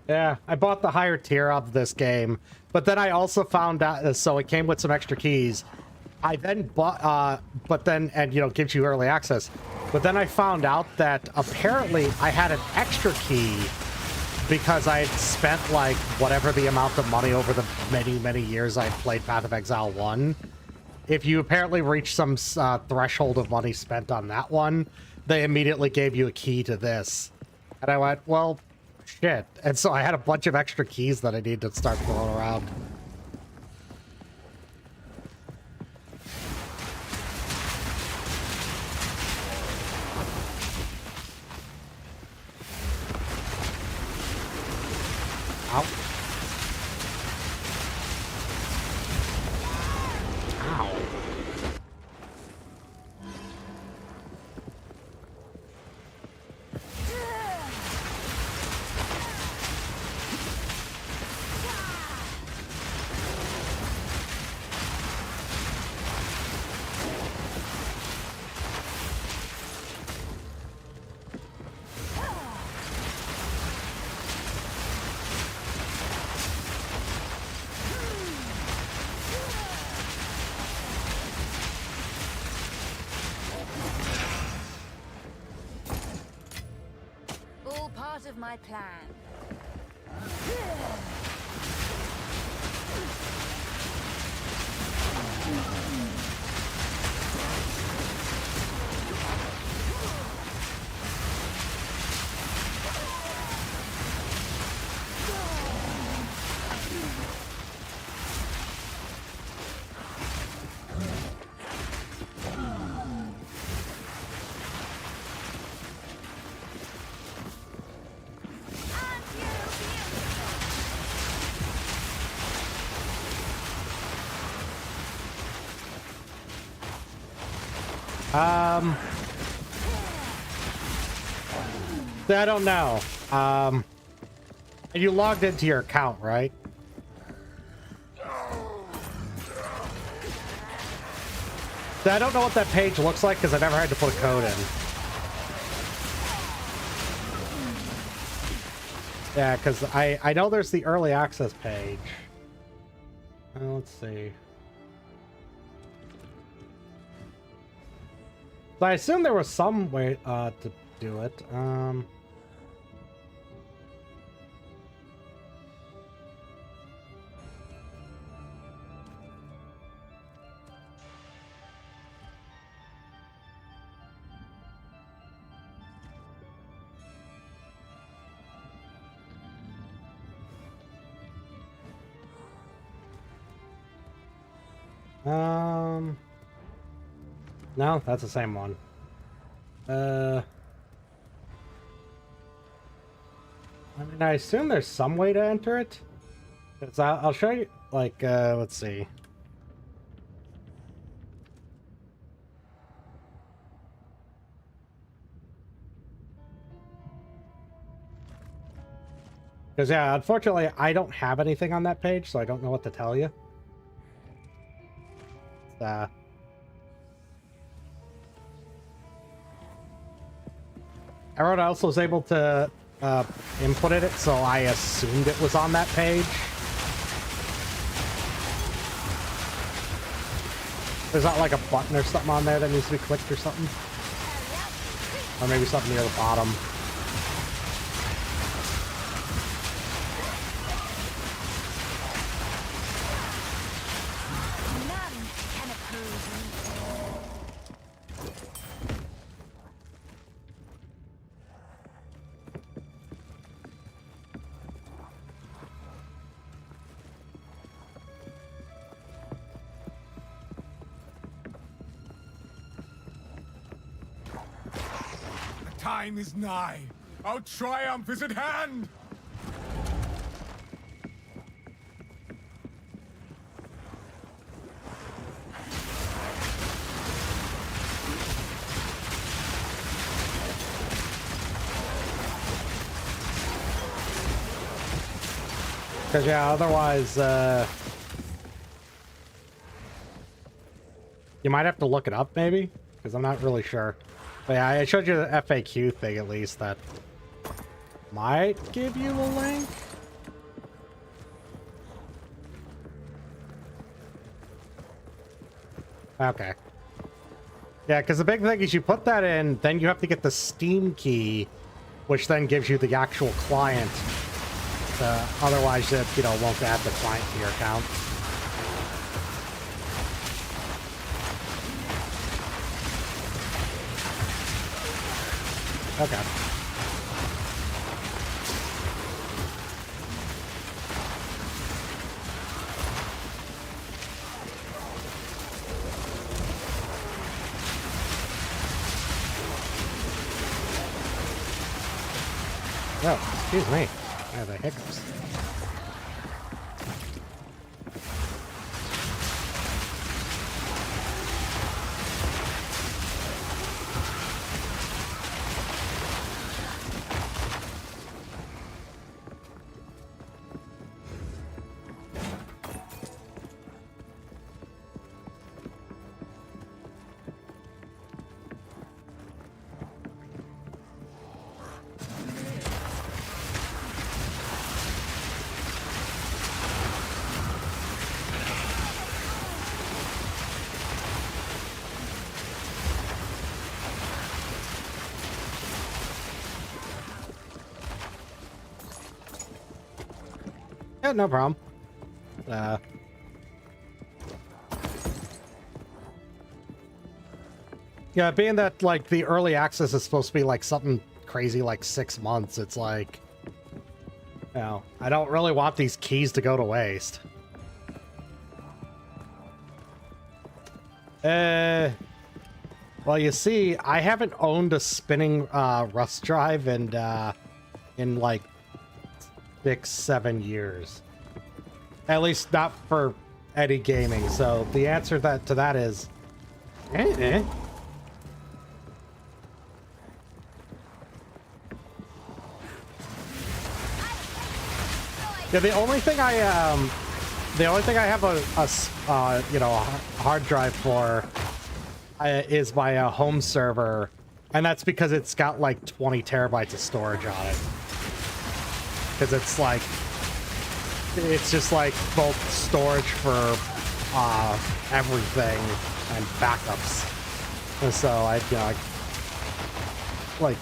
Yeah, I bought the higher tier of this game, but then I also found out, so it came with some extra keys. I then bought, and you know, gives you early access. But then I found out that apparently I had an extra key because I had spent like whatever the amount of money over the many years I played Path of Exile 1. If you apparently reach some threshold of money spent on that one, they immediately gave you a key to this. And I went, well, shit. And so I had a bunch of extra keys that I need to start throwing around. Ow. Ow. Part of my plan. I don't know. You logged into your account, right? I don't know what that page looks like because I never had to put a code in. Yeah, because I know there's the early access page. Let's see. So I assume there was some way to do it. No, that's the same one. I mean, I assume there's some way to enter it. I'll show you, like, let's see. Because, yeah, unfortunately, I don't have anything on that page, so I don't know what to tell you. Everyone else was able to input it, so I assumed it was on that page. There's not like a button or something on there that needs to be clicked or something. Or maybe something near the bottom. Time is nigh. Our triumph is at hand. Because, yeah, otherwise, you might have to look it up, maybe? Because I'm not really sure. But yeah, I showed you the FAQ thing, at least, that might give you a link. Okay. Yeah, because the big thing is you put that in, then you have to get the Steam key, which then gives you the actual client. Otherwise, it, you know, won't add the client to your account. Okay. Oh, excuse me. I have the hiccups. Yeah, no problem. Yeah, being that, like, the early access is supposed to be, like, something crazy like 6 months, it's like, you know, I don't really want these keys to go to waste. Well, you see, I haven't owned a spinning Rust drive in like 6-7 years. At least not for any gaming. So the answer to that is, Yeah, the only thing I have a you know, a hard drive for is my home server, and that's because it's got like 20 terabytes of storage on it. Because it's like, it's just like both storage for everything and backups. And so like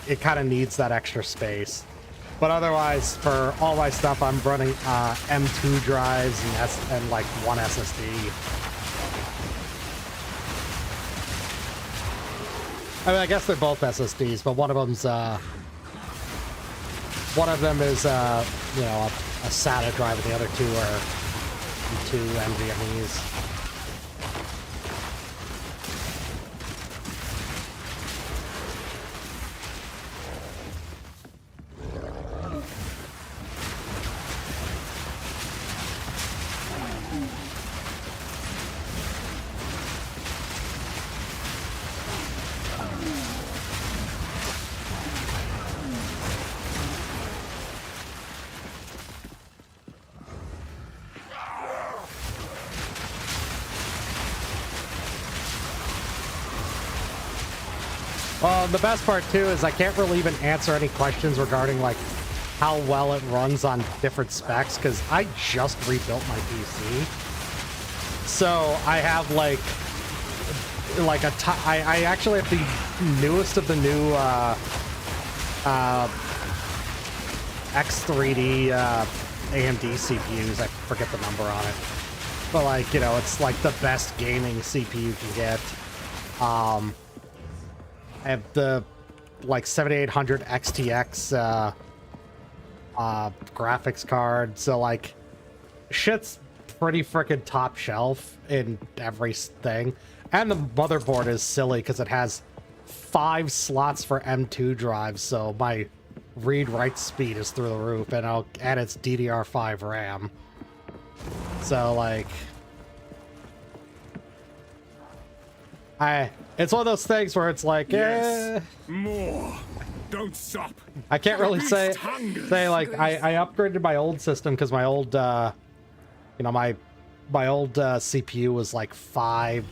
it kind of needs that extra space. But otherwise, for all my stuff, I'm running M2 drives and like one SSD. I mean, I guess they're both SSDs, but one of them is you know, a SATA drive, and the other two are two NVMEs. Well, the best part too is I can't really even answer any questions regarding like how well it runs on different specs, because I just rebuilt my PC. So I have like I actually have the newest of the new X3D AMD CPUs. I forget the number on it, but like, you know, it's like the best gaming CPU you can get. I have the like 7800 XTX graphics card, so like shit's pretty freaking top shelf in everything. And the motherboard is silly because it has 5 slots for M2 drives, so my read-write speed is through the roof, and it's DDR5 RAM. So like, it's one of those things where it's like, more. Don't stop. I can't really say like I upgraded my old system because my old you know, my old CPU was like 5+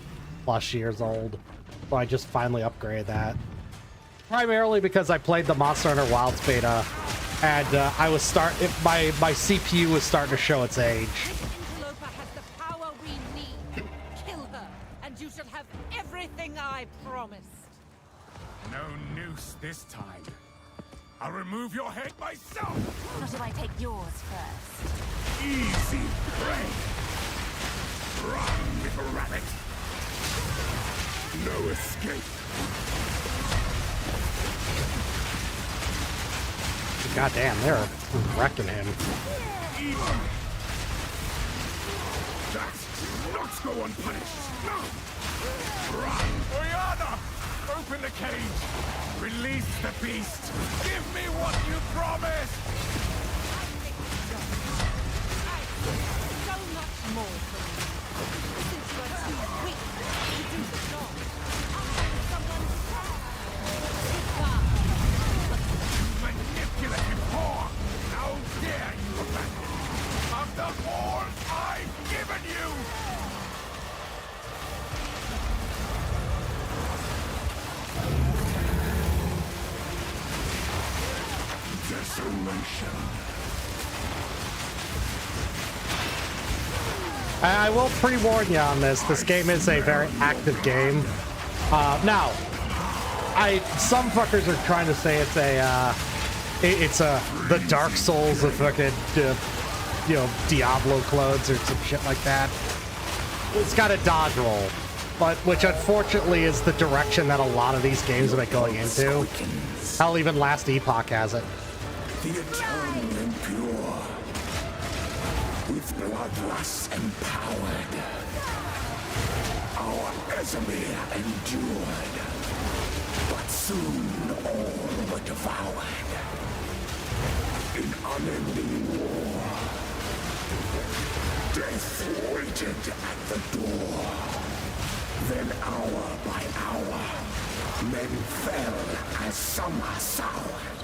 years old, so I just finally upgraded that. Primarily because I played the Monster Hunter Wilds beta, and my CPU was starting to show its age. I promised. No noose this time. I'll remove your head myself. Not if I take yours first. Easy prey. Run, little rabbit. No escape. Goddamn, they're wrecking him. That will not go unpunished. No. Run! Oriana! Open the cage! Release the beast! Give me what you promised! So much more from you. Since you are too weak to do the job, I'll have someone You manipulative whore! How dare you abandon me? After all I've given you! Desolation. I will pre-warn you on this. This game is a very active game. Now, some fuckers are trying to say it's the Dark Souls of fucking you know, Diablo clones or some shit like that. It's got a dodge roll, but which unfortunately is the direction that a lot of these games have been going into. Hell, even Last Epoch has it. The eternal impure, with bloodlust empowered, our Ezemir endured, but soon all were devoured in unending war. Death waited at the door. Then hour by hour, men fell as summer soured.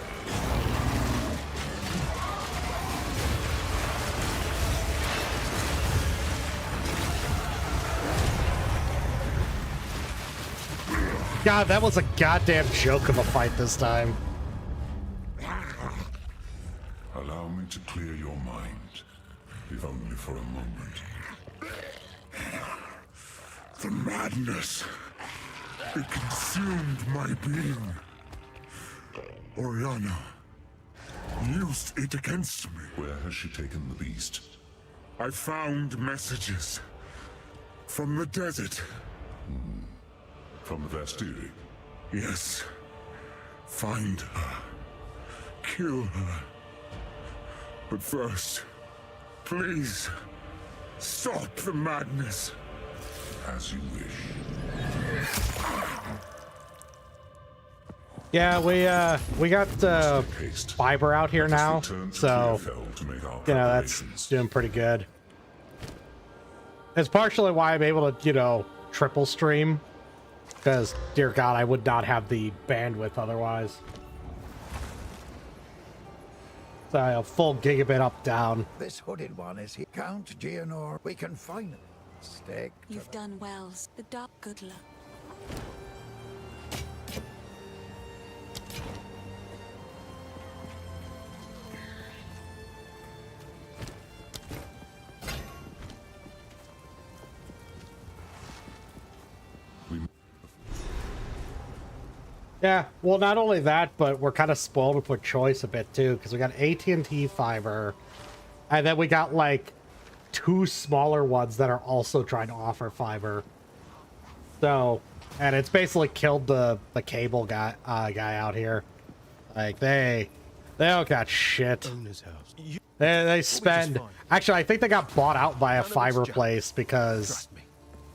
God, that was a goddamn joke of a fight this time. Allow me to clear your mind, if only for a moment. The madness, it consumed my being. Oriana used it against me. Where has she taken the beast? I found messages from the desert. From the Vastiri? Yes. Find her. Kill her. But first, please, stop the madness. As you wish. Yeah, we got fiber out here now, so you know that's doing pretty good. It's partially why I'm able to, you know, triple stream, because dear God, I would not have the bandwidth otherwise. So a full gigabit up down. This hooded one is he. Count Geonor. We can find him. Stick. You've done well. The dark good luck. Yeah, well, not only that, but we're kind of spoiled with choice a bit too, because we got AT&T fiber, and then we got like 2 smaller ones that are also trying to offer fiber. So, and it's basically killed the cable guy out here. Like they don't got shit. They spend. Actually, I think they got bought out by a fiber place because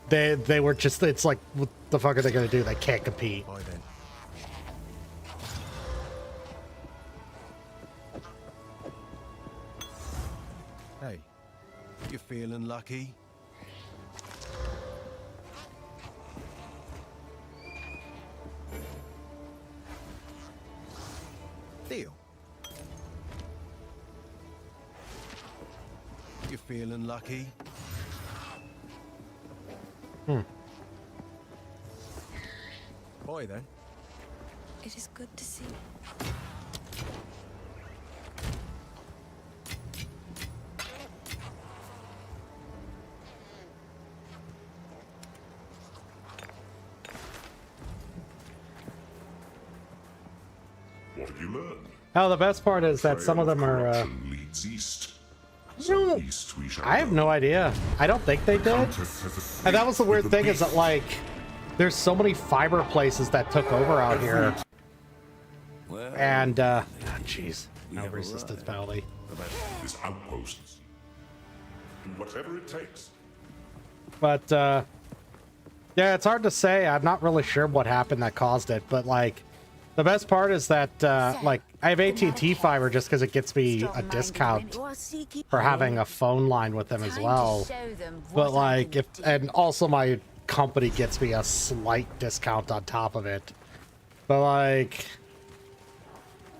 they were just. It's like, what the fuck are they gonna do? They can't compete. Hey, you feeling lucky? Deal. You feeling lucky? Boy, then. It is good to see. What have you learned? Oh, the best part is that some of them are. Leads east. No, I have no idea. I don't think they did. And that was the weird thing, is that like, there's so many fiber places that took over out here. And jeez, no resistance penalty. This outpost. Whatever it takes. But yeah, it's hard to say. I'm not really sure what happened that caused it, but like, the best part is that like, I have AT&T fiber just because it gets me a discount for having a phone line with them as well. But like, and also my company gets me a slight discount on top of it. But like,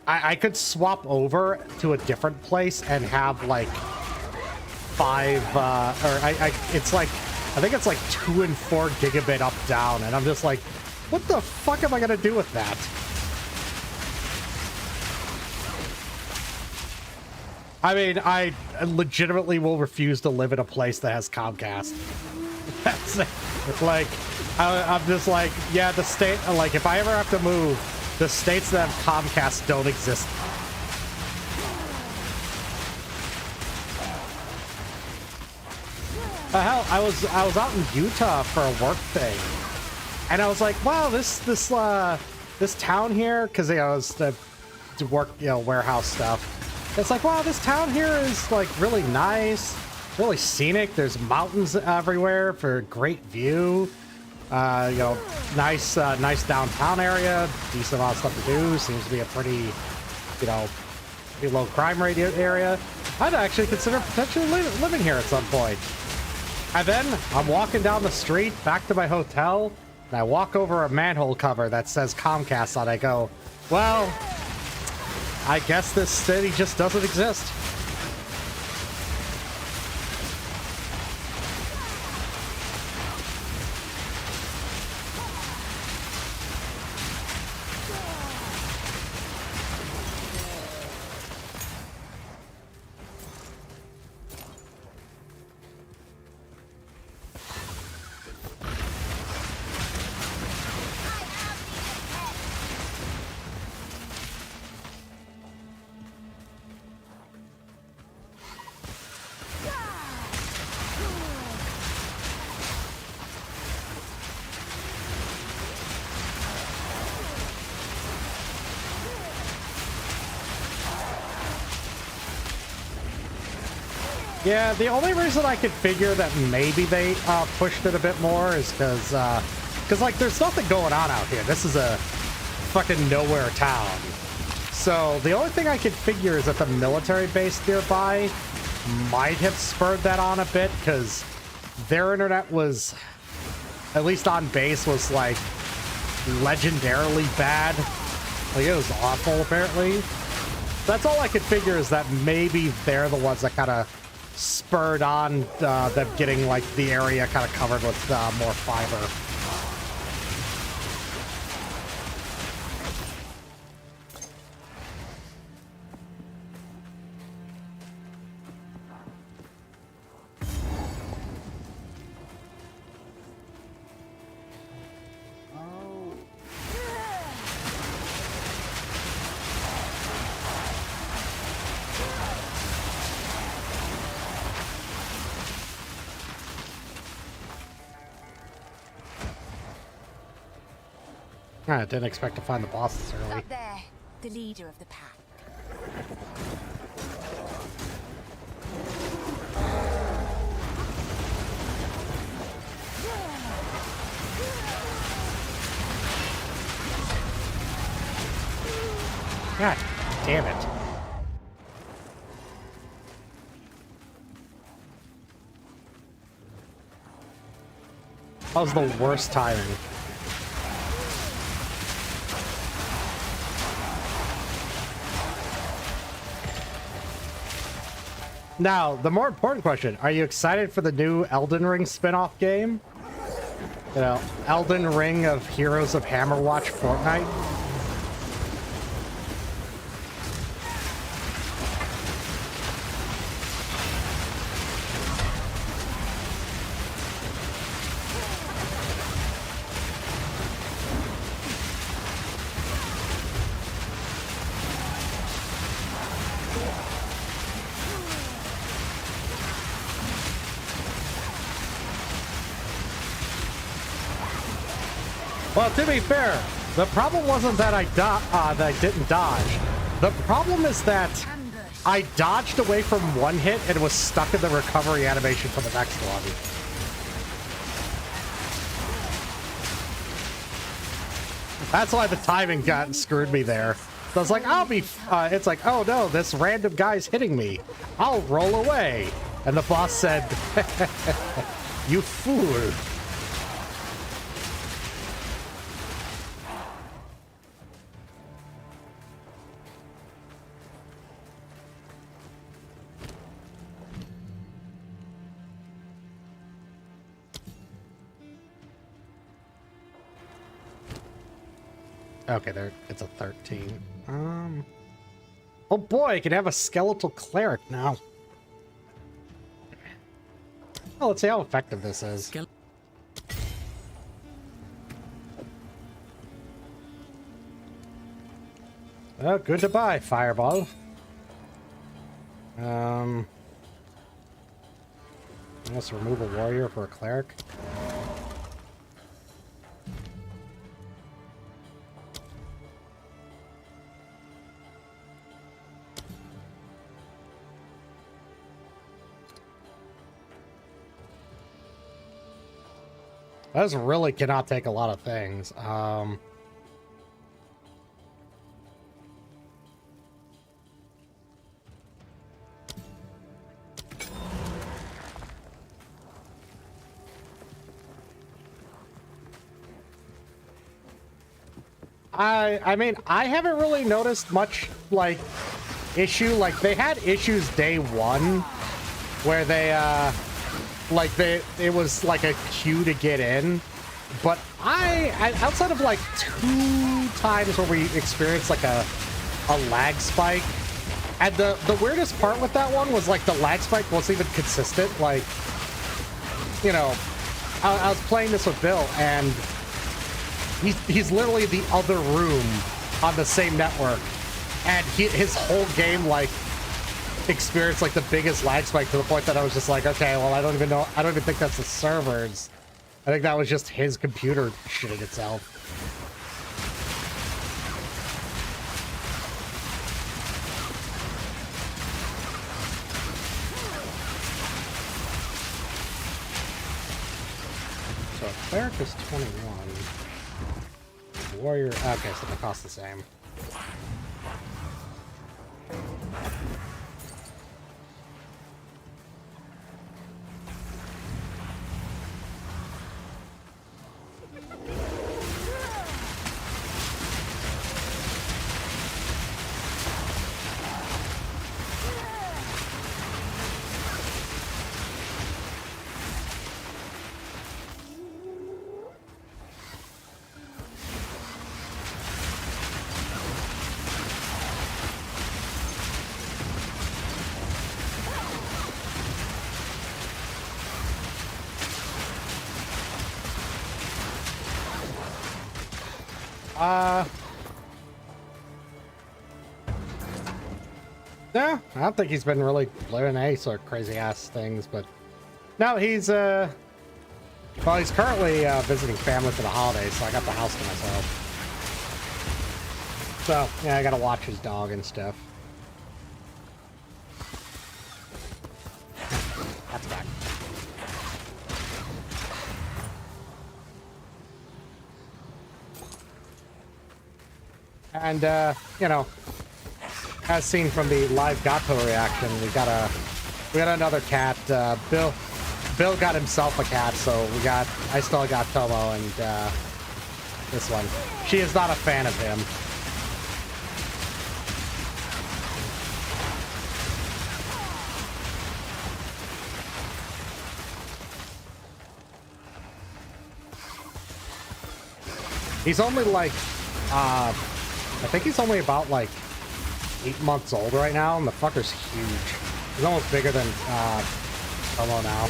I could swap over to a different place and have like 5 it's like, I think it's like 2 and 4 gigabit up down, and I'm just like, what the fuck am I gonna do with that? I mean, I legitimately will refuse to live in a place that has Comcast. That's it. It's like, I'm just like, yeah, the state, like, if I ever have to move, the states that have Comcast don't exist. Hell, I was out in Utah for a work thing, and I was like, wow, this town here, because I was to work, you know, warehouse stuff. It's like, wow, this town here is like really nice, really scenic. There's mountains everywhere for a great view. You know, nice downtown area, decent amount of stuff to do. Seems to be a pretty, you know, pretty low crime rate area. I'd actually consider potentially living here at some point. And then I'm walking down the street back to my hotel, and I walk over a manhole cover that says Comcast on it. I go, well, I guess this city just doesn't exist. Yeah, the only reason I could figure that maybe they pushed it a bit more is because like there's nothing going on out here. This is a fucking nowhere town. So the only thing I could figure is that the military base nearby might have spurred that on a bit, because their internet was, at least on base, was like legendarily bad. Like it was awful apparently. That's all I could figure, is that maybe they're the ones that kind of spurred on them getting like the area kind of covered with more fiber. I didn't expect to find the boss this early. Up there, the leader of the pack. God damn it. That was the worst timing. Now, the more important question, are you excited for the new Elden Ring spin-off game? You know, Elden Ring of Heroes of Hammerwatch Fortnite? Well, to be fair, the problem wasn't that I didn't dodge. The problem is that I dodged away from one hit and was stuck in the recovery animation for the next one. That's why the timing got screwed me there. So I was like, I'll be... it's like, oh no, this random guy's hitting me. I'll roll away. And the boss said, you fool. Okay, there, it's a 13. Oh boy, I can have a skeletal cleric now. Oh, let's see how effective this is. Oh, good to buy, fireball. Let's remove a warrior for a cleric. This really cannot take a lot of things. I mean, I haven't really noticed much, like, issue. Like, they had issues day one where they, like, it was like a queue to get in. But I outside of like 2 times where we experienced like a lag spike, and the weirdest part with that one was like the lag spike wasn't even consistent. Like, you know, I was playing this with Bill, and he's literally the other room on the same network, and his whole game like experienced like the biggest lag spike, to the point that I was just like, okay, well, I don't even think that's the servers. I think that was just his computer shitting itself. So cleric is 21. Warrior, okay, so they cost the same. No, I don't think he's been really doing any sort of crazy ass things, but no, he's well, he's currently visiting family for the holidays, so I got the house to myself. So yeah, I gotta watch his dog and stuff. That's back. And you know, as seen from the live Gato reaction, we got another cat. Bill got himself a cat, so I still got Tomo and this one. She is not a fan of him. He's only like I think he's only about like 8 months old right now, and the fucker's huge. He's almost bigger than Tomo now.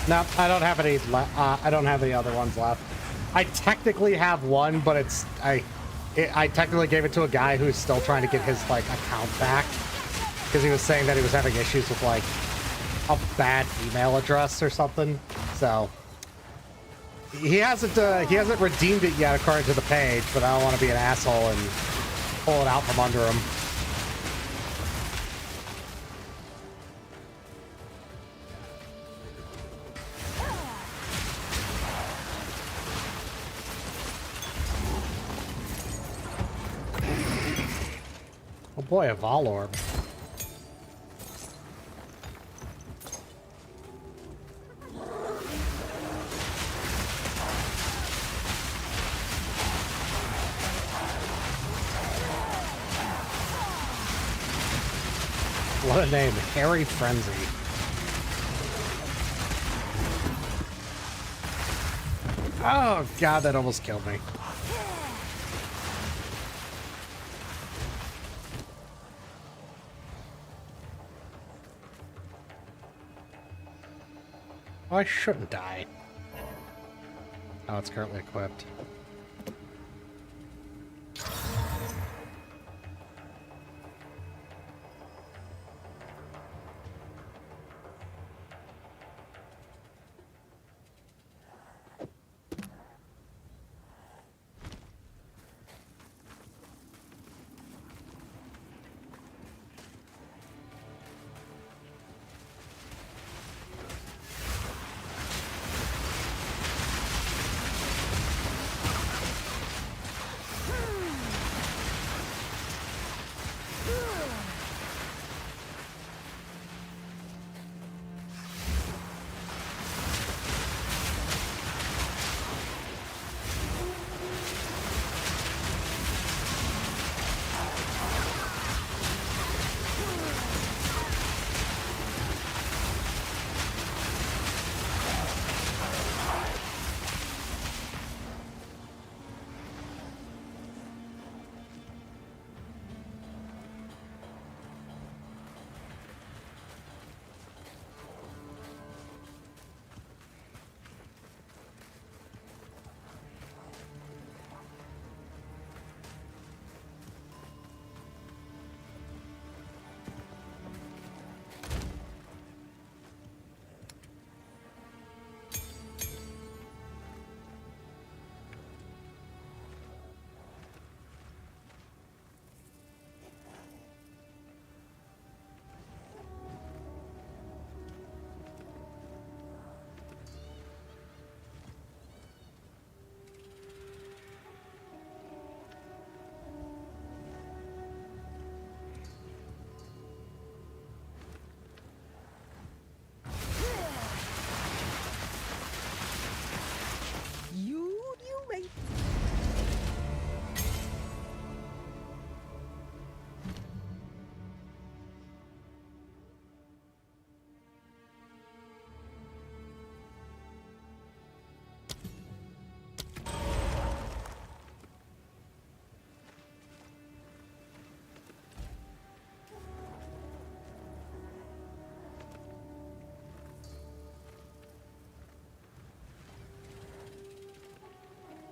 No, I don't have any I don't have any other ones left. I technically have one, but I technically gave it to a guy who's still trying to get his like account back because he was saying that he was having issues with like a bad email address or something. So he hasn't redeemed it yet according to the page, but I don't want to be an asshole and pull it out from under him. Oh boy, a Vol Orb. What a name, Hairy Frenzy. Oh god, that almost killed me. Oh, I shouldn't die. Oh, it's currently equipped.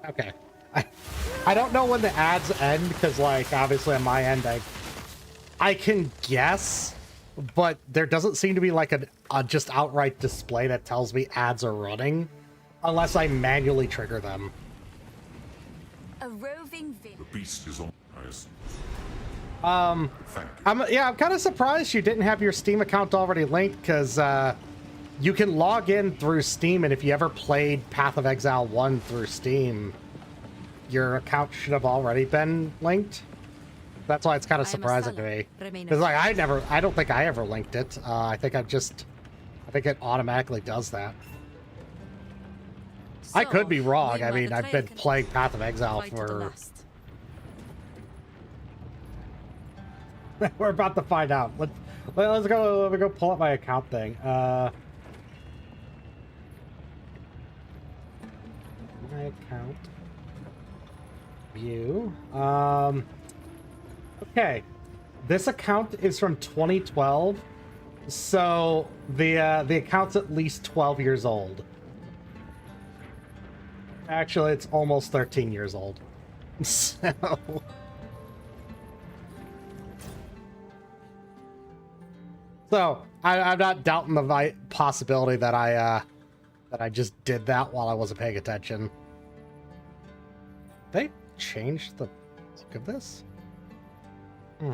Okay. I don't know when the ads end because, like, obviously on my end, I can guess, but there doesn't seem to be like a just outright display that tells me ads are running unless I manually trigger them. A roving The beast is on. I'm kind of surprised you didn't have your Steam account already linked because you can log in through Steam, and if you ever played Path of Exile 1 through Steam, your account should have already been linked. That's why it's kind of surprising to me. Because like I don't think I ever linked it. I think it automatically does that. I could be wrong. I mean, I've been playing Path of Exile for... We're about to find out. Let me go pull up my account thing. My account. View. Okay. This account is from 2012. So the account's at least 12 years old. Actually, it's almost 13 years old. So I'm not doubting the possibility that I just did that while I wasn't paying attention. They changed the look of this? Hmm.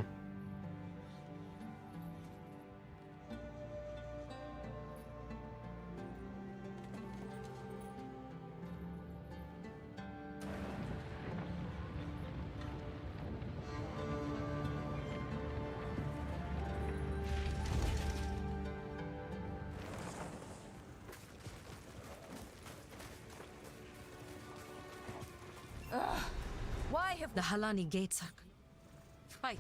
Why have the Halani gates are... Fight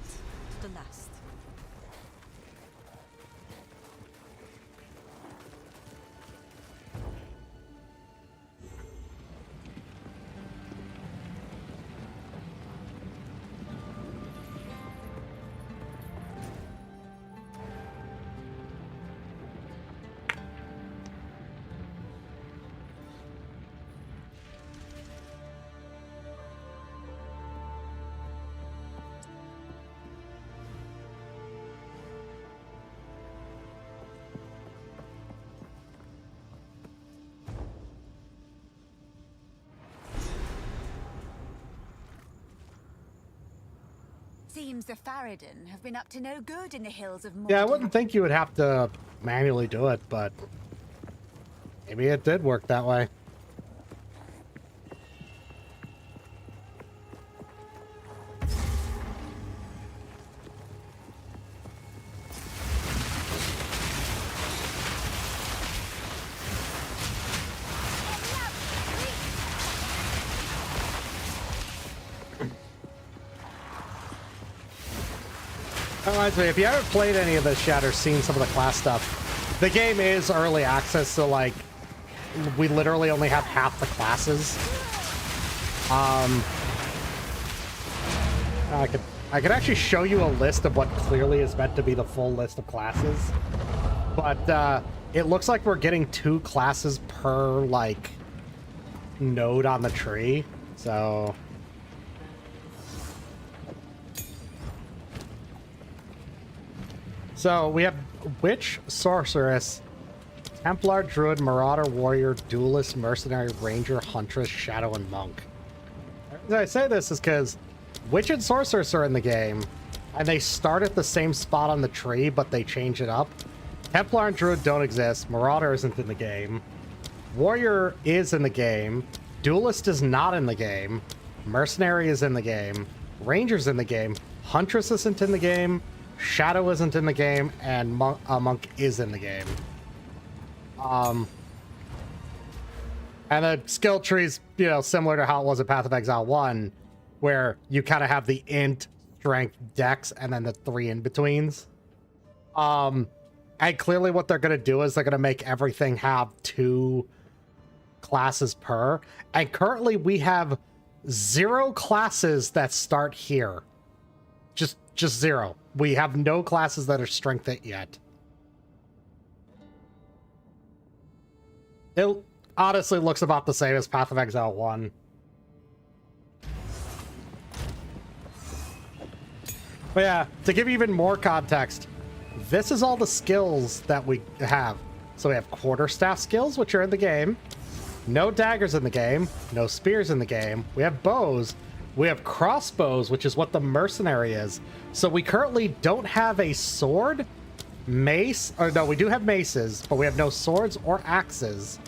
to the last. Seems the Farad'n have been up to no good in the hills of Mordor. Yeah, I wouldn't think you would have to manually do it, but maybe it did work that way. That reminds me, if you haven't played any of this yet or seen some of the class stuff, the game is early access, so like, we literally only have half the classes. I could actually show you a list of what clearly is meant to be the full list of classes, but it looks like we're getting 2 classes per like node on the tree, so. So we have Witch, Sorceress, Templar, Druid, Marauder, Warrior, Duelist, Mercenary, Ranger, Huntress, Shadow, and Monk. The reason I say this is because Witch and Sorceress are in the game, and they start at the same spot on the tree, but they change it up. Templar and Druid don't exist. Marauder isn't in the game. Warrior is in the game. Duelist is not in the game. Mercenary is in the game. Ranger's in the game. Huntress isn't in the game. Shadow isn't in the game, and Monk is in the game. And the skill tree's, you know, similar to how it was in Path of Exile 1, where you kind of have the int, strength, dex, and then the 3 in-betweens. And clearly what they're going to do is they're going to make everything have 2 classes per. And currently we have 0 classes that start here. Just 0. We have no classes that are strength 8 yet. It honestly looks about the same as Path of Exile 1. But yeah, to give you even more context, this is all the skills that we have. So we have quarterstaff skills, which are in the game. No daggers in the game. No spears in the game. We have bows. We have crossbows, which is what the mercenary is. So we currently don't have a sword, mace, or no, we do have maces, but we have no swords or axes.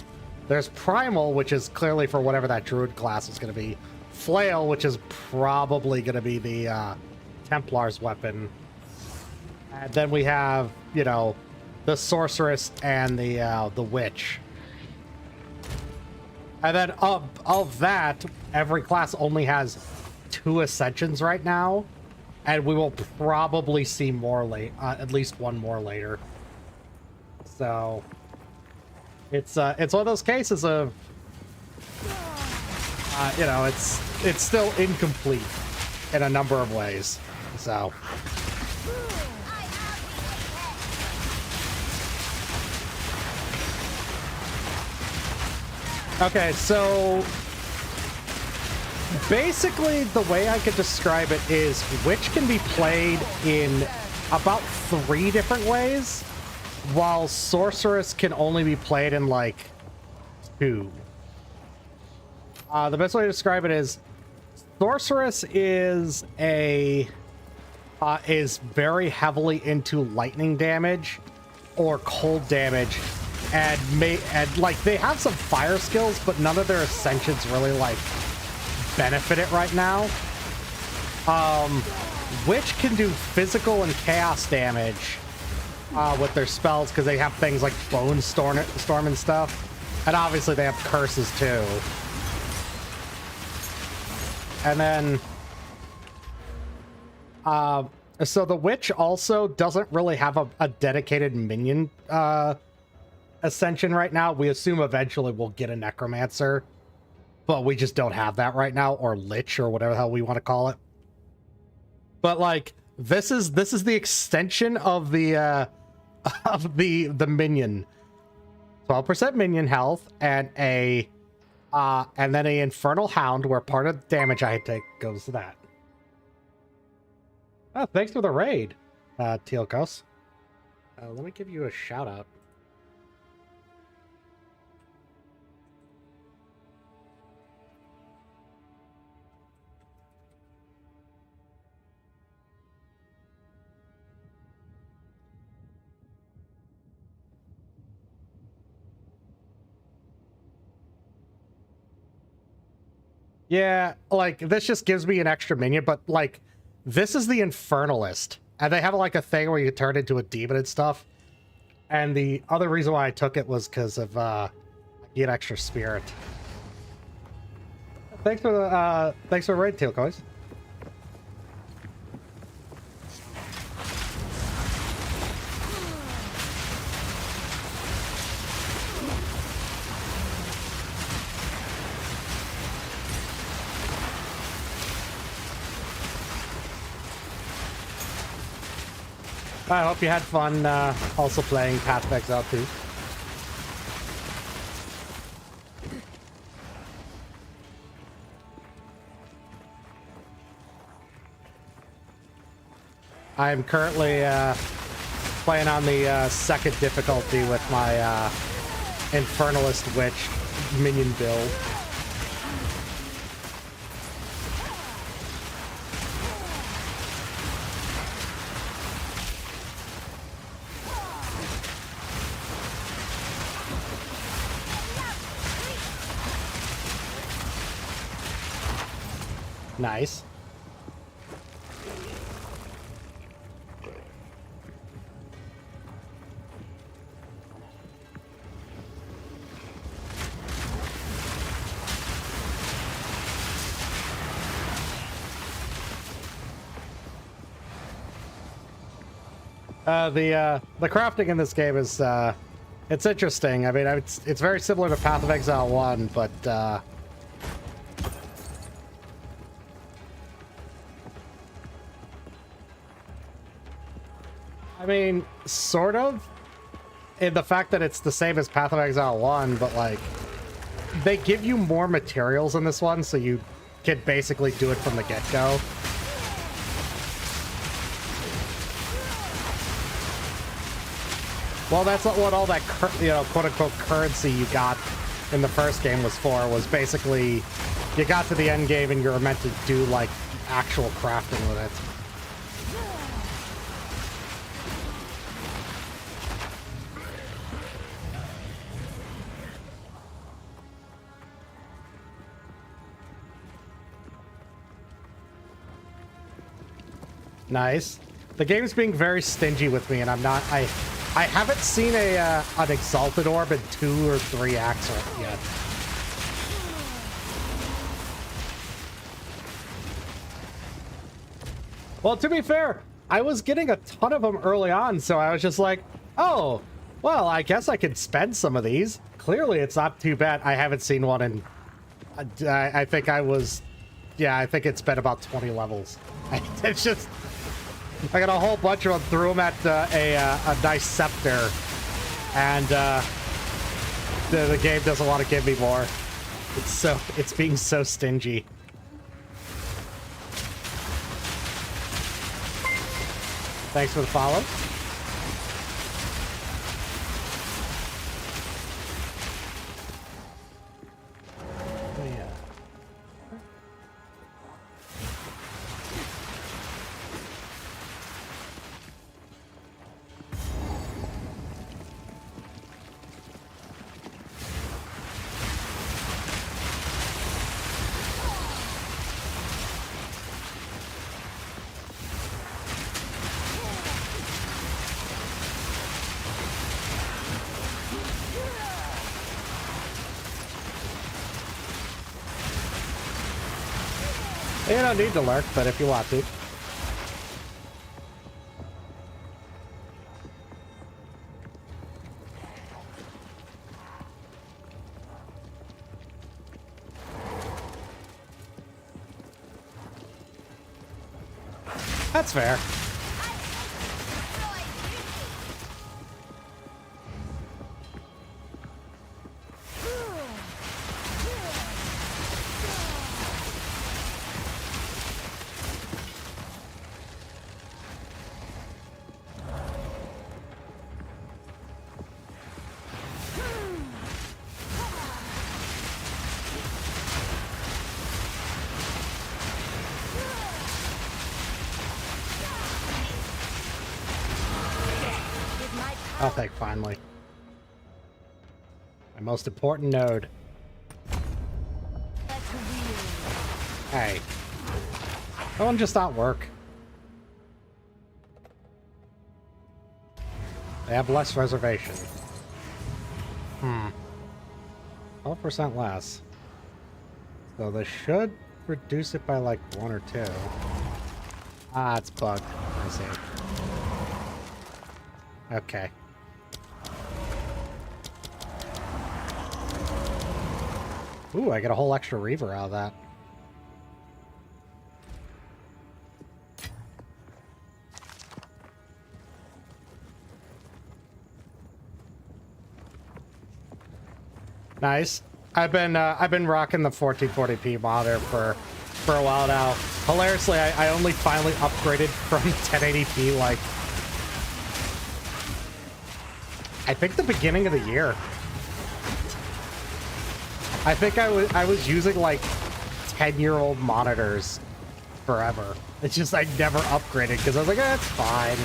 There's primal, which is clearly for whatever that druid class is going to be. Flail, which is probably going to be the Templar's weapon. And then we have, you know, the sorceress and the witch. And then of that, every class only has 2 ascensions right now, and we will probably see more at least one more later. So it's one of those cases of you know, it's still incomplete in a number of ways. So okay, so basically the way I could describe it is Witch can be played in about 3 different ways, while Sorceress can only be played in like 2. The best way to describe it is Sorceress is very heavily into lightning damage or cold damage, and like they have some fire skills, but none of their ascensions really like benefit it right now. Witch can do physical and chaos damage with their spells because they have things like Bone Storm and stuff, and obviously they have curses too. And then so the Witch also doesn't really have a dedicated minion ascension right now. We assume eventually we'll get a Necromancer, but we just don't have that right now, or Lich, or whatever the hell we want to call it. But like this is the extension of the minion. 12% minion health and then a Infernal Hound, where part of the damage I take goes to that. Oh, thanks for the raid, Teal'cos. Let me give you a shout out. Yeah, like, this just gives me an extra minion, but, like, this is the Infernalist. And they have, like, a thing where you turn into a demon and stuff. And the other reason why I took it was because of, I get extra spirit. Thanks for the raid, Teal'cos. I hope you had fun also playing Path of Exile 2. I'm currently playing on the second difficulty with my Infernalist Witch minion build. Nice. The crafting in this game is it's interesting. I mean, it's very similar to Path of Exile 1, but I mean, sort of, in the fact that it's the same as Path of Exile 1, but, like, they give you more materials in this one, so you can basically do it from the get-go. Well, that's what all that, quote-unquote currency you got in the first game was for, was basically you got to the end game and you were meant to do, like, actual crafting with it. Nice. The game's being very stingy with me, and I'm not. I haven't seen an exalted orb in 2 or 3 acts yet. Well, to be fair, I was getting a ton of them early on, so I was just like, oh, well, I guess I could spend some of these. Clearly, it's not too bad. I haven't seen one in. I think I was. Yeah, I think it's been about 20 levels. It's just. I got a whole bunch of them, threw them at a nice scepter, and the game doesn't want to give me more. It's being so stingy. Thanks for the follow. You don't need to lurk, but if you want to. That's fair. I'll take finally. My most important node. Hey. That one just not work. They have less reservation. 12% less. So they should reduce it by like 1 or 2. Ah, it's bugged. I see. Okay. Ooh, I get a whole extra Reaver out of that. Nice. I've been rocking the 1440p monitor for a while now. Hilariously, I only finally upgraded from 1080p like I think the beginning of the year. I think I was using like 10-year-old monitors forever. It's just I never upgraded because I was like, it's fine.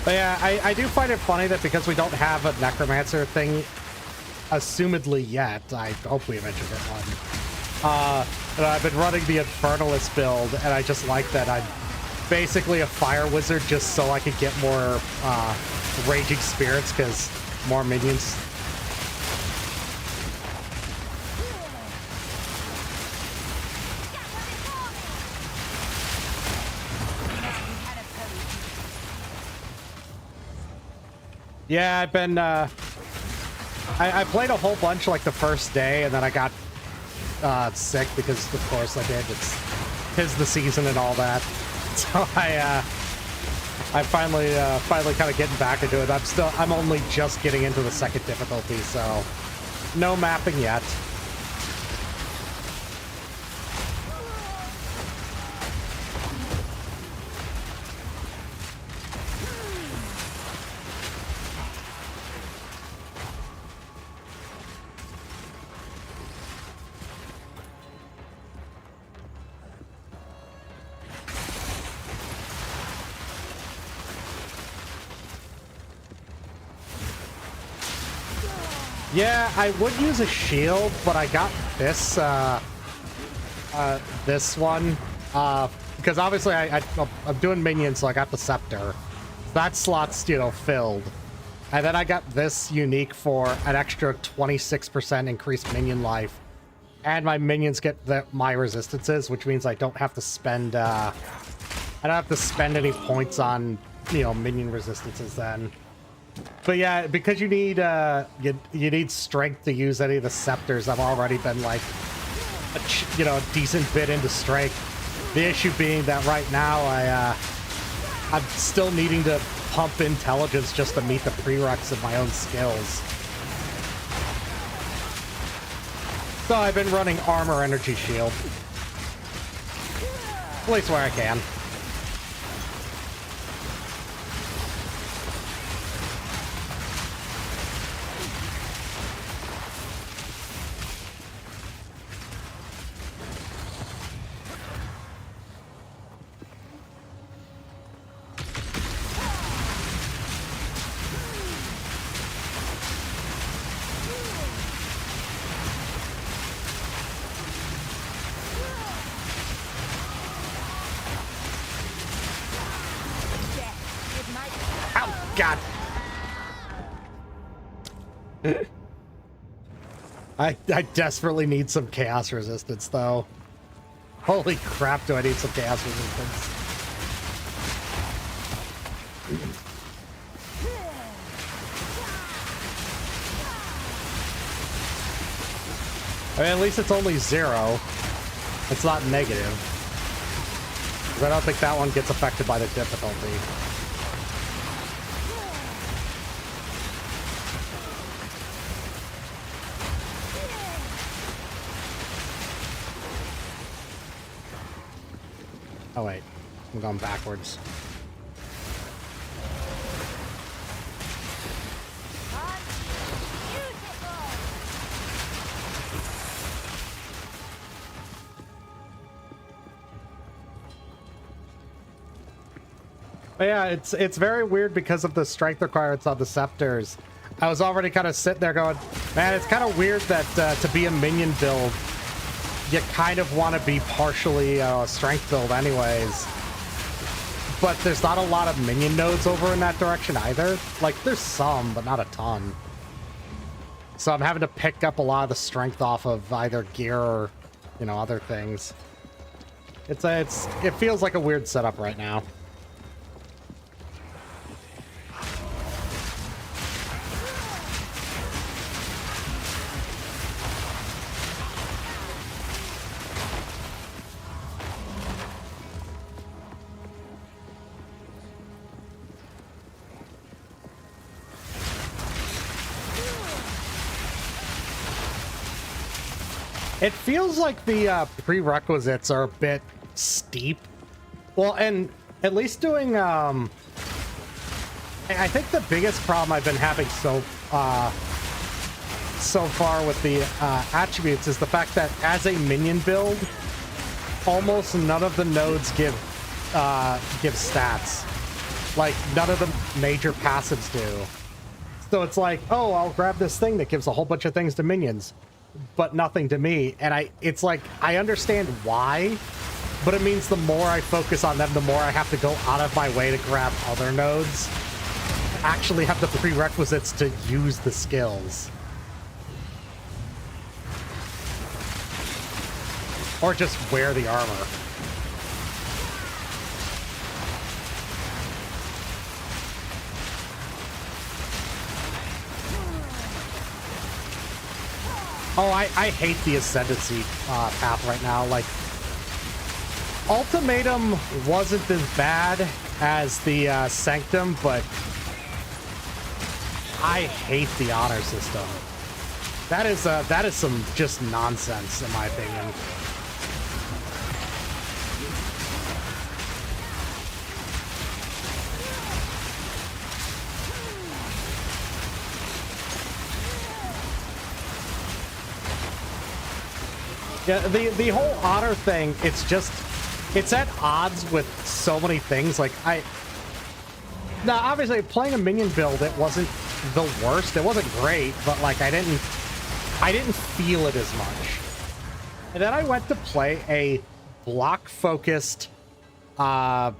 But yeah, I do find it funny that because we don't have a Necromancer thing, assumedly yet, I hope we eventually get one, and I've been running the Infernalist build, and I just like that I'm basically a Fire Wizard just so I could get more Raging Spirits, because more minions. Yeah, I've been I played a whole bunch like the first day, and then I got sick because, of course, I did. It's 'tis the season and all that. So I finally kind of getting back into it. I'm only just getting into the second difficulty, so no mapping yet. Yeah, I would use a shield, but I got this this one because obviously I'm doing minions, so I got the scepter. That slot's, you know, filled, and then I got this unique for an extra 26% increased minion life, and my minions get my resistances, which means I don't have to spend I don't have to spend any points on, you know, minion resistances then. But yeah, because you need you need strength to use any of the scepters. I've already been like a decent bit into strength. The issue being that right now I'm still needing to pump intelligence just to meet the prereqs of my own skills. So I've been running armor energy shield, at least where I can. God. I desperately need some chaos resistance, though. Holy crap, do I need some chaos resistance. I mean, at least it's only 0. It's not negative. 'Cause I don't think that one gets affected by the difficulty. Oh wait, I'm going backwards. But yeah, it's very weird because of the strength requirements on the scepters. I was already kind of sitting there going, man, it's kind of weird that to be a minion build, you kind of want to be partially a strength build anyways. But there's not a lot of minion nodes over in that direction either. Like, there's some, but not a ton. So I'm having to pick up a lot of the strength off of either gear or, you know, other things. It feels like a weird setup right now. It feels like the prerequisites are a bit steep. Well, and at least doing, I think the biggest problem I've been having so far with the attributes is the fact that as a minion build, almost none of the nodes give stats. Like, none of the major passives do. So it's like, oh, I'll grab this thing that gives a whole bunch of things to minions, but nothing to me. And it's like, I understand why, but it means the more I focus on them, the more I have to go out of my way to grab other nodes, actually have the prerequisites to use the skills. Or just wear the armor. Oh, I hate the Ascendancy path right now. Like, Ultimatum wasn't as bad as the Sanctum, but I hate the honor system. That is some just nonsense, in my opinion. Yeah, the whole honor thing, it's at odds with so many things. Like, now obviously playing a minion build, it wasn't the worst. It wasn't great, but like I didn't feel it as much. And then I went to play a block focused like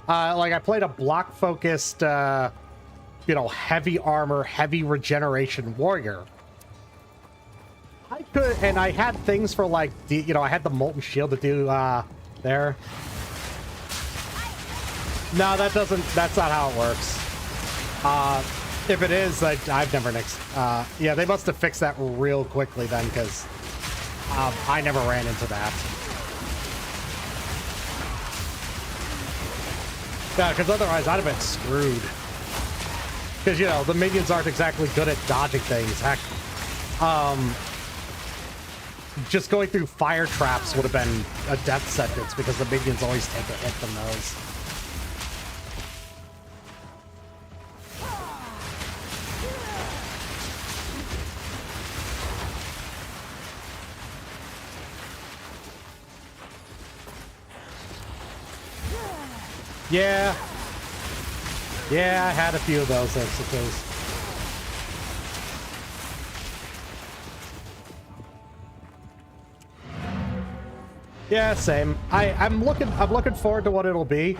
I played a block focused heavy armor, heavy regeneration warrior. I could, and I had things for like I had the molten shield to do there. No, that's not how it works. If it is, I've never yeah, they must have fixed that real quickly then, because I never ran into that. Yeah, because otherwise I'd have been screwed. Because, the minions aren't exactly good at dodging things. Heck, just going through fire traps would have been a death sentence, because the minions always take a hit from those. Yeah. Yeah, I had a few of those, I suppose. Yeah, same. I'm looking forward to what it'll be.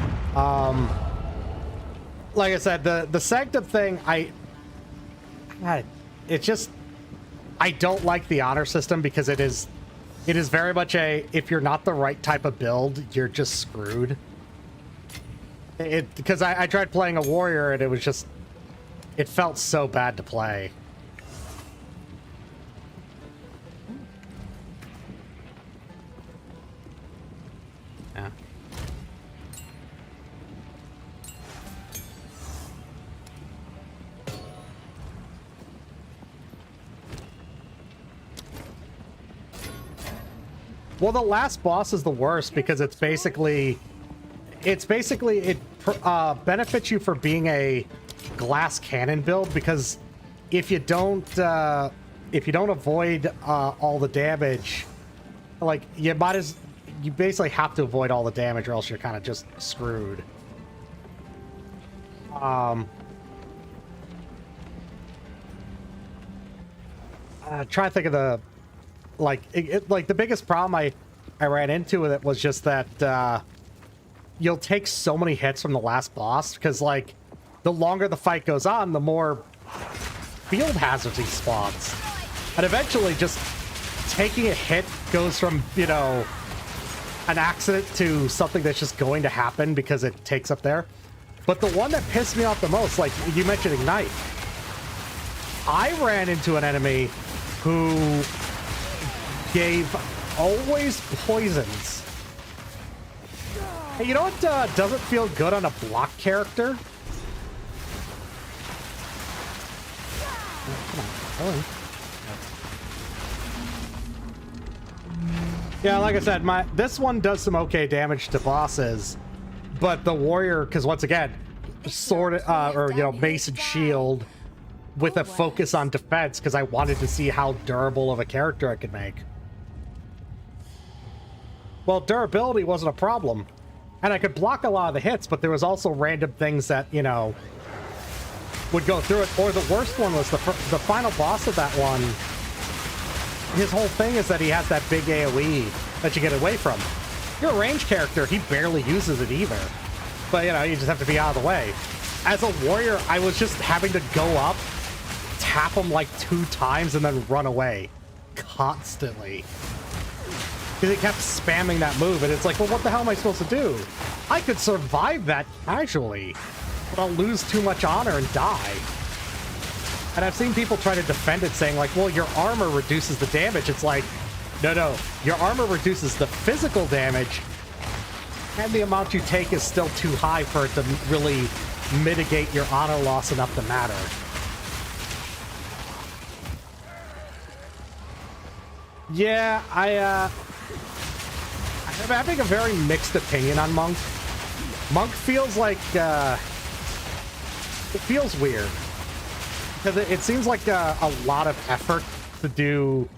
Like I said, the Sanctum thing, I don't like the honor system, because it is very much if you're not the right type of build, you're just screwed. Because I tried playing a warrior, and it felt so bad to play. Yeah. Well, the last boss is the worst, because it benefits you for being a glass cannon build, because if you don't avoid all the damage, like you basically have to avoid all the damage, or else you're kind of just screwed. Try to think of the like the biggest problem I ran into with it was just that you'll take so many hits from the last boss, because like the longer the fight goes on, the more field hazards he spawns, and eventually just taking a hit goes from an accident to something that's just going to happen because it takes up there. But the one that pissed me off the most, like you mentioned Ignite, I ran into an enemy who gave always poisons. Hey, you know what doesn't feel good on a block character? Come on. Yeah, like I said, this one does some okay damage to bosses, but the warrior, because once again, sword mace and shield with a focus on defense, because I wanted to see how durable of a character I could make. Well, durability wasn't a problem. And I could block a lot of the hits, but there was also random things that, would go through it. Or the worst one was the final boss of that one. His whole thing is that he has that big AoE that you get away from. You're a range character, he barely uses it either. But, you just have to be out of the way. As a warrior, I was just having to go up, tap him like 2 times, and then run away. Constantly. Because he kept spamming that move, and it's like, well, what the hell am I supposed to do? I could survive that casually, but I'll lose too much honor and die. And I've seen people try to defend it saying like, well, your armor reduces the damage. It's like, no, your armor reduces the physical damage, and the amount you take is still too high for it to really mitigate your honor loss enough to matter. Yeah, I'm having a very mixed opinion on Monk. Monk feels like, it feels weird. Because it seems like a lot of effort to do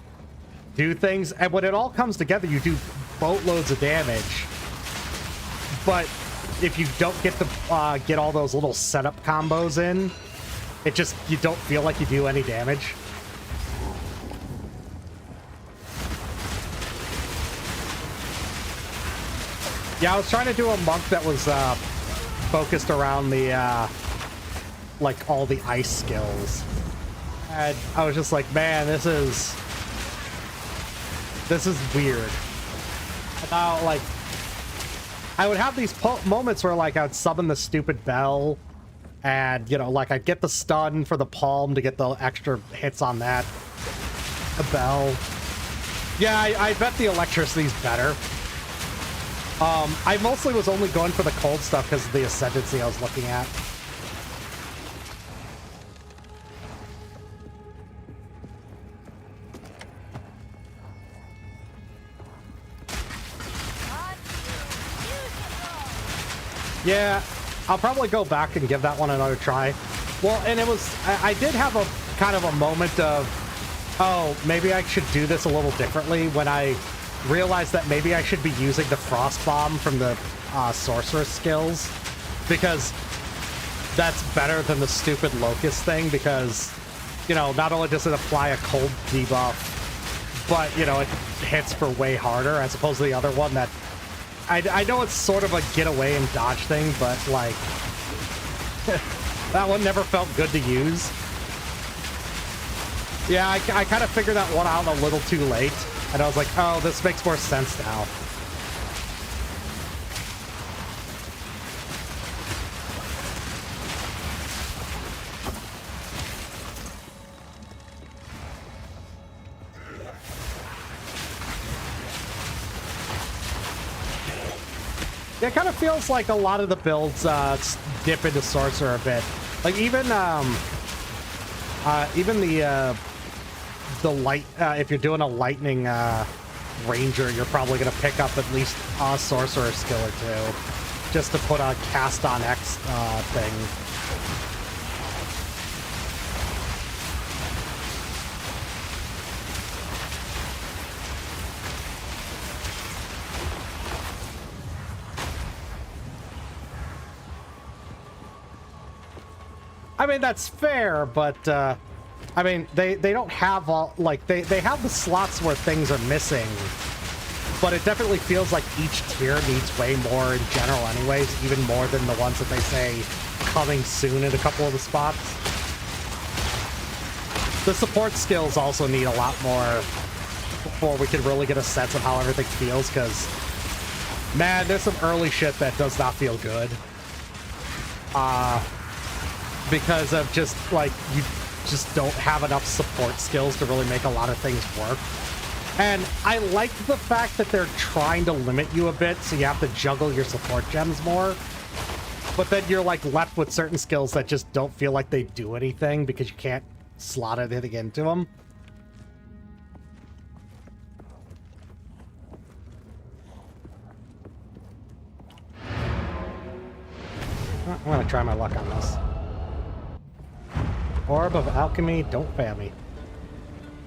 things, and when it all comes together, you do boatloads of damage. But if you don't get the get all those little setup combos in, you don't feel like you do any damage. Yeah, I was trying to do a monk that was focused around the like all the ice skills, and I was just like, man, this is weird. About like, I would have these moments where like I would summon the stupid bell, and you know, like I'd get the stun for the palm to get the extra hits on that. The bell. Yeah, I bet the electricity's better. I mostly was only going for the cold stuff because of the ascendancy I was looking at. Yeah, I'll probably go back and give that one another try. Well, and it was, I did have a kind of a moment of, oh, maybe I should do this a little differently when I realized that maybe I should be using the Frost Bomb from the Sorceress skills, because that's better than the stupid Locust thing, because, you know, not only does it apply a cold debuff, but, you know, it hits for way harder as opposed to the other one that I know it's sort of a get away and dodge thing, but like that one never felt good to use. Yeah, I kind of figured that one out a little too late, and I was like, oh, this makes more sense now. Yeah, it kind of feels like a lot of the builds dip into Sorcerer a bit. Like even the light, if you're doing a lightning ranger, you're probably gonna pick up at least a Sorcerer skill or two, just to put a cast on X thing. I mean, that's fair, but, I mean, they don't have all, like, they have the slots where things are missing, but it definitely feels like each tier needs way more in general anyways, even more than the ones that they say coming soon in a couple of the spots. The support skills also need a lot more before we can really get a sense of how everything feels, because, man, there's some early shit that does not feel good. Because of just, like, you just don't have enough support skills to really make a lot of things work. And I like the fact that they're trying to limit you a bit, so you have to juggle your support gems more. But then you're, like, left with certain skills that just don't feel like they do anything because you can't slot anything into them. I'm gonna try my luck on this. Orb of Alchemy, don't fail me.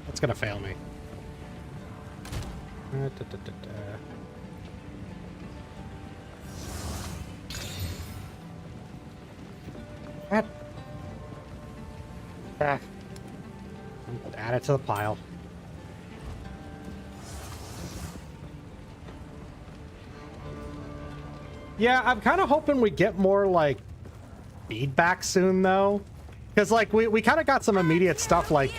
That's gonna fail me. Add it to the pile. Yeah, I'm kind of hoping we get more, like, feedback soon, though. Because, like, we kind of got some immediate stuff, like,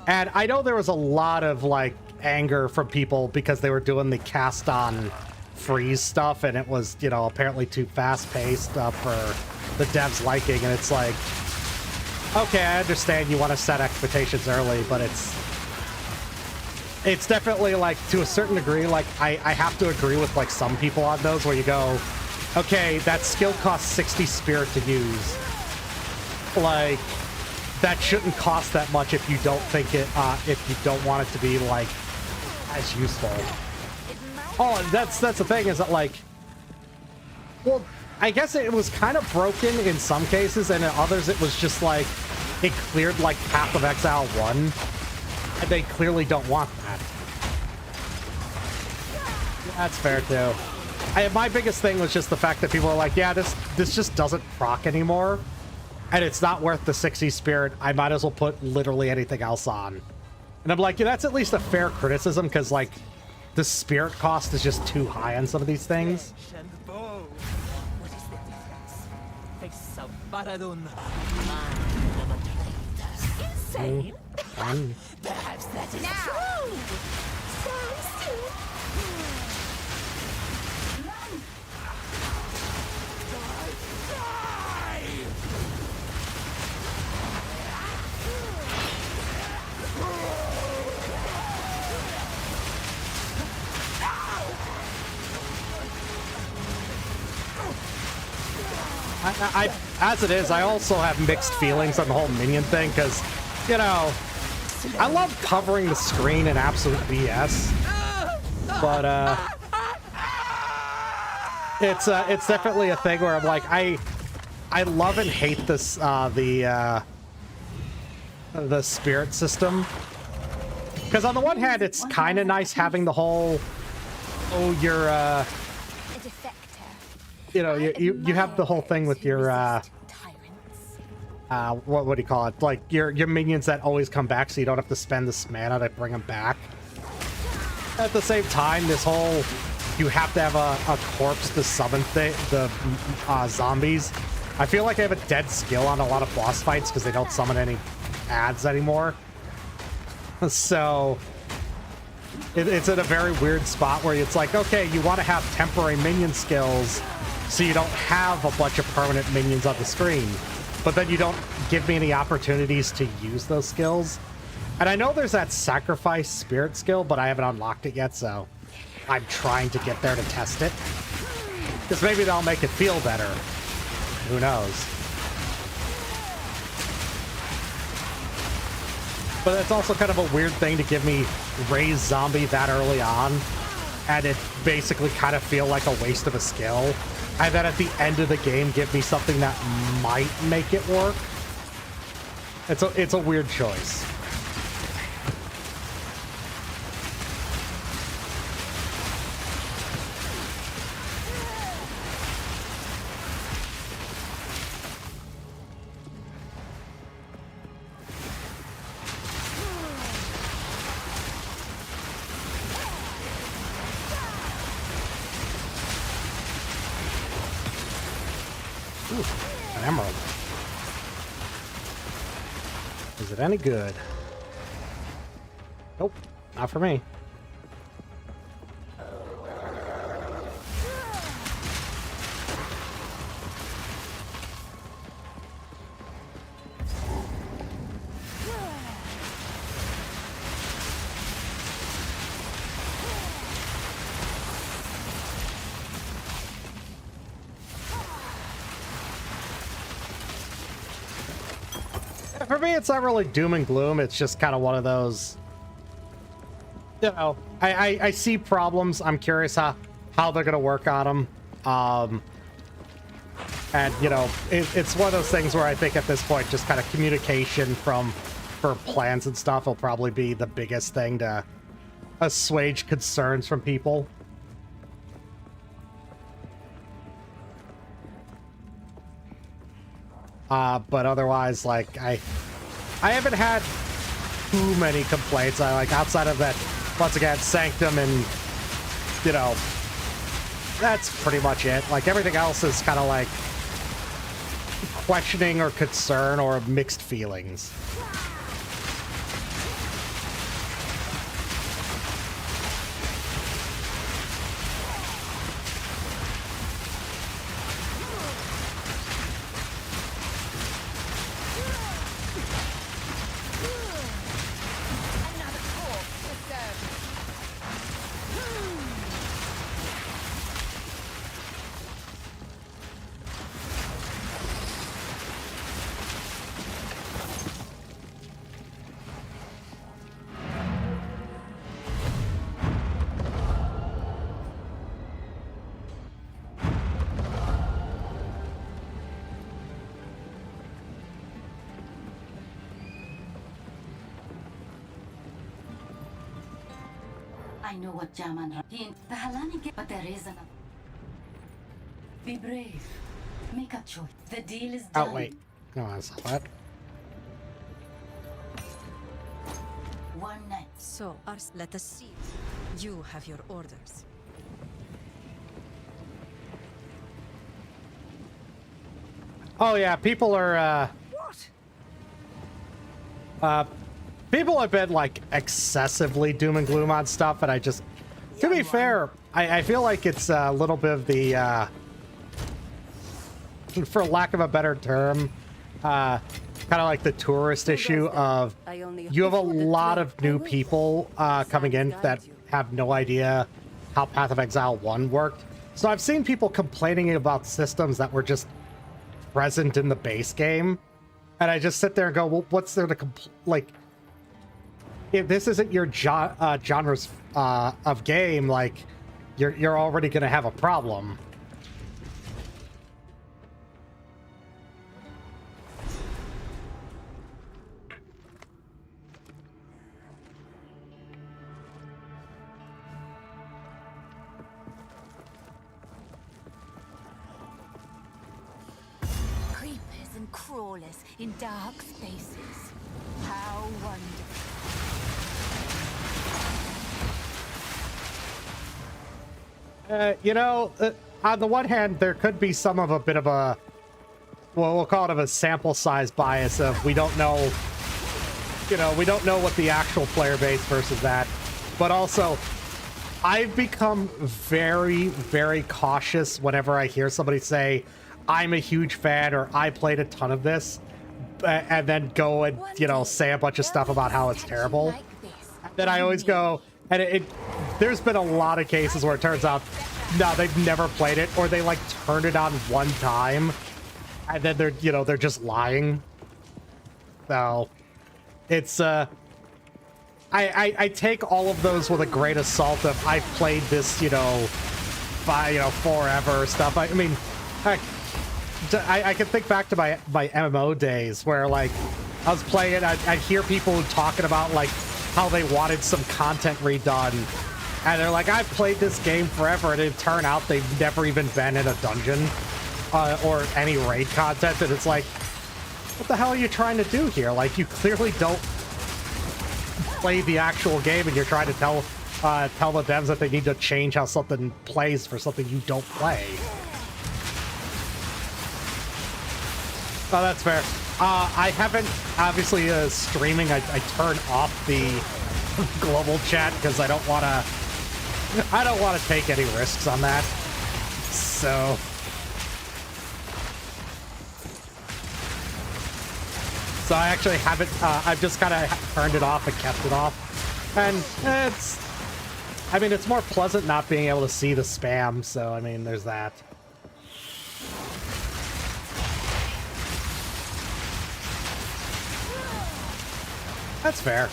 and I know there was a lot of, like, anger from people because they were doing the cast on freeze stuff, and it was, you know, apparently too fast-paced for the devs' liking, and it's like, okay, I understand you want to set expectations early, but it's definitely, like, to a certain degree, like, I have to agree with, like, some people on those where you go, okay, that skill costs 60 spirit to use. Like, that shouldn't cost that much if you don't think it, if you don't want it to be, like, as useful. Oh, that's the thing, is that, like, well, I guess it was kind of broken in some cases, and in others it was just, like, it cleared, like, Path of Exile 1, and they clearly don't want that. That's fair, too. My biggest thing was just the fact that people are like, yeah, this just doesn't proc anymore, and it's not worth the 60 spirit. I might as well put literally anything else on. And I'm like, yeah, that's at least a fair criticism, because, like, the spirit cost is just too high on some of these things. What is the difference? Insane? Perhaps that is true. As it is, I also have mixed feelings on the whole minion thing, because, you know, I love covering the screen in absolute BS, but it's definitely a thing where I'm like, I love and hate this the spirit system, because on the one hand it's kind of nice having the whole, oh, you're you know, you have the whole thing with your what do you call it, like your minions that always come back, so you don't have to spend this mana to bring them back. At the same time, this whole you have to have a corpse to summon the zombies. I feel like I have a dead skill on a lot of boss fights because they don't summon any ads anymore. So it's in a very weird spot where it's like, okay, you want to have temporary minion skills so you don't have a bunch of permanent minions on the screen, but then you don't give me any opportunities to use those skills. And I know there's that sacrifice spirit skill, but I haven't unlocked it yet, so I'm trying to get there to test it, because maybe that'll make it feel better. Who knows? But it's also kind of a weird thing to give me raised zombie that early on, and it basically kind of feel like a waste of a skill. And then at the end of the game, give me something that might make it work. It's a weird choice. Ooh, an emerald. Is it any good? Nope, not for me. For me, it's not really doom and gloom. It's just kind of one of those, you know, I see problems. I'm curious how they're going to work on them. And, you know, it's one of those things where I think at this point, just kind of communication for plans and stuff will probably be the biggest thing to assuage concerns from people. But otherwise, like, I haven't had too many complaints. I like, outside of that, once again, Sanctum, and, you know, that's pretty much it. Like, everything else is kind of like questioning or concern or mixed feelings. I know what Jaman he the Halani get, but there is another. Be brave. Make a choice. The deal is done. Oh wait, no, that's not that. One night. So, Ars, let us see. You have your orders. Oh yeah, people are people have been like excessively doom and gloom on stuff, and I just, to be fair, I feel like it's a little bit of the for lack of a better term, kind of like the tourist issue of you have a lot of new people coming in that have no idea how Path of Exile 1 worked. So I've seen people complaining about systems that were just present in the base game, and I just sit there and go, well, what's there to like, if this isn't your genres of game, like you're already gonna have a problem. Crawlers in dark spaces. How wonderful. You know, on the one hand, there could be some of a bit of a, well, we'll call it a sample size bias of we don't know, you know, we don't know what the actual player base versus that. But also, I've become very, very cautious whenever I hear somebody say, I'm a huge fan, or I played a ton of this, and then go and, you know, say a bunch of stuff about how it's terrible. Then I always go, and there's been a lot of cases where it turns out, no, they've never played it, or they like turned it on one time, and then they're, you know, they're just lying. So it's, I take all of those with a grain of salt of I've played this, you know, by, you know, forever stuff. I mean, I can think back to my MMO days where, like, I was playing it, I'd hear people talking about, like, how they wanted some content redone. And they're like, I've played this game forever, and it turned out they've never even been in a dungeon or any raid content. And it's like, what the hell are you trying to do here? Like, you clearly don't play the actual game, and you're trying to tell the devs that they need to change how something plays for something you don't play. Oh, that's fair. I haven't, obviously, streaming. I turn off the global chat because I don't want to take any risks on that. So I actually haven't, I've just kind of turned it off and kept it off. And I mean, it's more pleasant not being able to see the spam. So, I mean, there's that. That's fair.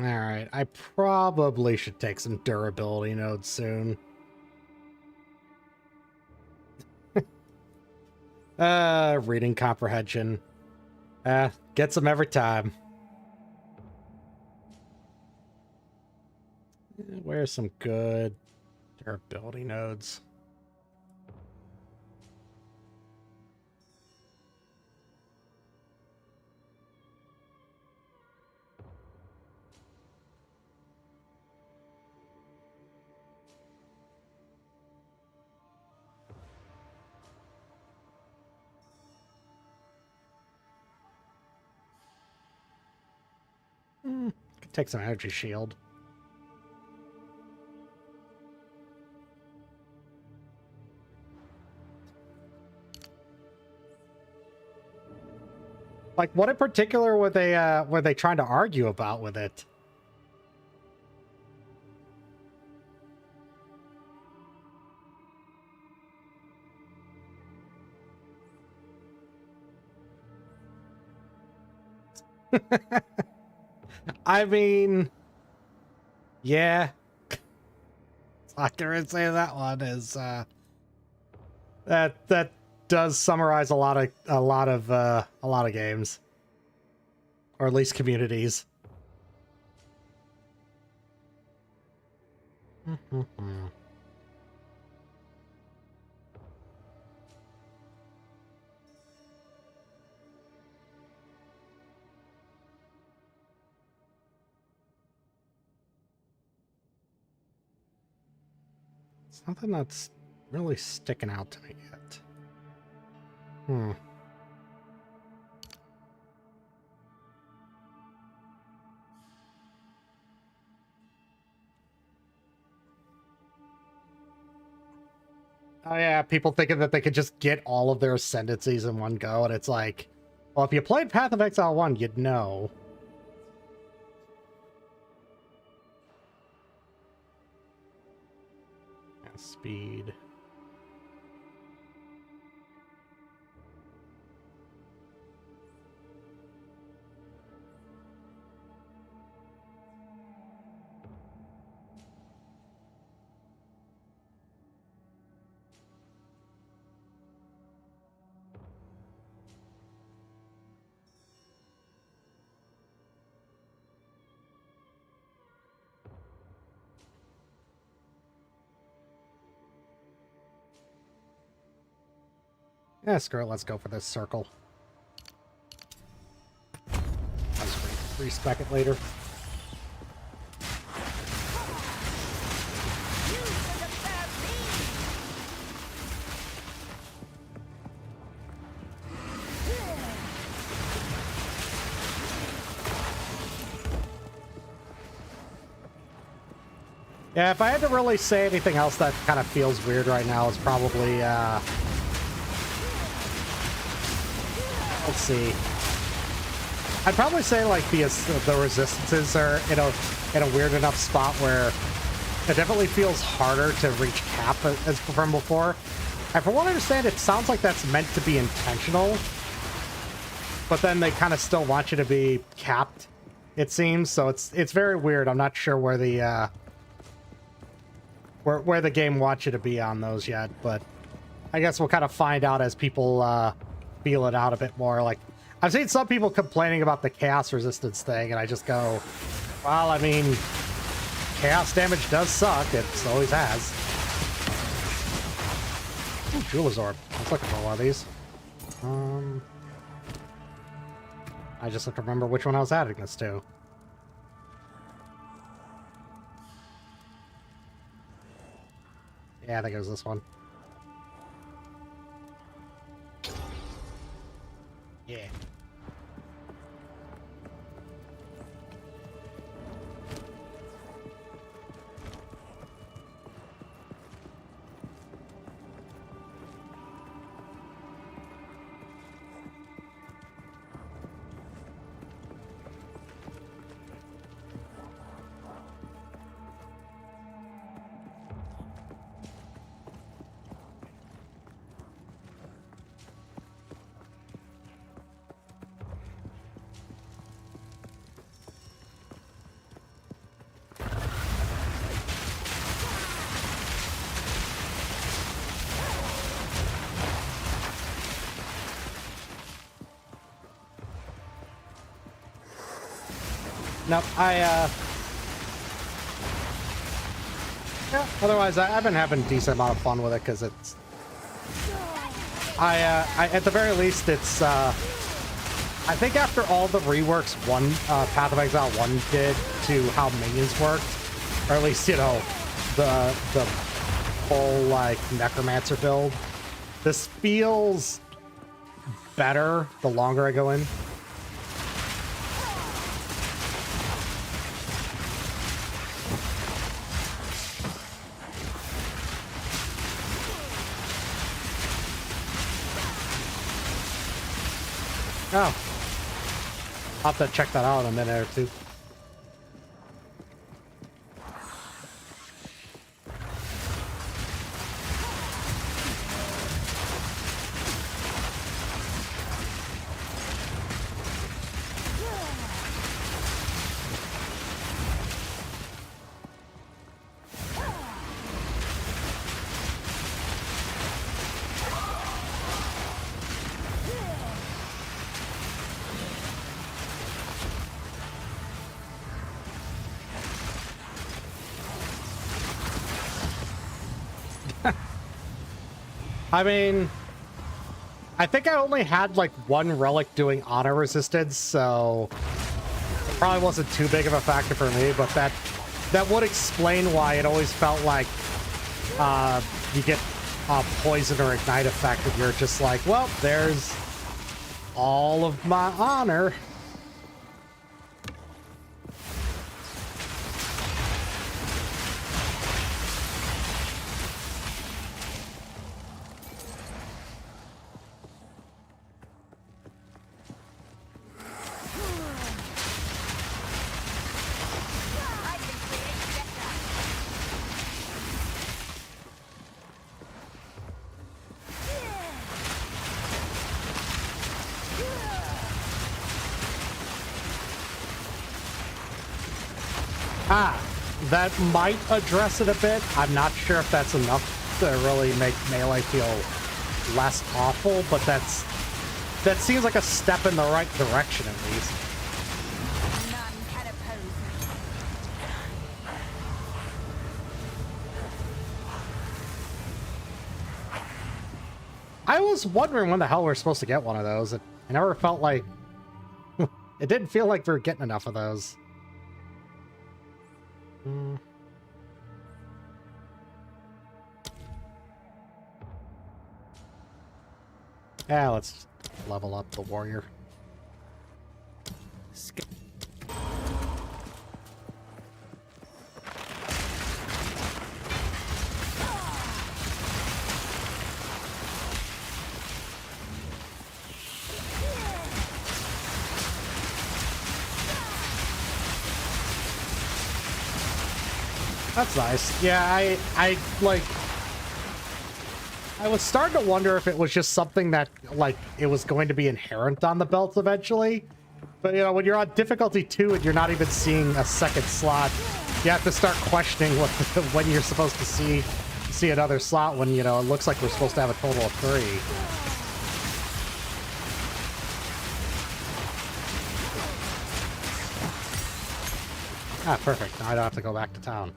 Alright, I probably should take some durability nodes soon. Reading comprehension. Gets them every time. Where's some good durability nodes? Could take some energy shield. Like, what in particular were they trying to argue about with it? I mean, yeah. I can say that one is that does summarize a lot of games, or at least communities. Something that's really sticking out to me yet. Oh yeah, people thinking that they could just get all of their ascendancies in one go, and it's like, well, if you played Path of Exile 1, you'd know. Yeah, speed. Yeah, screw it, let's go for this circle. I'll just respec it later. Yeah, if I had to really say anything else that kind of feels weird right now, it's probably, let's see. I'd probably say, like, the resistances are in a weird enough spot where it definitely feels harder to reach cap as from before. And from what I understand, it sounds like that's meant to be intentional. But then they kind of still want you to be capped, it seems. So it's very weird. I'm not sure where the, where the game wants you to be on those yet, but I guess we'll kind of find out as people feel it out a bit more. Like, I've seen some people complaining about the chaos resistance thing, and I just go, well, I mean, chaos damage does suck. It always has. Ooh, Jeweler's Orb. I was looking for one of these. I just have to remember which one I was adding this to. Yeah, I think it was this one. Yeah. Nope, yeah, otherwise, I've been having a decent amount of fun with it, because it's... at the very least, it's, I think after all the reworks Path of Exile 1 did to how minions worked, or at least, you know, the whole, like, Necromancer build, this feels better the longer I go in. Oh. I'll have to check that out in a minute or two. I mean, I think I only had like one relic doing honor resistance, so it probably wasn't too big of a factor for me, but that would explain why it always felt like you get a poison or ignite effect if you're just like, well, there's all of my honor. That might address it a bit. I'm not sure if that's enough to really make melee feel less awful, but that seems like a step in the right direction at least. None can oppose me. I was wondering when the hell we're supposed to get one of those. I never felt like... it didn't feel like we were getting enough of those. Yeah, let's level up the warrior. That's nice. Yeah, I like... I was starting to wonder if it was just something that, like, it was going to be inherent on the belts eventually. But, you know, when you're on difficulty 2 and you're not even seeing a second slot, you have to start questioning when you're supposed to see another slot when, you know, it looks like we're supposed to have a total of 3. Ah, perfect. Now I don't have to go back to town.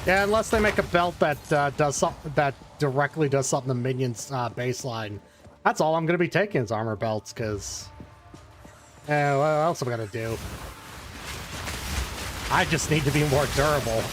Yeah, unless they make a belt that does something that directly does something to minions' baseline. That's all I'm gonna be taking is armor belts, because what else am I gonna do? I just need to be more durable.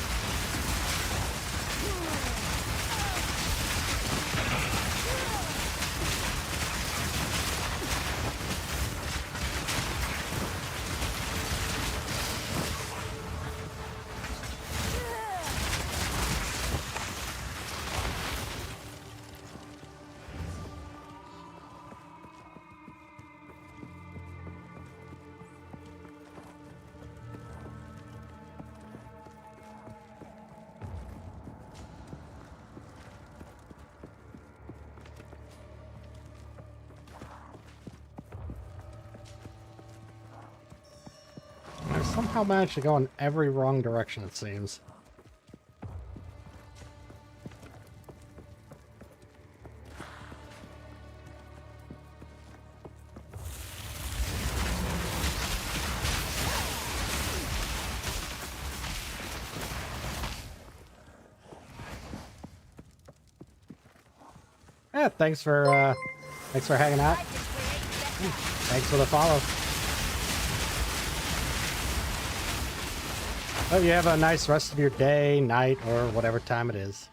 I somehow managed to go in every wrong direction, it seems. Yeah, thanks for hanging out. Thanks for the follow. Hope you have a nice rest of your day, night, or whatever time it is.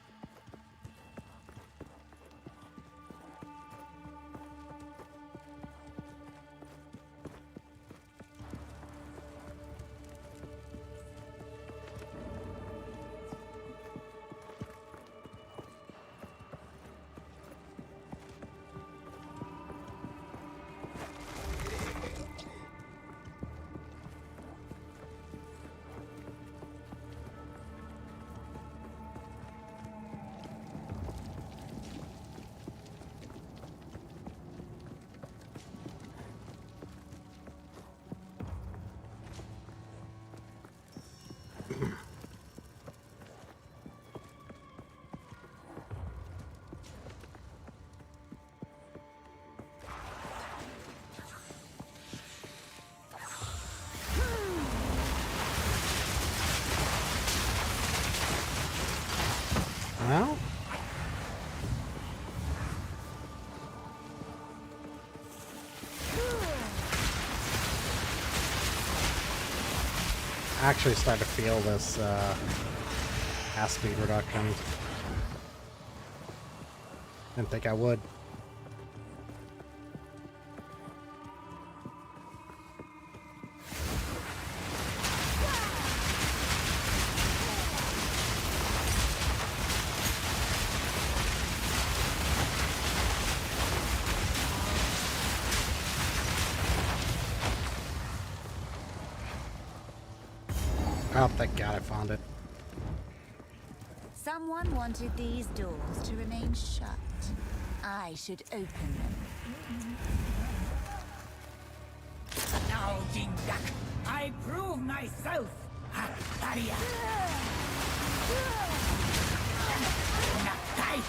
Well. I actually start to feel this pass speed reduction. Didn't think I would. Oh, thank God I found it. Someone wanted these doors to remain shut. I should open them. Now, Jindak, I prove myself. Hakaria. Nakai.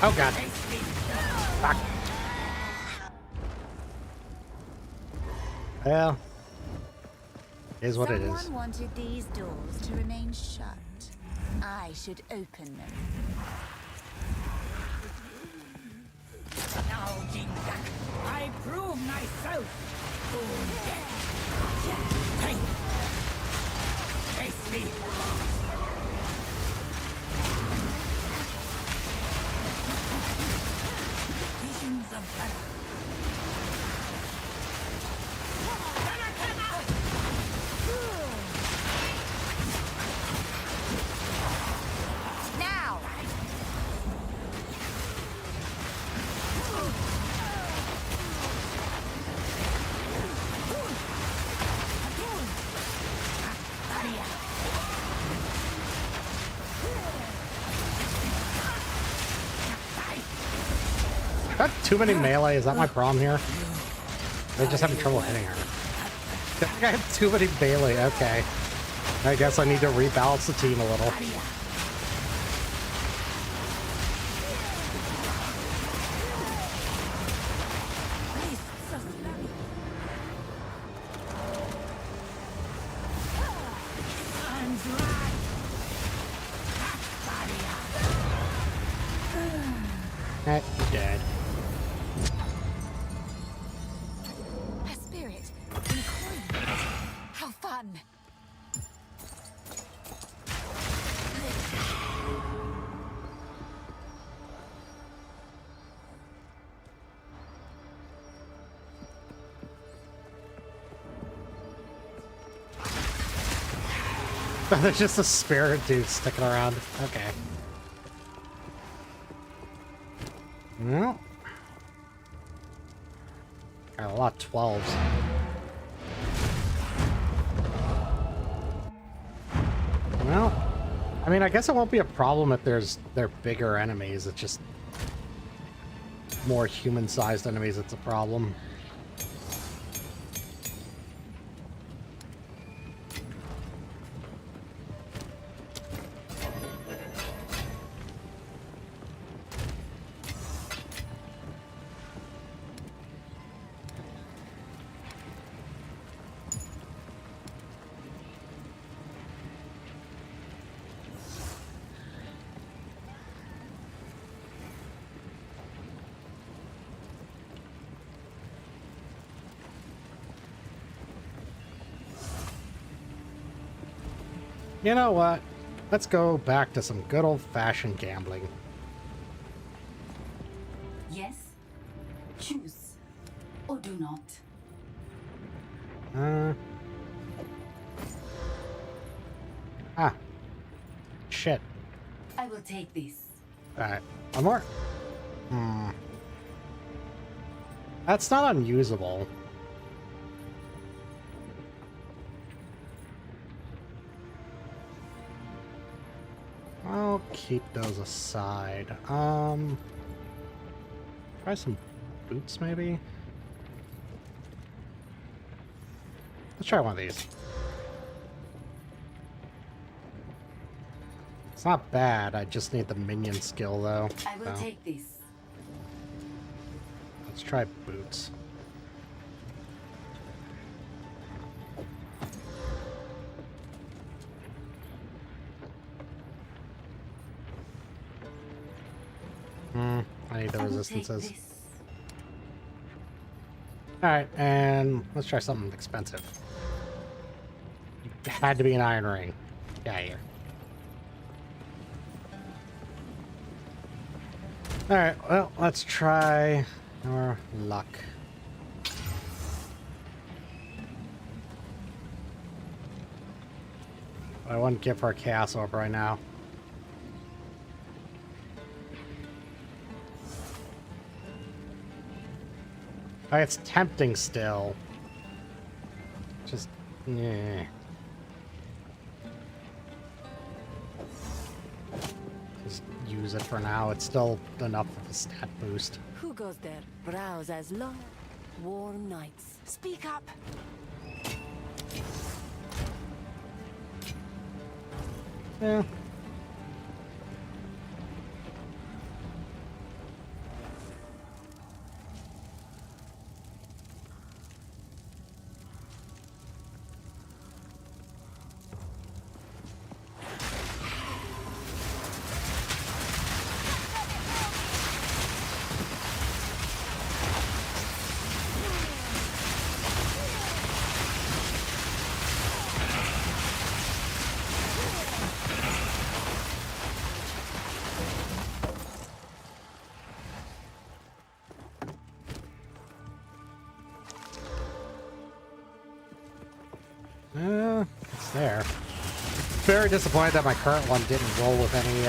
Oh God. Fuck. Well, is what it is. Someone wanted these doors to remain shut. I should open them. Now, Jindak, I prove myself. Hey, face me. Visions of battle. Now! Got too many melee, is that my problem here? They're just having trouble hitting her. I think I have too many melee, okay. I guess I need to rebalance the team a little. You're dead. A spirit incarnate. How fun! There's just a spirit dude sticking around. Okay. Well. Got a lot of 12s. Well, I mean, I guess it won't be a problem if they're bigger enemies. It's just more human-sized enemies that's a problem. You know what? Let's go back to some good old-fashioned gambling. Yes? Choose. Or do not. Shit. I will take this. Alright. One more. That's not unusable. I'll keep those aside. Try some boots, maybe? Let's try one of these. It's not bad, I just need the minion skill, though. I will take this. Let's try boots. I need the resistances. Alright, and let's try something expensive. It had to be an iron ring. Get out of here. Alright, well, let's try our luck. I wouldn't give her a chaos orb right now. Oh, it's tempting still. Just, yeah. Just use it for now. It's still enough of a stat boost. Who goes there? Browse as long. Warm nights. Speak up. Yeah. It's there. Very disappointed that my current one didn't roll with any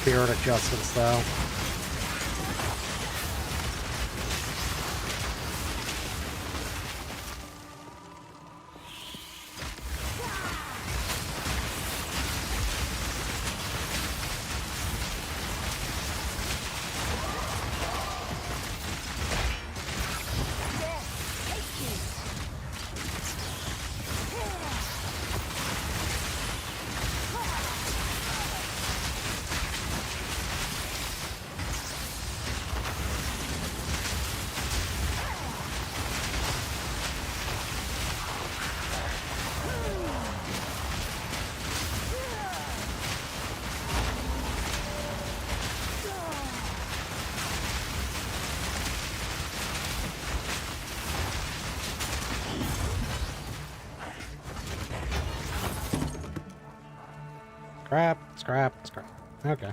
spirit adjustments, though. Scrap. Okay.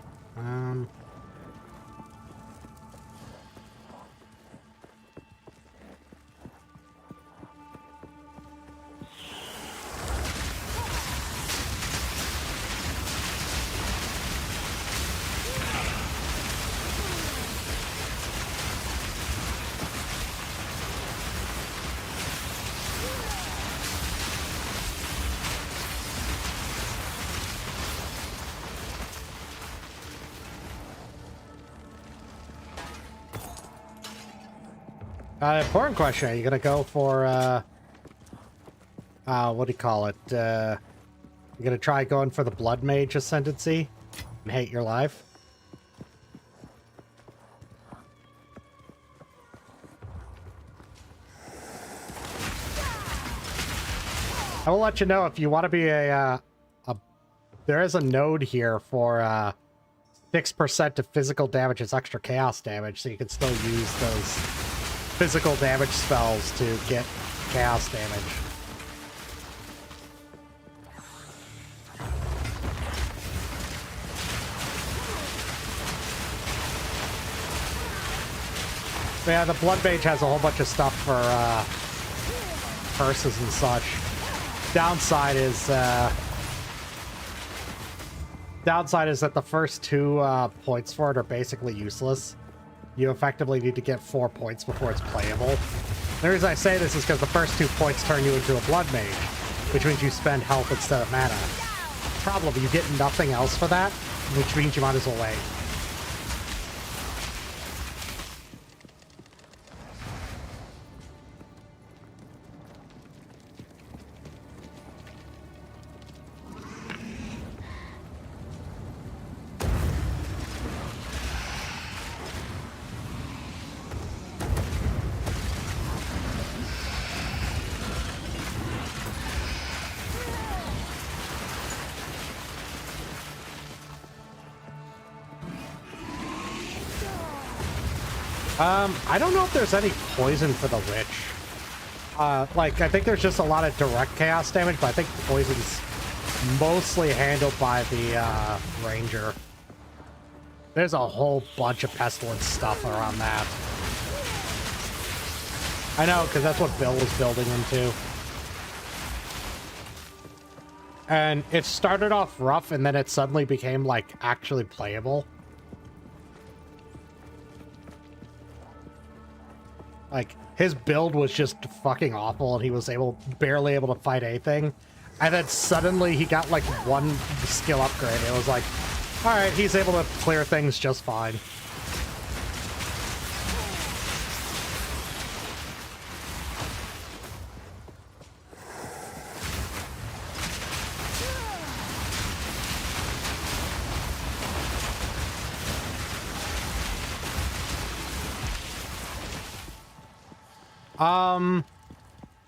Important question. Are you gonna go for, what do you call it? You gonna try going for the Blood Mage Ascendancy and hate your life? I will let you know if you want to be there is a node here for, 6% to physical damage is extra chaos damage, so you can still use those physical damage spells to get chaos damage. But yeah, the Blood Mage has a whole bunch of stuff for curses and such. Downside is that the first 2 points for it are basically useless. You effectively need to get 4 points before it's playable. The reason I say this is because the first 2 points turn you into a Blood Mage, which means you spend health instead of mana. Problem, you get nothing else for that, which means you might as well wait. I don't know if there's any poison for the witch. Like, I think there's just a lot of direct chaos damage, but I think poison's mostly handled by the ranger. There's a whole bunch of pestilence stuff around that. I know, because that's what Bill was building into. And it started off rough, and then it suddenly became, like, actually playable. Like, his build was just fucking awful, and he was barely able to fight anything. And then suddenly he got, like, one skill upgrade. It was like, alright, he's able to clear things just fine.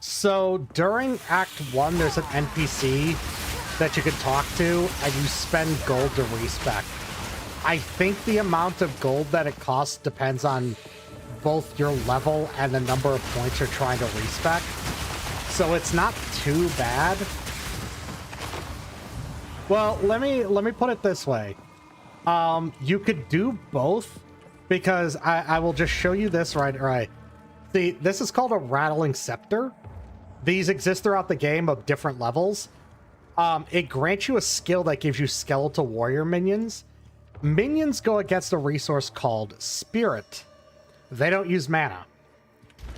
So during Act 1, there's an NPC that you can talk to, and you spend gold to respec. I think the amount of gold that it costs depends on both your level and the number of points you're trying to respec. So it's not too bad. Well, let me put it this way. You could do both, because I will just show you this right. See, this is called a rattling scepter. These exist throughout the game of different levels. It grants you a skill that gives you skeletal warrior minions. Minions go against a resource called spirit. They don't use mana.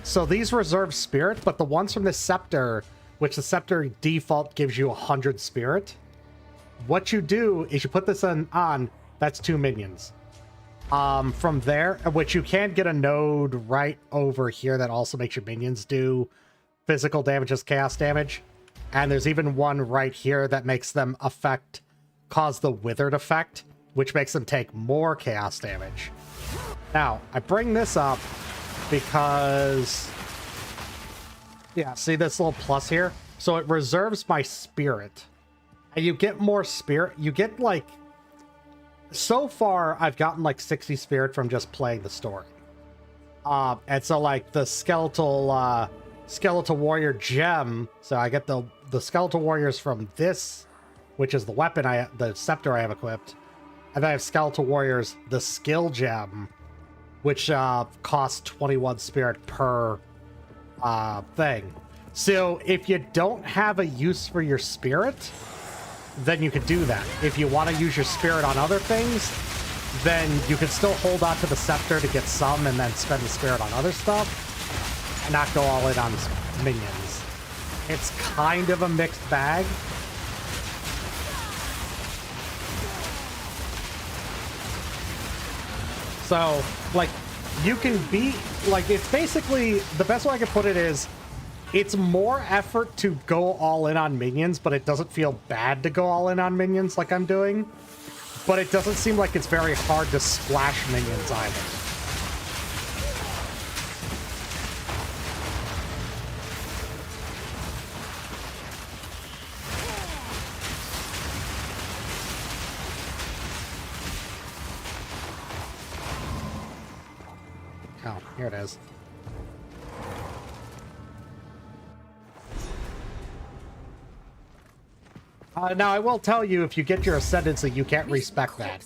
So these reserve spirit, but the ones from the scepter, which the scepter default gives you 100 spirit. What you do is you put this on, that's 2 minions. From there, which you can get a node right over here that also makes your minions do physical damage as chaos damage. And there's even one right here that makes them cause the withered effect, which makes them take more chaos damage. Now, I bring this up because, yeah, see this little plus here? So it reserves my spirit. And you get more spirit. You get like, so far I've gotten like 60 spirit from just playing the story. And so like the skeletal warrior gem, so I get the skeletal warriors from this, which is the weapon the scepter I have equipped. And then I have skeletal warriors, the skill gem, which costs 21 spirit per thing. So if you don't have a use for your spirit, then you could do that. If you want to use your spirit on other things, then you can still hold on to the scepter to get some and then spend the spirit on other stuff and not go all in on minions. It's kind of a mixed bag. So, like, you can be, like, it's basically, the best way I can put it is, it's more effort to go all in on minions, but it doesn't feel bad to go all in on minions like I'm doing. But it doesn't seem like it's very hard to splash minions either. Oh, here it is. Now, I will tell you, if you get your ascendancy, you can't respec that.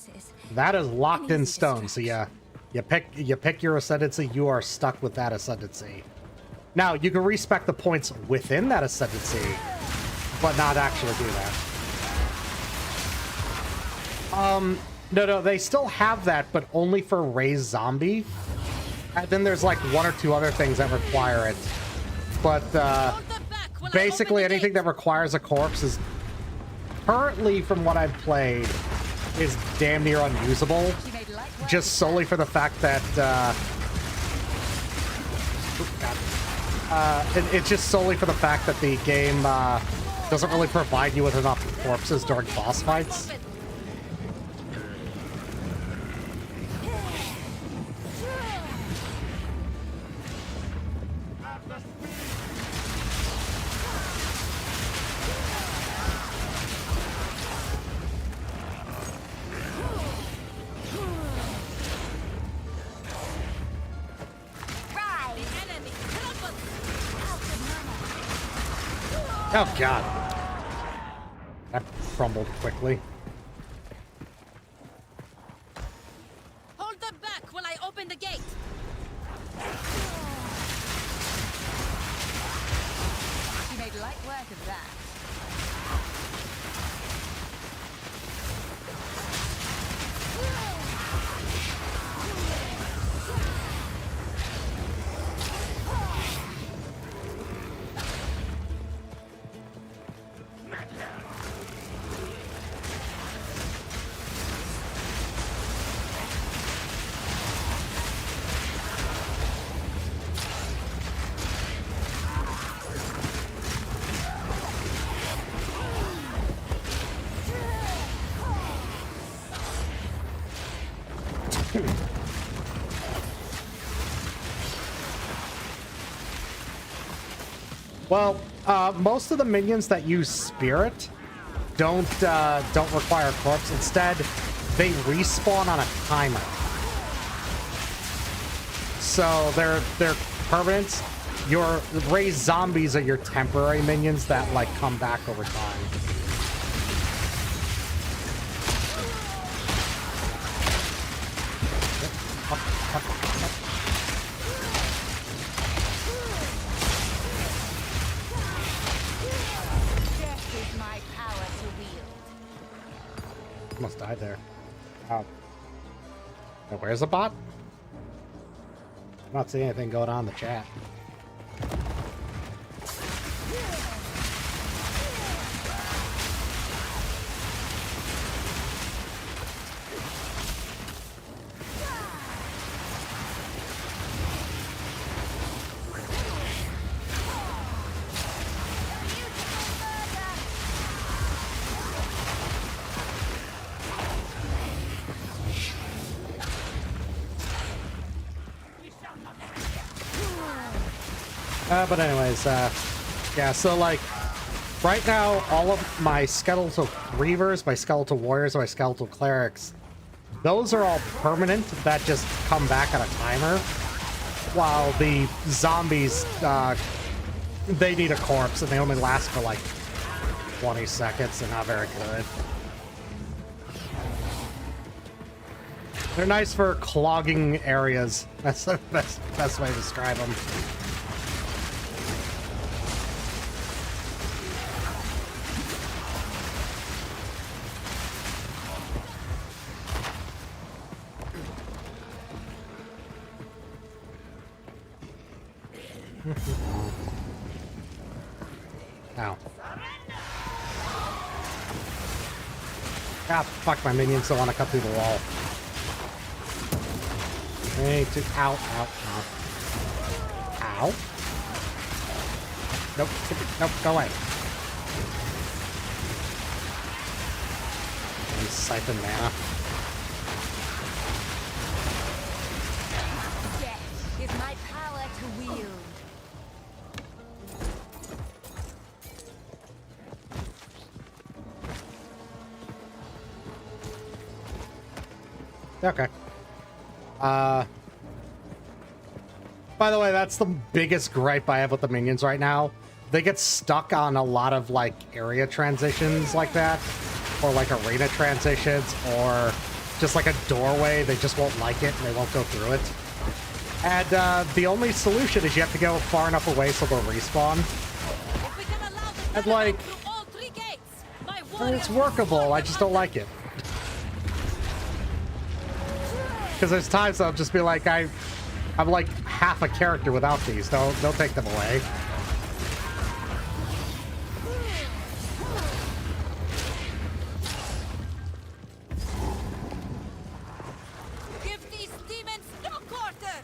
That is locked in stone, so you pick your ascendancy, you are stuck with that ascendancy. Now, you can respec the points within that ascendancy, but not actually do that. No, they still have that, but only for raised zombie. And then there's like 1 or 2 other things that require it. But basically anything that requires a corpse is currently, from what I've played, is damn near unusable. Just solely for the fact that it's just solely for the fact that the game doesn't really provide you with enough corpses during boss fights. Oh god. That crumbled quickly. Hold them back while I open the gate. You made light work of that. Well, most of the minions that use Spirit don't require corpse. Instead, they respawn on a timer. So they're permanent. Your raised zombies are your temporary minions that like come back over time. Almost died there. Now, where's the bot? I'm not seeing anything going on in the chat. But anyways, yeah, so like, right now, all of my skeletal reavers, my skeletal warriors, my skeletal clerics, those are all permanent, that just come back on a timer, while the zombies, they need a corpse, and they only last for like 20 seconds, they're not very good. They're nice for clogging areas, that's the best way to describe them. Ow. Ah, fuck, my minions don't want to cut through the wall. Hey, ow, ow, ow. Ow. Nope, nope, go away. And siphon mana. Death is my power to wield. Okay. By the way, that's the biggest gripe I have with the minions right now. They get stuck on a lot of, like, area transitions like that. Or, like, arena transitions. Or just, like, a doorway. They just won't like it and they won't go through it. And, the only solution is you have to go far enough away so they'll respawn. And, like, it's workable. I just don't like it. Because there's times I'll just be like, I'm like half a character without these. Don't take them away. Give these demons no quarter.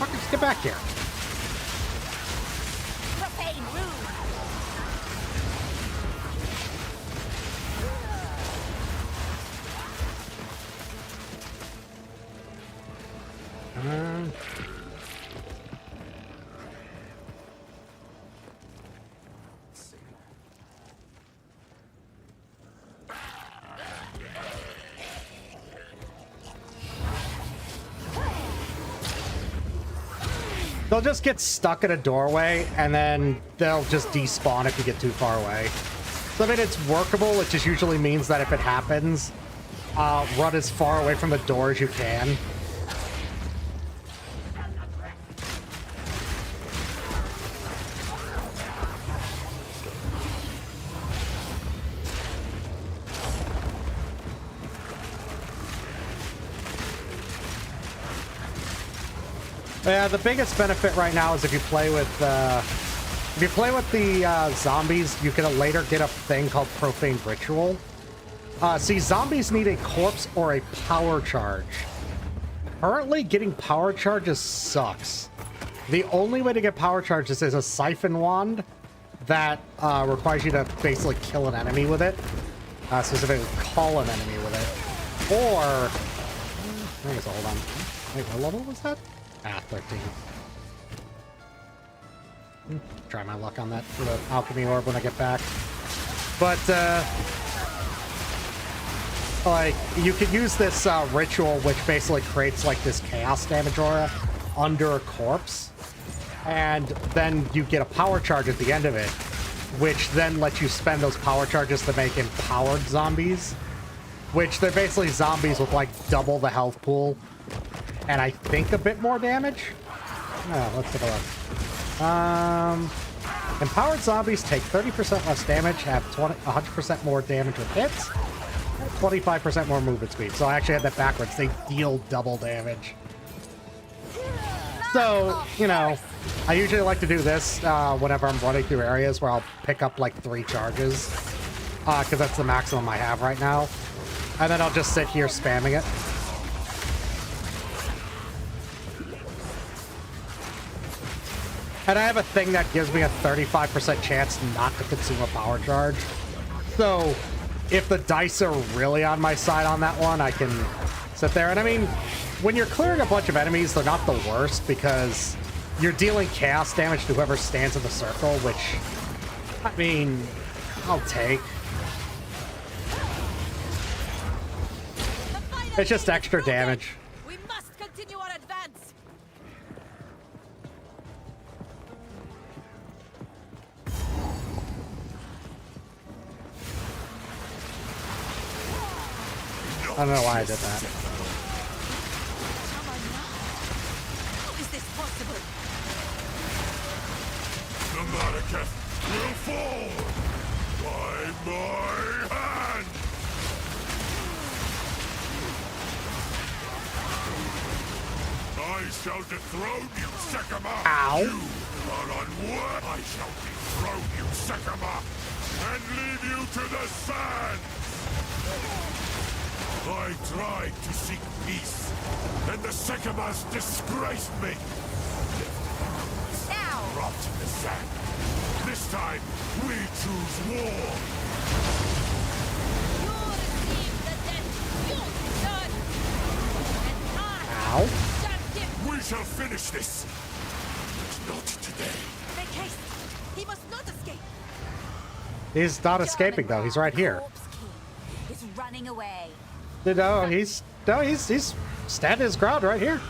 Fuckers, get back here. Profane rude. they'll just get stuck in a doorway, and then they'll just despawn if you get too far away. So, I mean, it's workable. It just usually means that if it happens, run as far away from the door as you can. Yeah, the biggest benefit right now is if you play with the zombies, you can later get a thing called Profane Ritual. See, zombies need a corpse or a power charge. Currently, getting power charges sucks. The only way to get power charges is a siphon wand that requires you to basically kill an enemy with it. Specifically, call an enemy with it. Or, I guess, hold on. Wait, what level was that? Ah, 13. Try my luck on that for the alchemy orb when I get back. But, like, you could use this ritual, which basically creates, like, this chaos damage aura under a corpse. And then you get a power charge at the end of it, which then lets you spend those power charges to make empowered zombies. Which they're basically zombies with, like, double the health pool. And I think a bit more damage? Oh, let's take a look. Empowered zombies take 30% less damage, have 100% more damage with hits, 25% more movement speed. So I actually had that backwards. They deal double damage. So, you know, I usually like to do this whenever I'm running through areas where I'll pick up like 3 charges. Because that's the maximum I have right now. And then I'll just sit here spamming it. And I have a thing that gives me a 35% chance not to consume a power charge. So, if the dice are really on my side on that one, I can sit there. And I mean, when you're clearing a bunch of enemies, they're not the worst because you're dealing chaos damage to whoever stands in the circle, which, I mean, I'll take. It's just extra damage. We must continue our advance. I don't know why I did that. How is this possible? The Malekith will fall by my hand! I shall dethrone you, Sekima! Ow! You are unworthy! I shall dethrone you, Sekima! And leave you to the sands! I tried to seek peace, and the Sekimas disgraced me! Now! Rot in the sand! This time, we choose war! You receive the death you deserve! And I Ow! served him! We shall finish this! But not today. Make haste! He must not escape! He's not escaping though. He's right here. Is running away. No, he's standing his ground right here.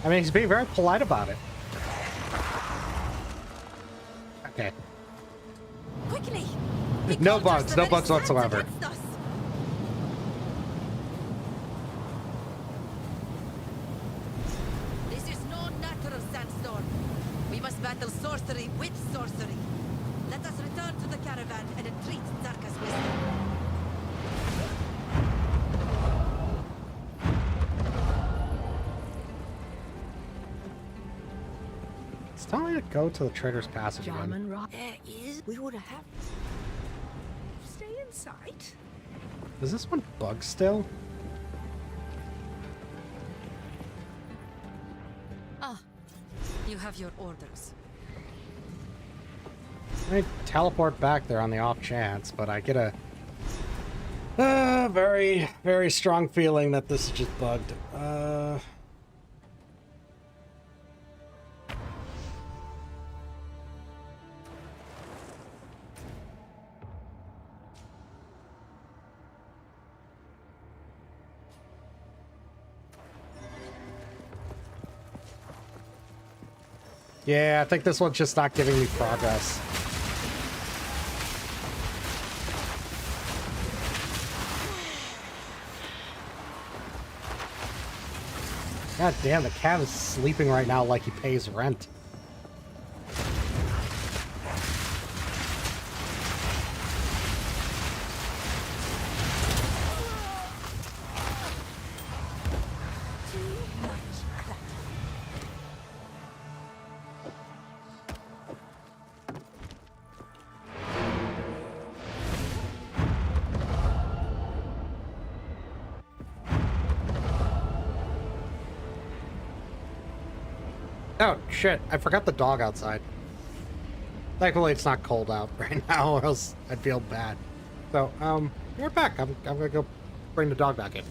I mean, he's being very polite about it. Okay. Quickly! No bugs whatsoever. This is no natural sandstorm. We must battle sorcery with sorcery. Let us return to the caravan and entreat Zarka's wisdom. It's telling me to go to the Trader's Passage again. There is. We would have. Stay inside. Is this one bugged still? Ah, you have your orders. I teleport back there on the off chance, but I get a very, very strong feeling that this is just bugged. Yeah, I think this one's just not giving me progress. God damn, the cat is sleeping right now like he pays rent. Oh, shit. I forgot the dog outside. Thankfully, it's not cold out right now, or else I'd feel bad. So, we're back. I'm gonna go bring the dog back in.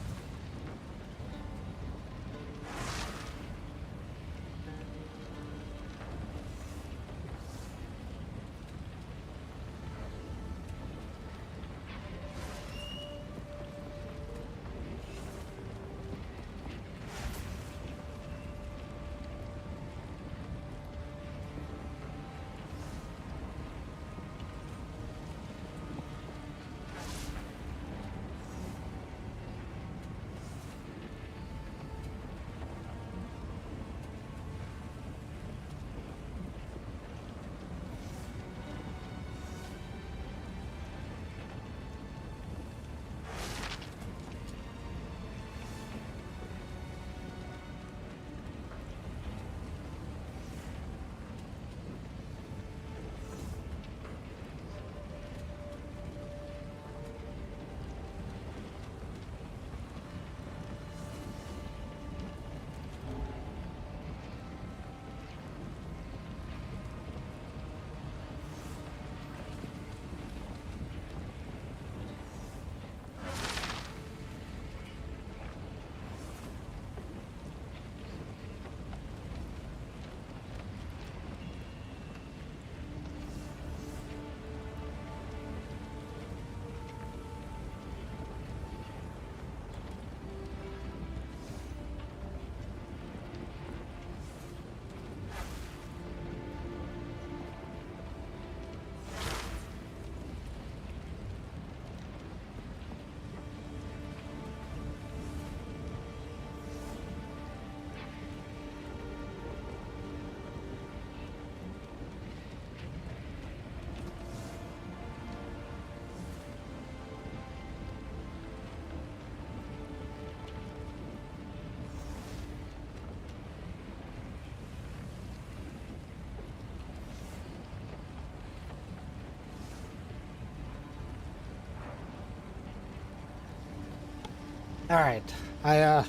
Alright. It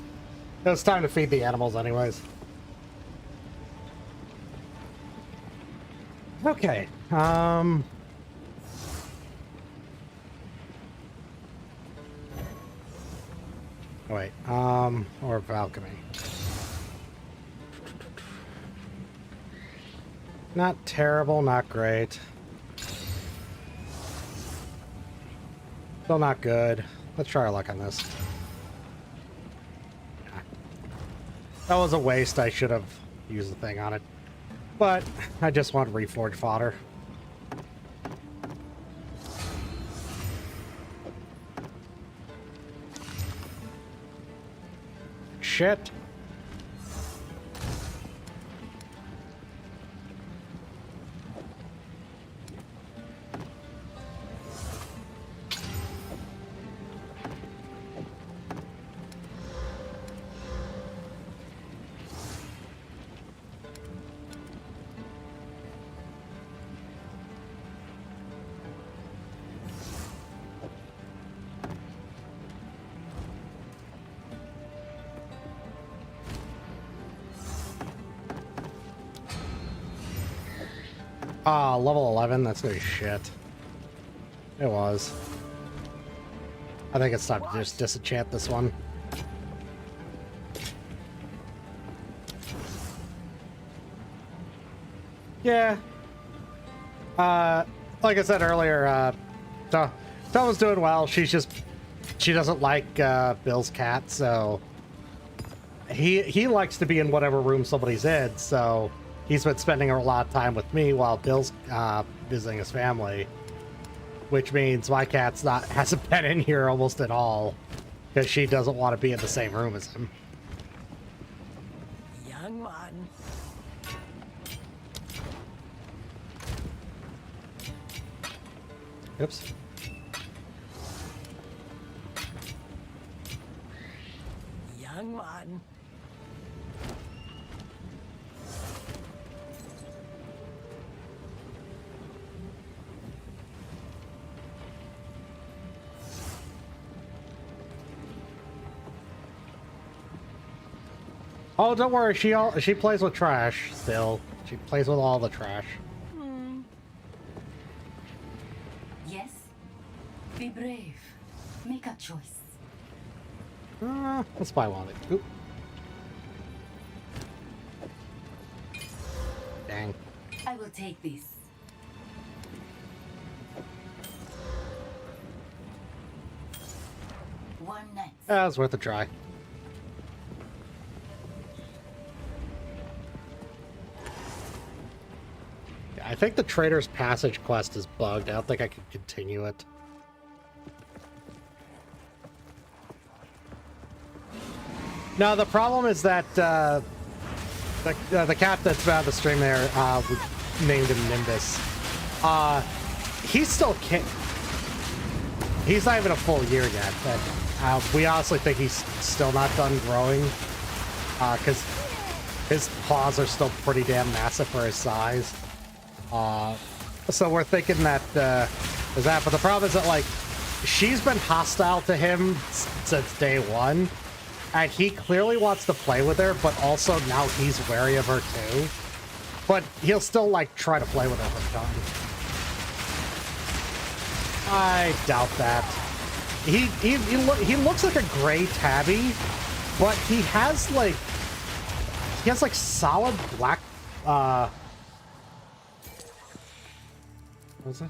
was time to feed the animals anyways. Okay. Wait, or alchemy. Not terrible, not great. Still not good. Let's try our luck on this. That was a waste. I should have used the thing on it. But I just want reforged fodder. Shit. Ah, level 11? That's gonna be shit. It was. I think it's time to just disenchant this one. Yeah. Like I said earlier, Toma's doing well. She doesn't like Bill's cat, so he likes to be in whatever room somebody's in, so he's been spending a lot of time with me while Bill's visiting his family, which means my cat's hasn't been in here almost at all because she doesn't want to be in the same room as him. Young one. Oops. Young one. Oh, don't worry. She plays with trash still. She plays with all the trash. Yes? Be brave. Make a choice. Let's buy one. Oop. Dang. I will take this. One night. That was worth a try. I think the Trader's Passage quest is bugged. I don't think I can continue it. No, the problem is that the cat that's about the stream there, we named him Nimbus. He's still he's not even a full year yet, but we honestly think he's still not done growing because his paws are still pretty damn massive for his size. So we're thinking that is that, but the problem is that like she's been hostile to him since day one, and he clearly wants to play with her, but also now he's wary of her too. But he'll still like try to play with her from time. I doubt that. He looks like a gray tabby, but he has like solid black. What was it?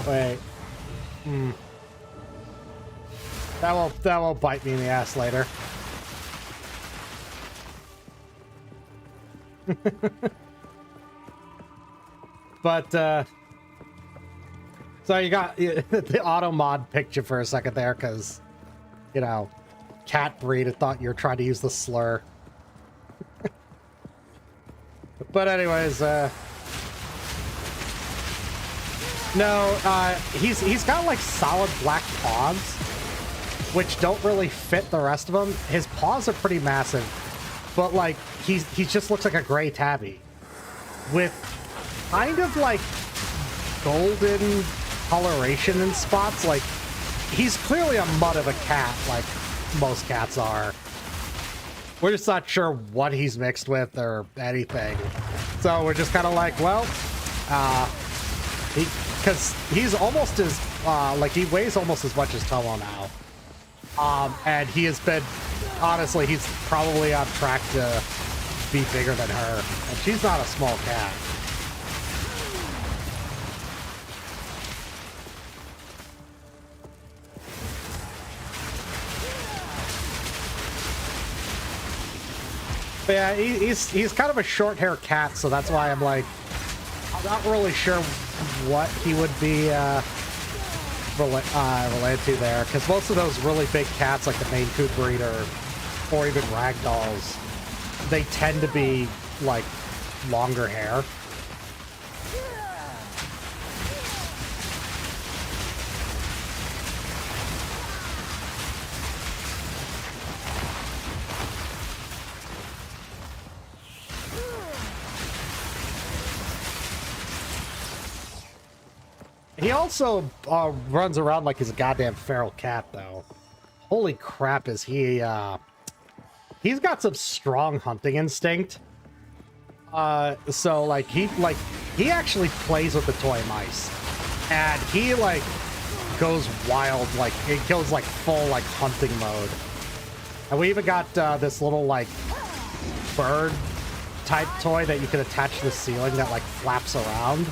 Wait. That will bite me in the ass later. But so you got the auto mod picture for a second there because, you know, cat breed. It thought you were trying to use the slur. But anyways, no, he's got like solid black paws, which don't really fit the rest of him. His paws are pretty massive, but like he just looks like a gray tabby with kind of like golden coloration in spots. Like he's clearly a mutt of a cat, like most cats are. We're just not sure what he's mixed with or anything. So we're just kind of like, well, because he's almost as, like he weighs almost as much as Tomo now. And he has been, honestly, he's probably on track to be bigger than her. And she's not a small cat. But yeah, he's kind of a short hair cat, so that's why I'm like, I'm not really sure what he would be related to there, because most of those really big cats, like the Maine Coon breed or even ragdolls, they tend to be like longer hair. He also runs around like he's a goddamn feral cat, though. Holy crap, is he, he's got some strong hunting instinct. So, like, he actually plays with the toy mice. And he, like, goes wild, like, it goes, like, full, like, hunting mode. And we even got, this little, like, bird-type toy that you can attach to the ceiling that, like, flaps around.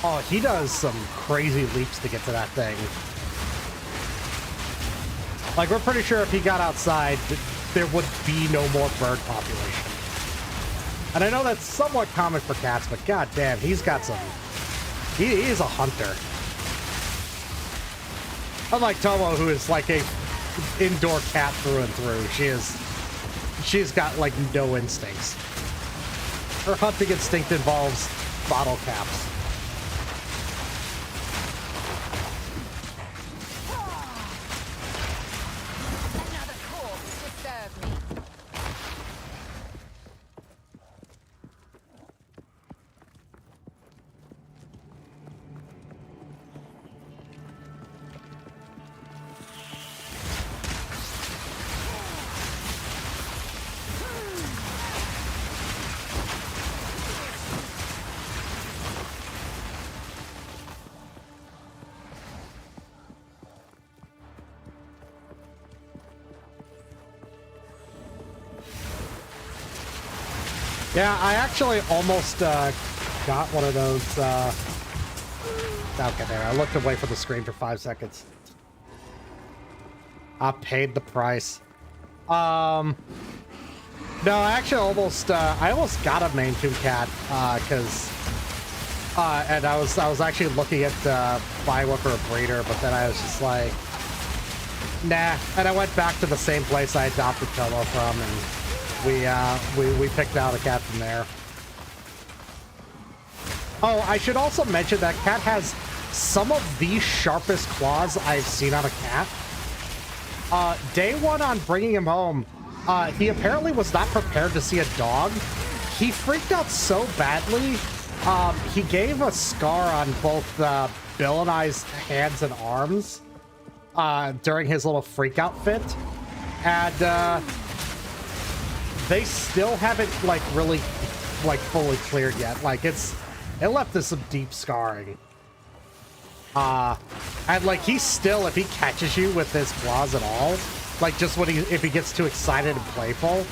Oh, he does some crazy leaps to get to that thing. Like, we're pretty sure if he got outside, there would be no more bird population. And I know that's somewhat common for cats, but goddamn, he's got some... He is a hunter. Unlike Tomo, who is like a indoor cat through and through. She's got like no instincts. Her hunting instinct involves bottle caps. Another corpse to serve me. Yeah, I actually almost got one of those. Okay, there. I looked away from the screen for 5 seconds. I paid the price. No, I actually almost got a Maine Coon cat because and I was actually looking at buying one for a breeder, but then I was just like, nah. And I went back to the same place I adopted Tomo from, and we picked out a cat from there. Oh, I should also mention that cat has some of the sharpest claws I've seen on a cat. Day one on bringing him home, he apparently was not prepared to see a dog. He freaked out so badly, he gave a scar on both Bill and I's hands and arms during his little freak out fit. And they still haven't like really like fully cleared yet. Like it left us some deep scarring. And like he's still, if he catches you with his claws at all, like just when if he gets too excited and playful,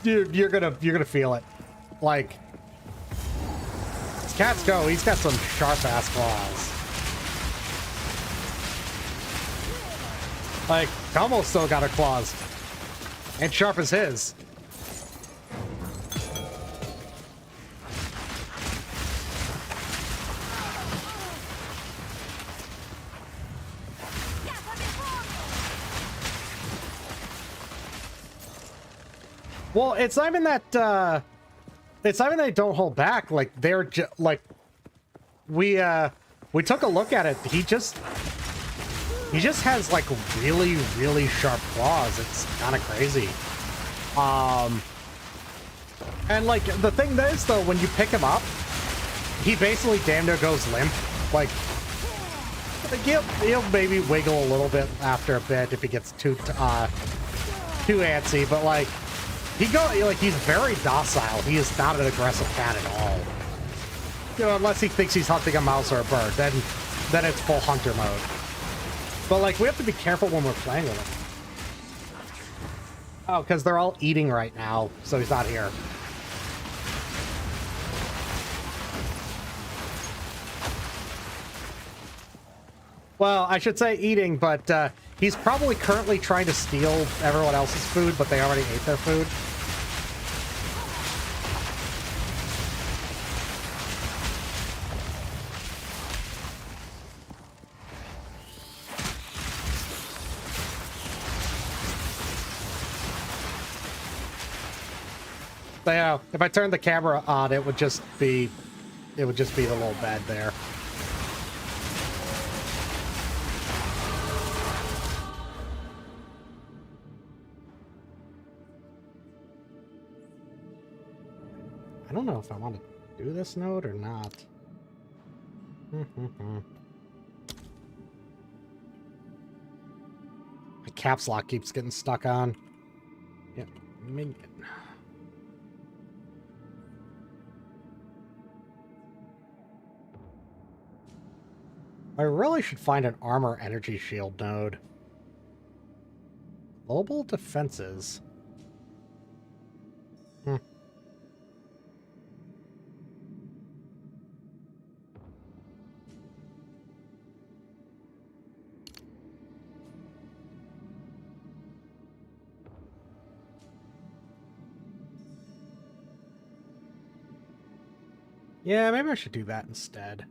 you're gonna feel it. Like as cats go, he's got some sharp ass claws. Like Tomo still got her claws. And sharp as his. Well, it's not even that they don't hold back. Like they're like we took a look at it. He just has like really sharp claws. It's kind of crazy. And like the thing is though, when you pick him up, he basically damn near goes limp. Like he'll maybe wiggle a little bit after a bit if he gets too antsy, but like he's very docile. He is not an aggressive cat at all. You know, unless he thinks he's hunting a mouse or a bird, then it's full hunter mode. But like we have to be careful when we're playing with him. Oh, because they're all eating right now, so he's not here. Well, I should say eating, but he's probably currently trying to steal everyone else's food, but they already ate their food. So, yeah, if I turned the camera on, it would just be the little bed there. I don't know if I want to do this node or not. My caps lock keeps getting stuck on. Yeah, minion. I really should find an armor energy shield node. Global defenses. Yeah, maybe I should do that instead.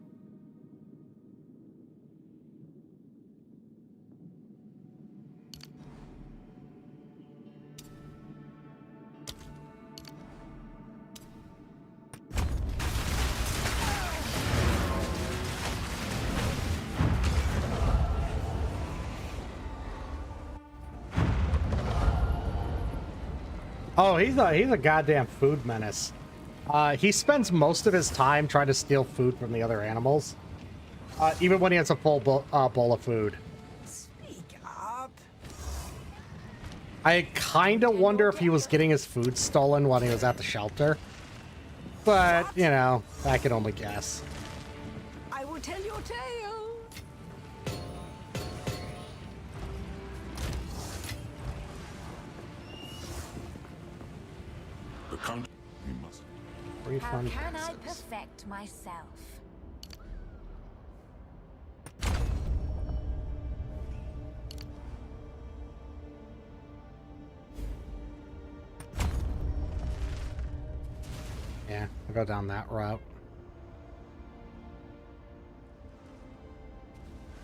Oh, he's a goddamn food menace. He spends most of his time trying to steal food from the other animals, even when he has a full bowl of food. Speak up. I kind of wonder if he was getting his food stolen when he was at the shelter, but you know, I can only guess. I will tell your tale. The count. We must. How Refund can I passes. perfect myself? Yeah, I'll go down that route.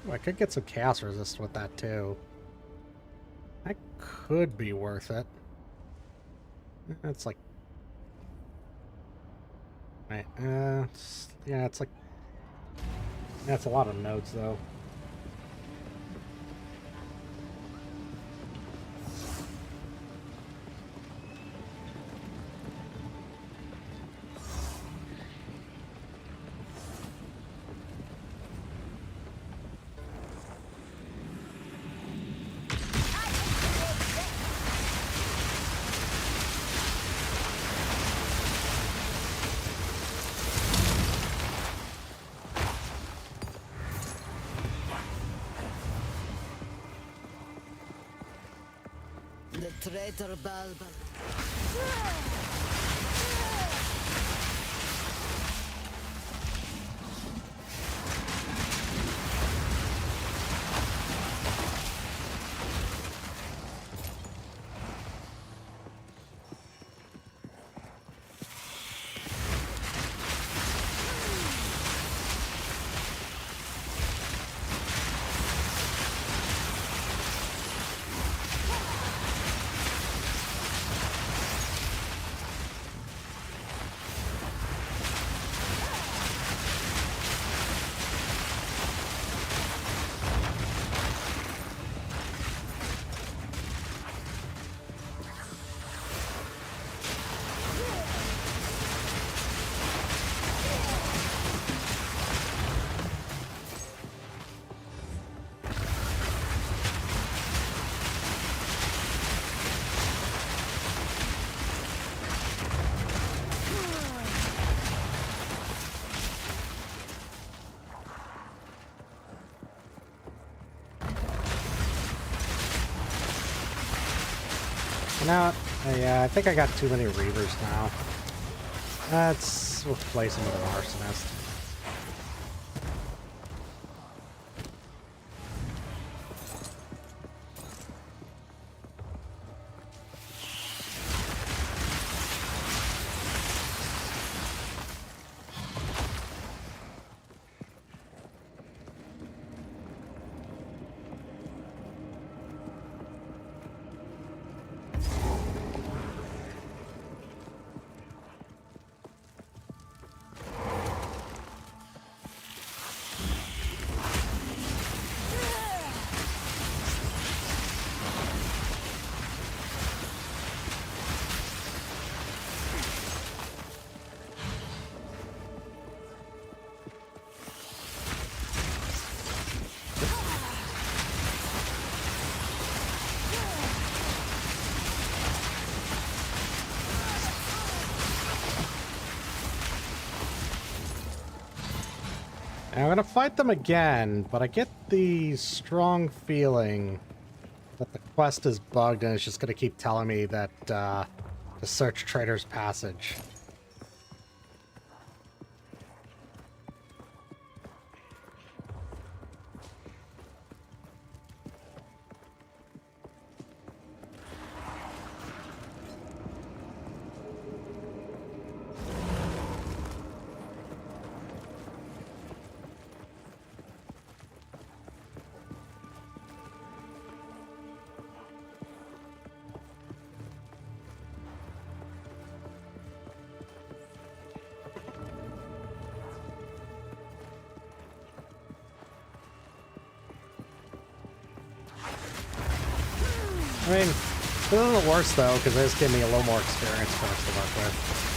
Ooh, I could get some chaos resist with that too. That could be worth it. That's like... Right, yeah, it's like... That's a lot of nodes though. The traitor Balban. You know what? Yeah, I think I got too many Reavers now. Let's replace them with an Arsonist. I'm gonna fight them again, but I get the strong feeling that the quest is bugged and it's just gonna keep telling me that to search Trader's Passage. I mean, this isn't the worst though, because this gave me a little more experience for us to work with.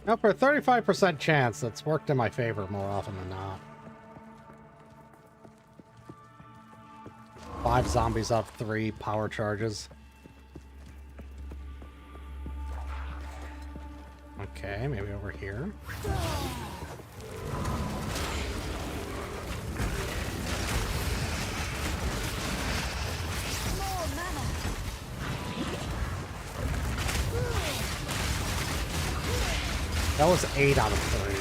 Now, for a 35% chance, that's worked in my favor more often than not. 5 zombies up, 3 power charges. Okay, maybe over here. That was 8 out of 3.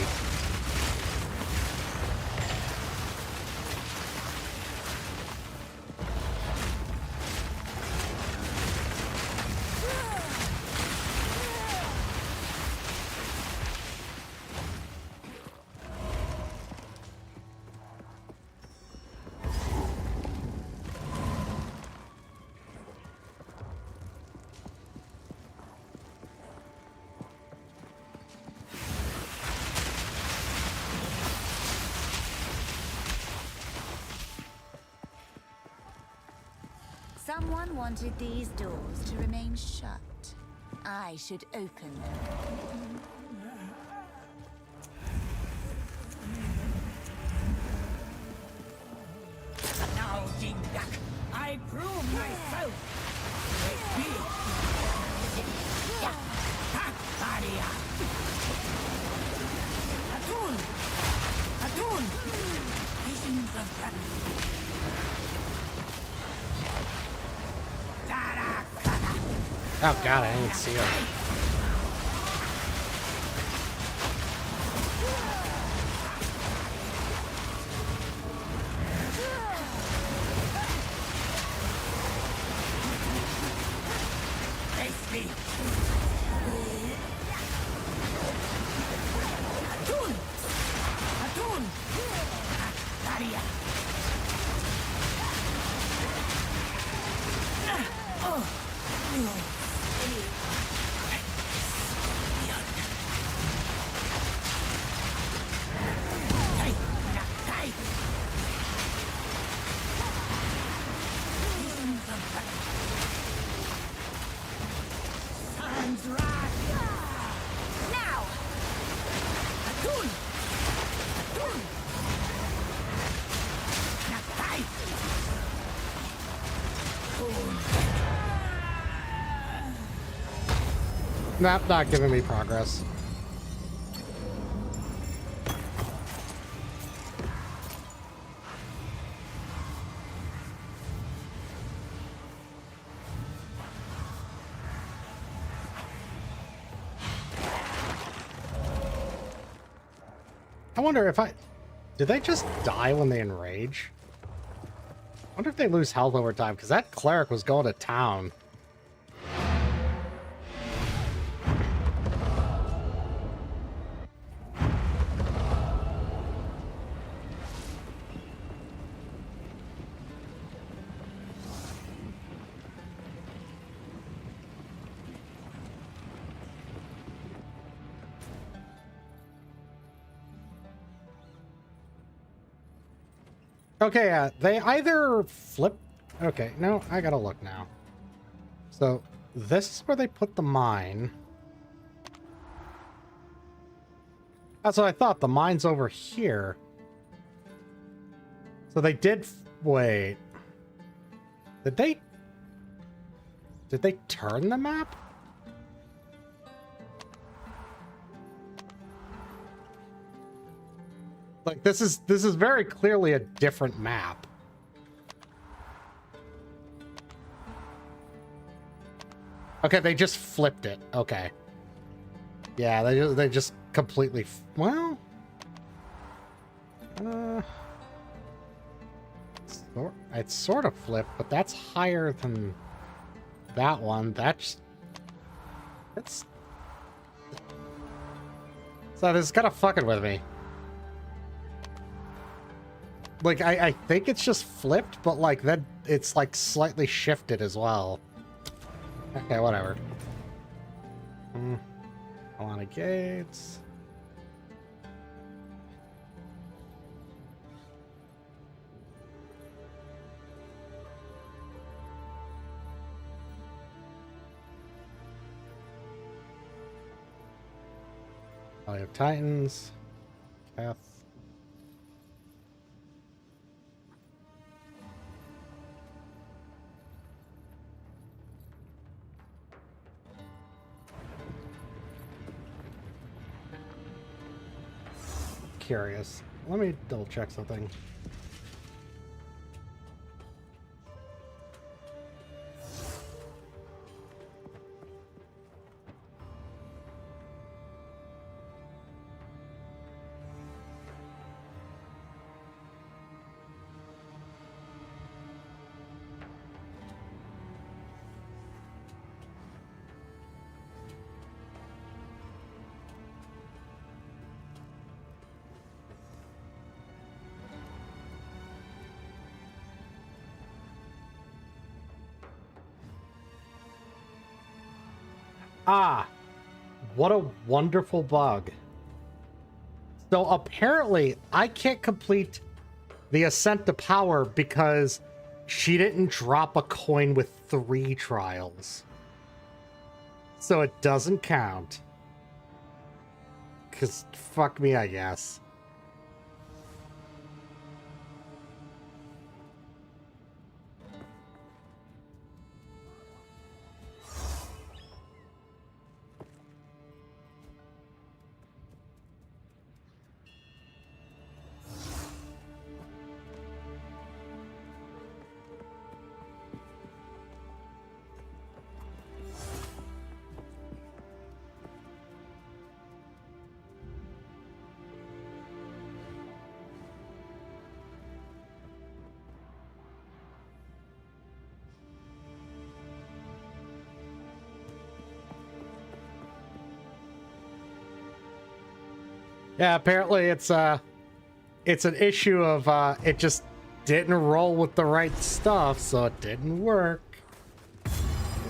Someone wanted these doors to remain shut. I should open them. Now, Jindak, I prove myself. Atun! Atun! Visions of battle. Oh god, I didn't see her. Face me! Atun! Atun! Daria! Oh! Nope, not giving me progress. I wonder if did they just die when they enrage? I wonder if they lose health over time, because that cleric was going to town. Okay, they either flip... Okay, no, I gotta look now. So, this is where they put the mine. That's what I thought, the mine's over here. So they did... Wait. Did they turn the map? Like, this is very clearly a different map. Okay, they just flipped it. Okay. Yeah, they just completely... Well... It's sort of flipped, but that's higher than that one. That's... So this is kind of fucking with me. Like, I think it's just flipped, but like then it's like slightly shifted as well. Okay, whatever. I want a gates. Valley of Titans. Path. Curious. Let me double check something. Ah, what a wonderful bug. So apparently I can't complete the Ascent to Power because she didn't drop a coin with 3 trials. So it doesn't count. 'Cause fuck me, I guess. Yeah, apparently it's an issue of it just didn't roll with the right stuff, so it didn't work.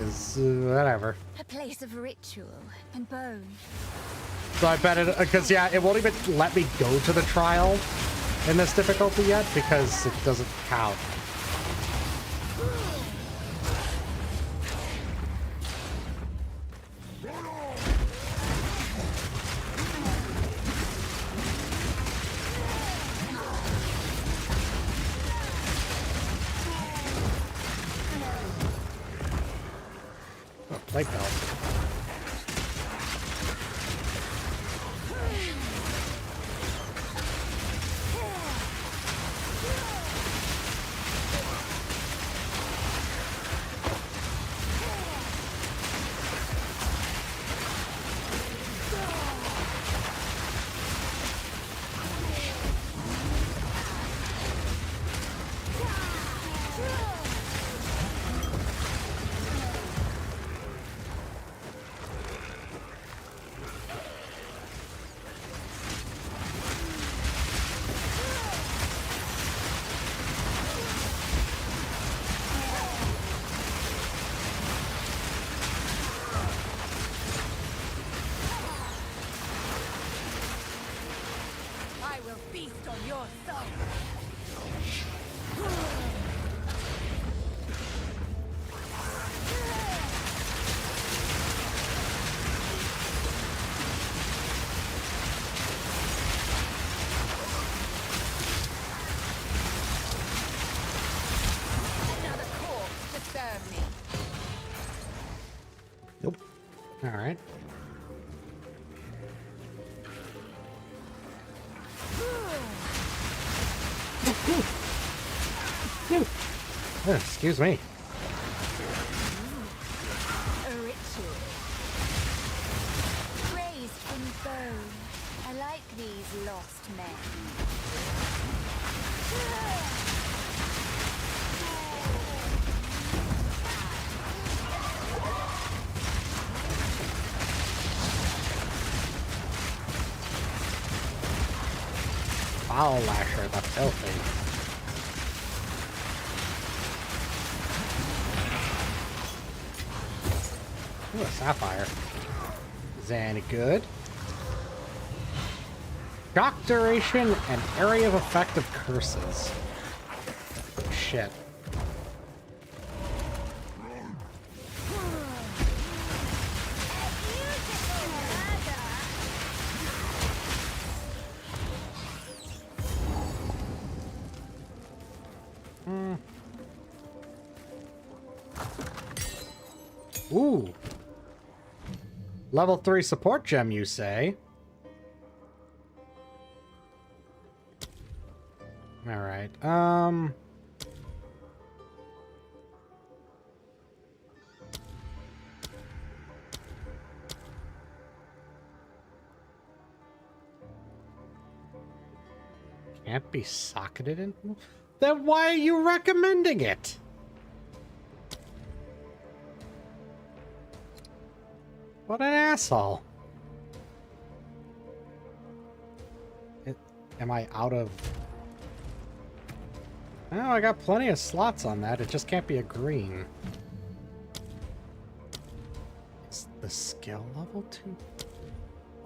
Is whatever. A place of ritual and bone. So I bet it, because yeah, it won't even let me go to the trial in this difficulty yet because it doesn't count. Plate belt. Nope. All right. Excuse me. A ritual. like these lost men. Foul Lasher, the filthy. Ooh, a sapphire. Is that any good? Shock duration and area of effect of curses. Shit. Ooh. Level 3 support gem, you say? Alright, can't be socketed in? Then why are you recommending it? What an asshole. Am I out of... Oh, I got plenty of slots on that. It just can't be a green. Is the skill level too?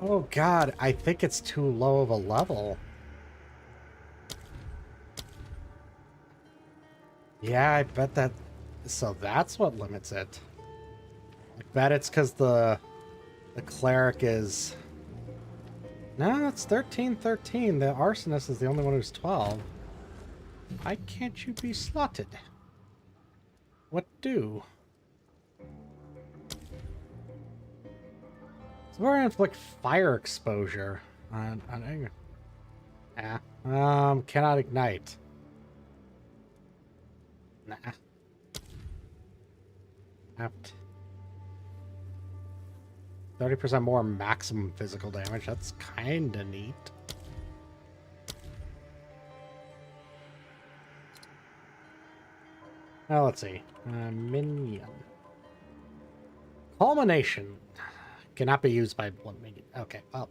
Oh god, I think it's too low of a level. Yeah, I bet that... So that's what limits it. I bet it's because the cleric is... No, it's 13-13. The arsonist is the only one who's 12. Why can't you be slotted? What do? So we're gonna inflict fire exposure on yeah. Cannot ignite. Nah. Have 30% more maximum physical damage. That's kinda neat. Now let's see. Minion. Culmination. Cannot be used by one minion. Okay, well.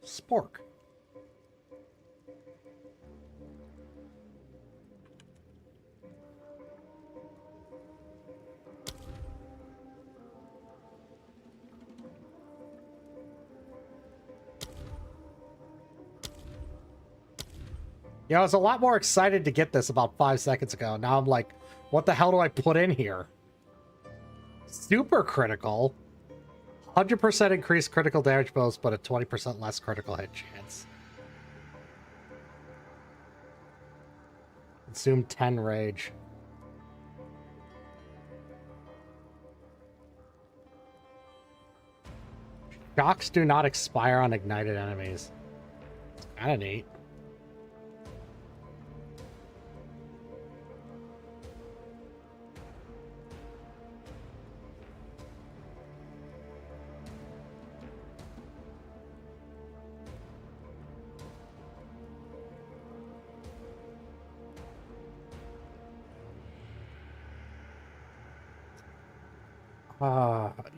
Spork. Yeah, I was a lot more excited to get this about 5 seconds ago. Now I'm like, what the hell do I put in here? Super critical. 100% increased critical damage bonus, but a 20% less critical hit chance. Consume 10 rage. Shocks do not expire on ignited enemies. It's kind of neat.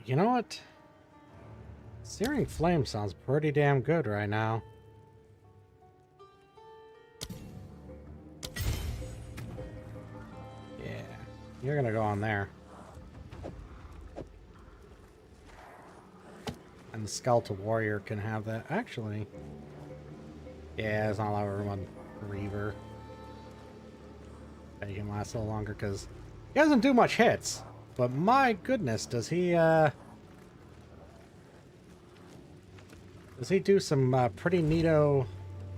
You know what? Searing Flame sounds pretty damn good right now. Yeah, you're gonna go on there. And the Skeletal Warrior can have that. Actually, yeah, there's not a lot of room on Reaver. He can last a little longer because he doesn't do much hits. But my goodness, does he do some pretty neato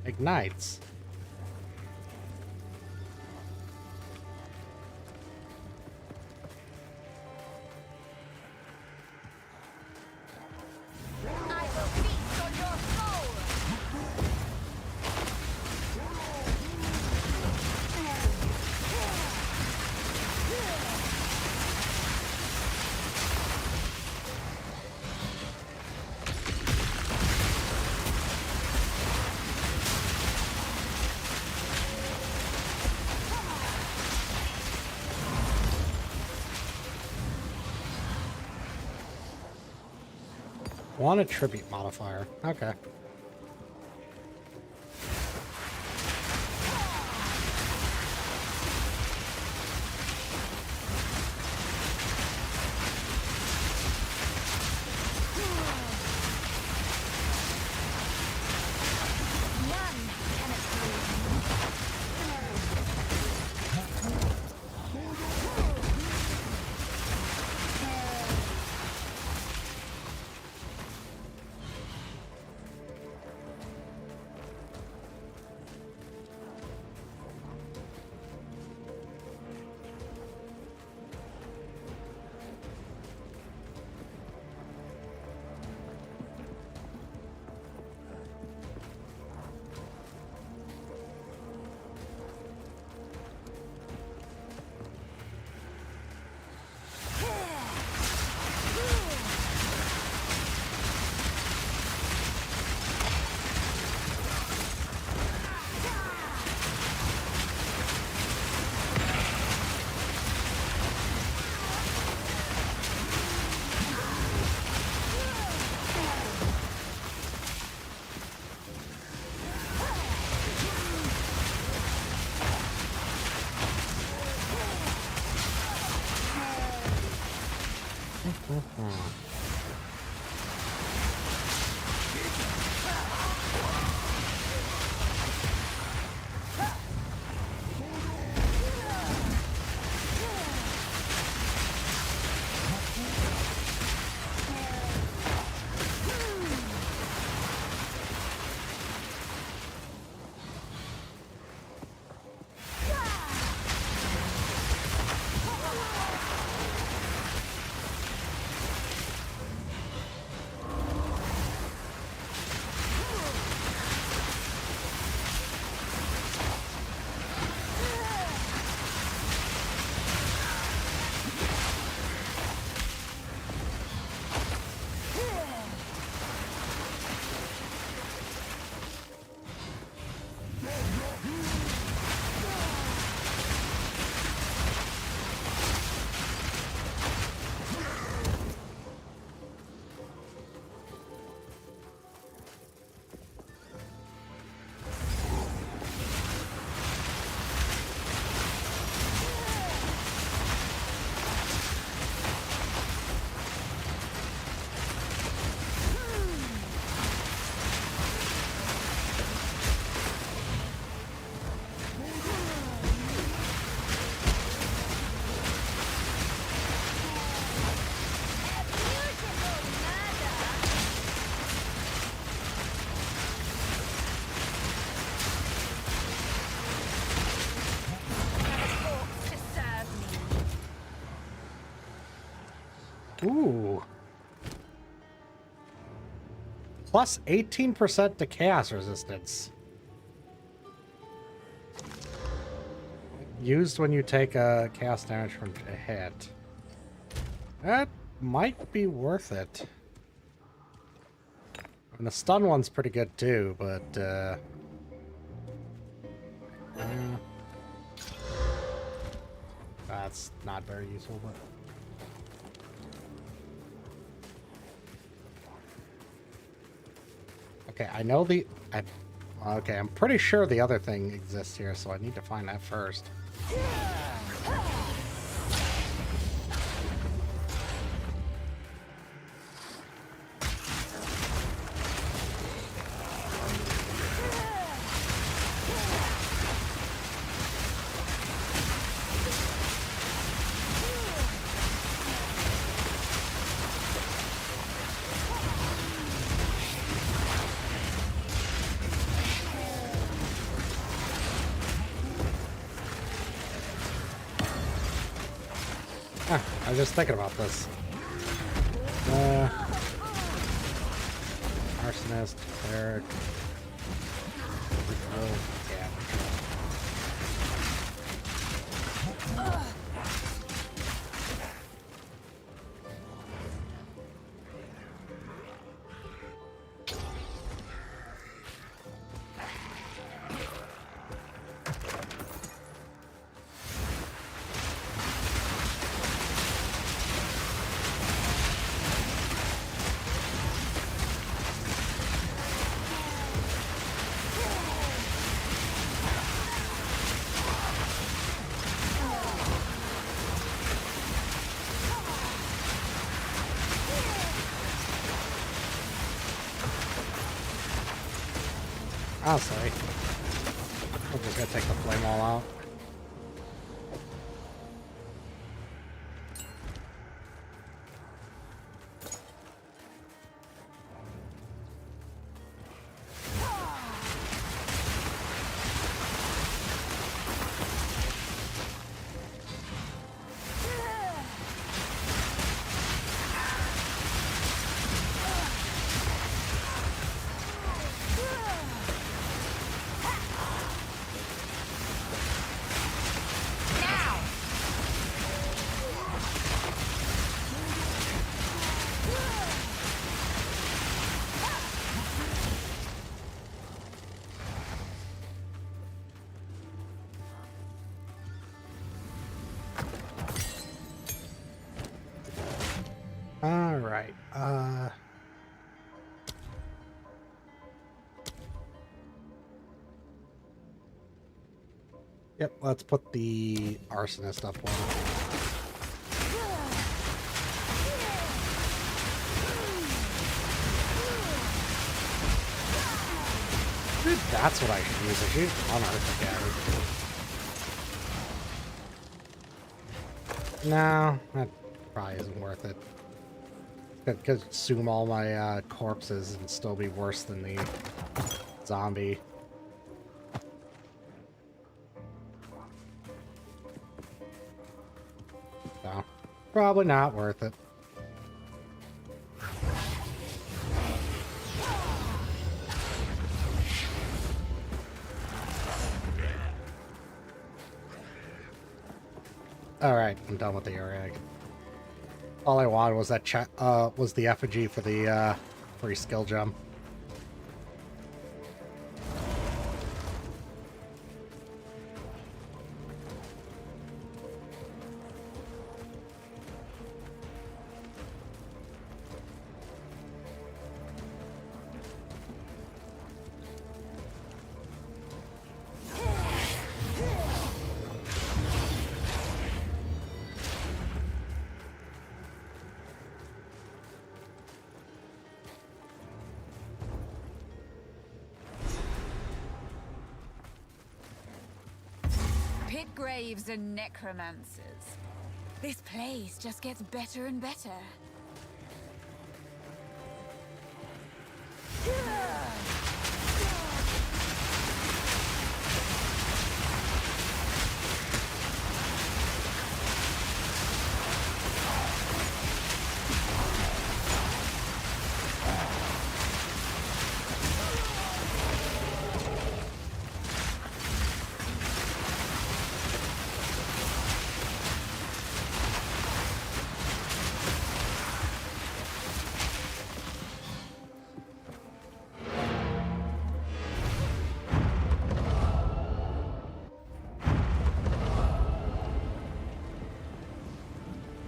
ignites? Want a tribute modifier. Okay. Ooh. Plus 18% to chaos resistance. Used when you take a chaos damage from a hit. That might be worth it. And the stun one's pretty good too, but that's not very useful, but okay, I know okay, I'm pretty sure the other thing exists here, so I need to find that first. I was just thinking about this. Arsonist, cleric. Yeah. Honestly, I'm just gonna take the flame all out. All right. Yep, let's put the arsonist up one. Dude, that's what I should use. I should use Unearth again. No, that probably isn't worth it. Could consume all my corpses and still be worse than the zombie. So, probably not worth it. Alright, I'm done with the egg. All I wanted was that was the effigy for the free skill gem. Pit graves and necromancers. This place just gets better and better.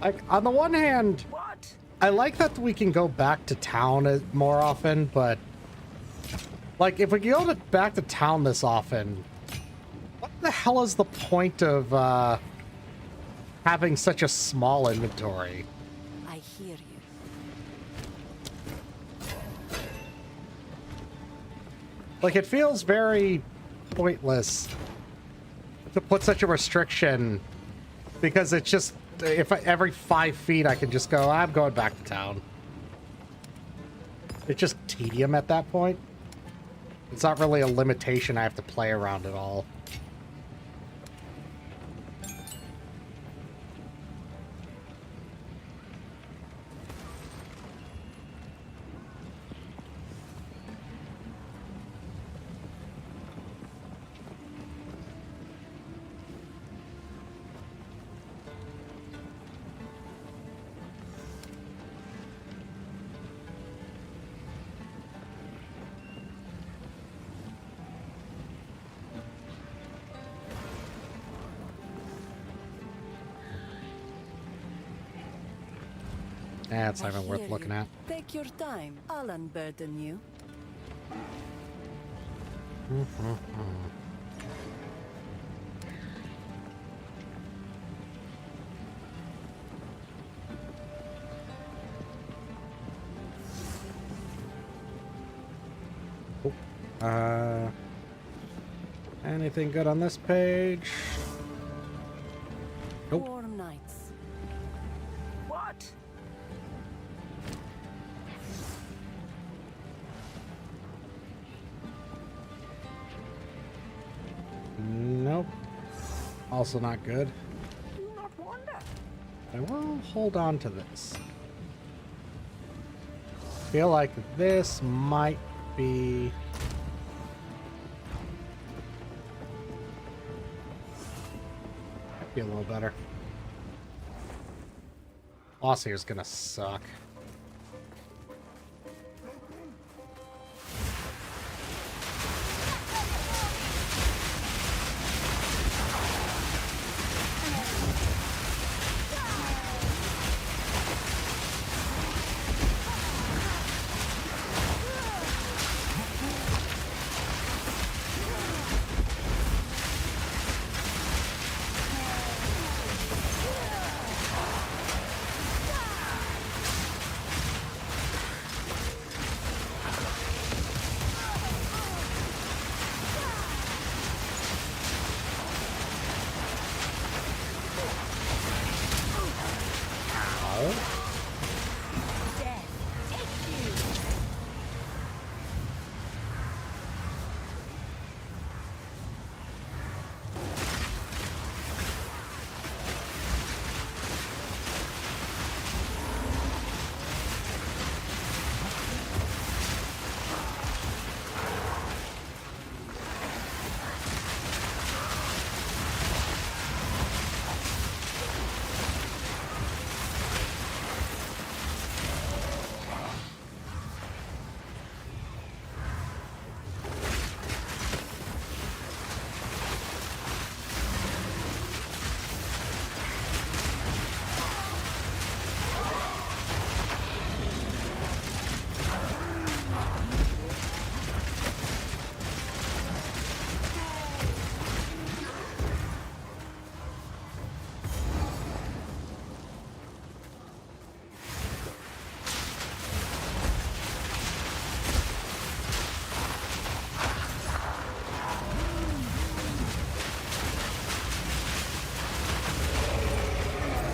Like, on the one hand, I like that we can go back to town more often, but like, if we go back to town this often, what the hell is the point of having such a small inventory? I hear you. Like, it feels very pointless to put such a restriction, because it's just, if every 5 feet I can just go, I'm going back to town. It's just tedium at that point. It's not really a limitation I have to play around at all. Yeah, it's not even worth looking at. Take your time. I'll unburden you. Oh, Anything good on this page? Nope. Warm nights. What? Nope. Also not good. Do not wonder. I will hold on to this. Feel like this might be... Might be a little better. Boss here is gonna suck.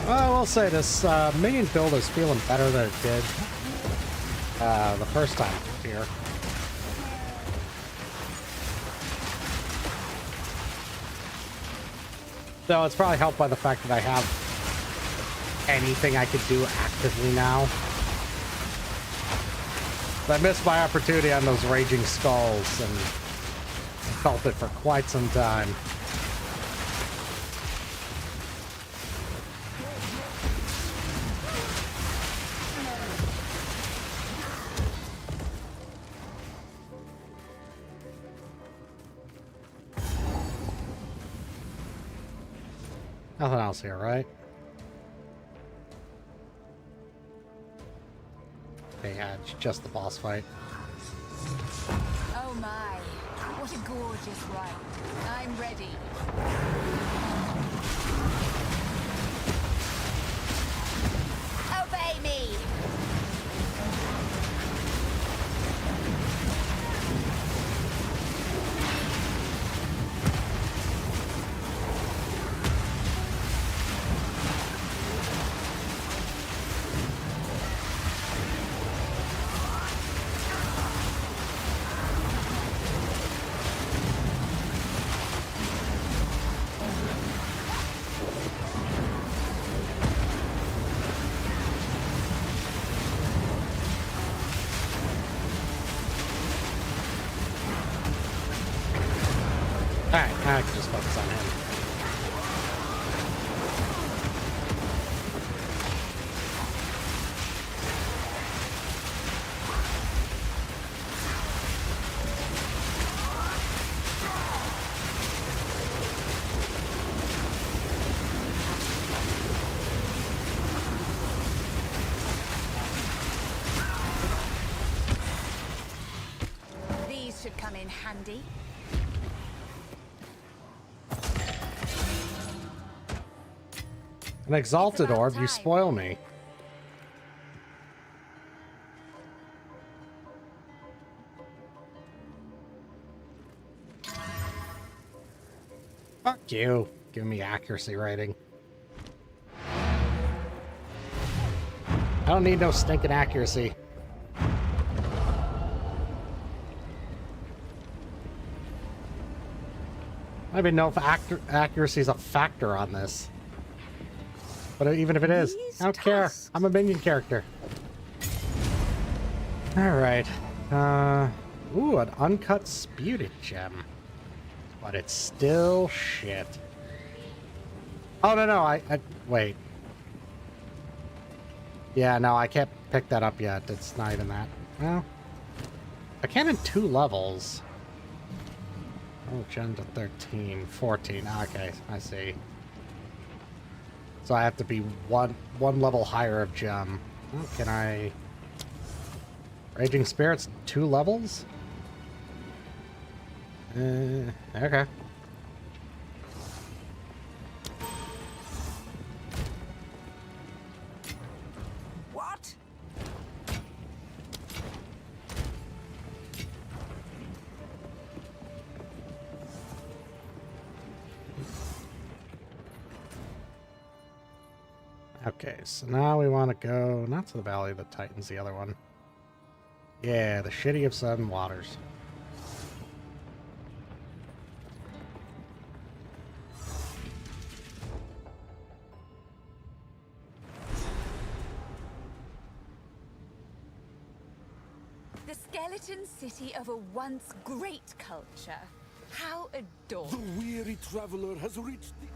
Well, I will say this minion build is feeling better than it did the first time here. Though it's probably helped by the fact that I have anything I could do actively now. But I missed my opportunity on those Raging Skulls and felt it for quite some time. Nothing else here, right? Okay, yeah, it's just the boss fight. Oh my, what a gorgeous rite. I'm ready. Obey me! Alright, I can just focus on him. These should come in handy. An exalted orb, you spoil me. Fuck you. Give me accuracy rating. I don't need no stinking accuracy. I don't even know if accuracy is a factor on this. But even if it is, I don't care. I'm a minion character. Alright. Ooh, an uncut sputed gem. But it's still shit. Oh, no, I wait. Yeah, no, I can't pick that up yet. It's not even that. Well, I can in 2 levels. Oh, gem to 13, 14. Okay, I see. So I have to be one level higher of gem. Oh, can I... Raging Spirits, 2 levels? Okay. What? Okay, so now we want to go, not to the Valley of the Titans, the other one. Yeah, the Shitty of Seven Waters. The skeleton city of a once great culture. How adorable. The weary traveler has reached the...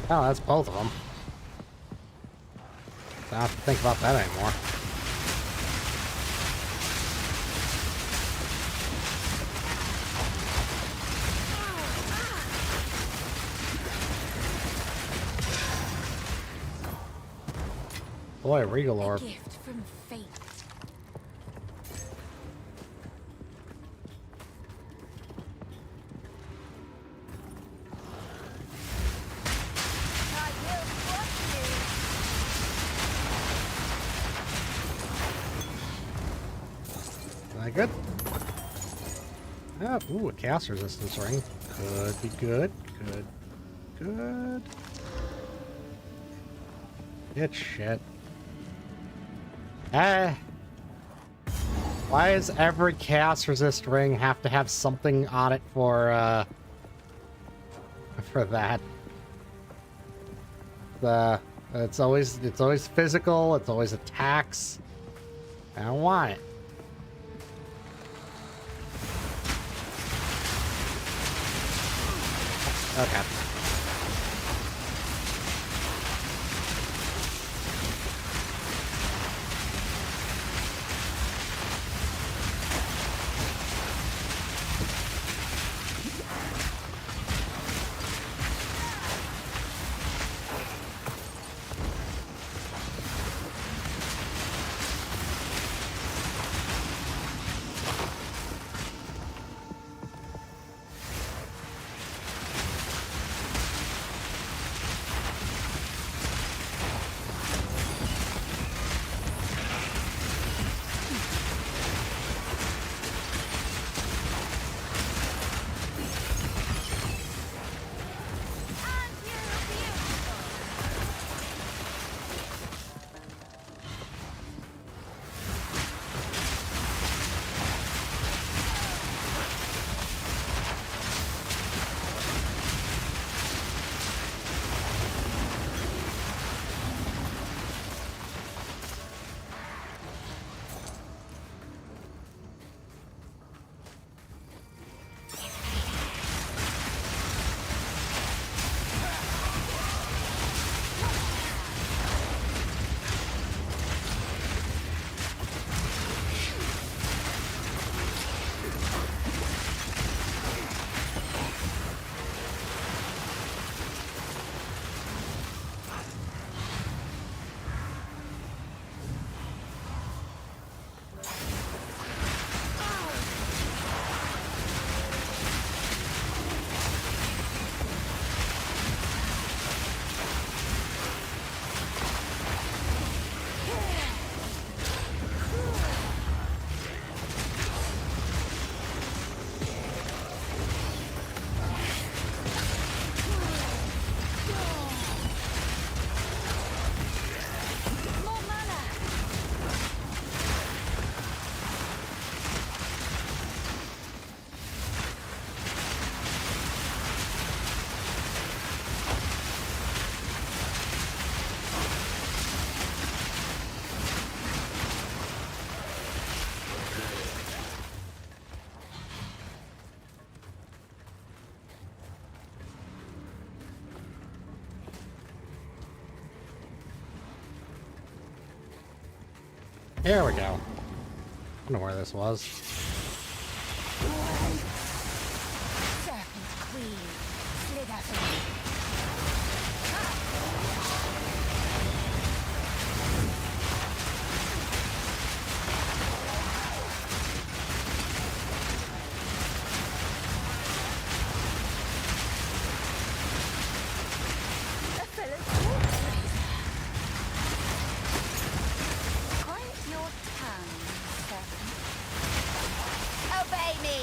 Oh, that's both of them. I don't have to think about that anymore. Boy, Regal Orb. A gift from fate. Is that good? Oh, ooh, a chaos resistance ring. Could be good. Good. It's shit. Why does every chaos resist ring have to have something on it for that? It's always physical, it's always attacks. I don't want it. Okay. There we go. I don't know where this was. Serpent Queen, slither for me. Quiet your tongue, serpent. Obey me!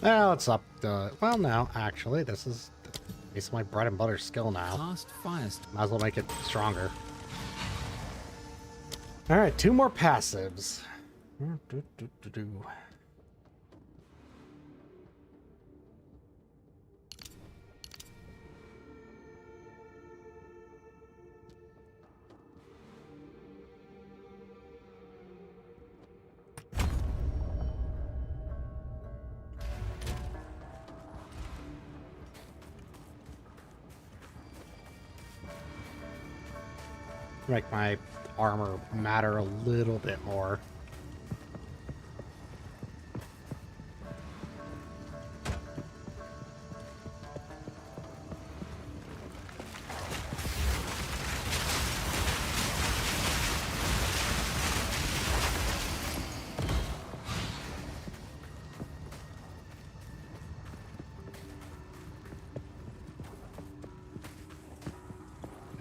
Well, it's up to... Well, no, actually, this is... It's my bread and butter skill now. Cast fires. Might as well make it stronger. Alright, 2 more passives. Make my armor matter a little bit more.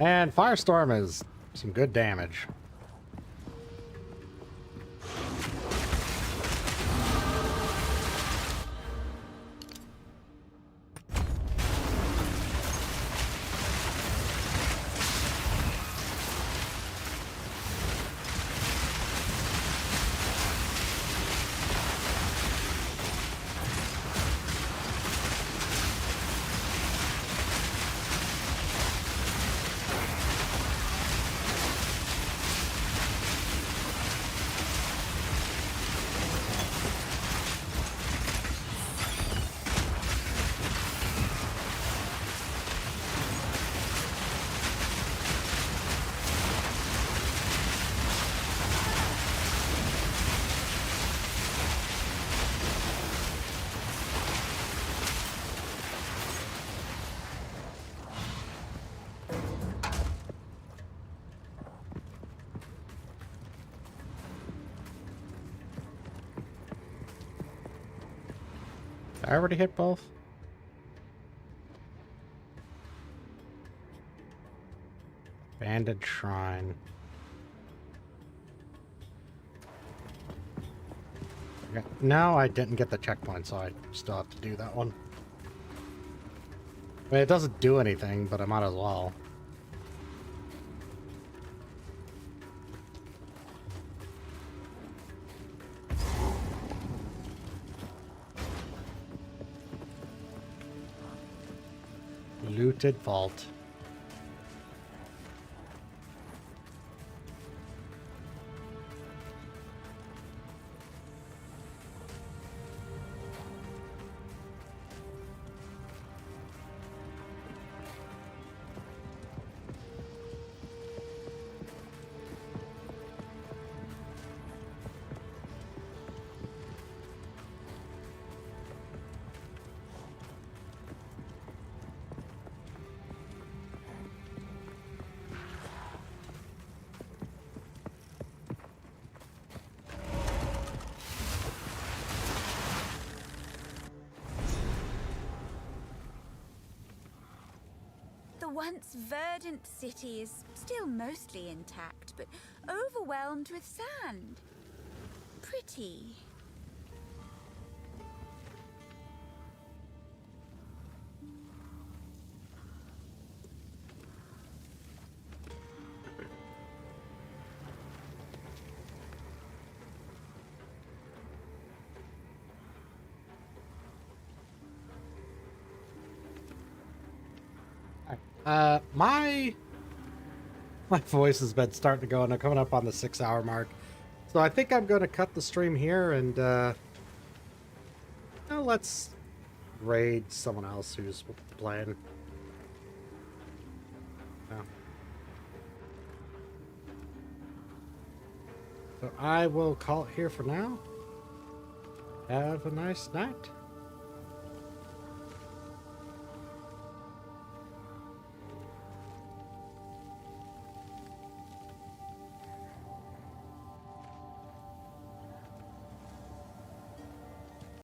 And Firestorm is some good damage. I already hit both? Banded Shrine. Okay. No, I didn't get the checkpoint, so I still have to do that one. I mean, it doesn't do anything, but I might as well. Looted vault. The once verdant city is still mostly intact, but overwhelmed with sand. Pretty. My voice has been starting to go, and I'm coming up on the 6-hour mark. So I think I'm going to cut the stream here and Now let's raid someone else who's playing. Yeah. So I will call it here for now. Have a nice night.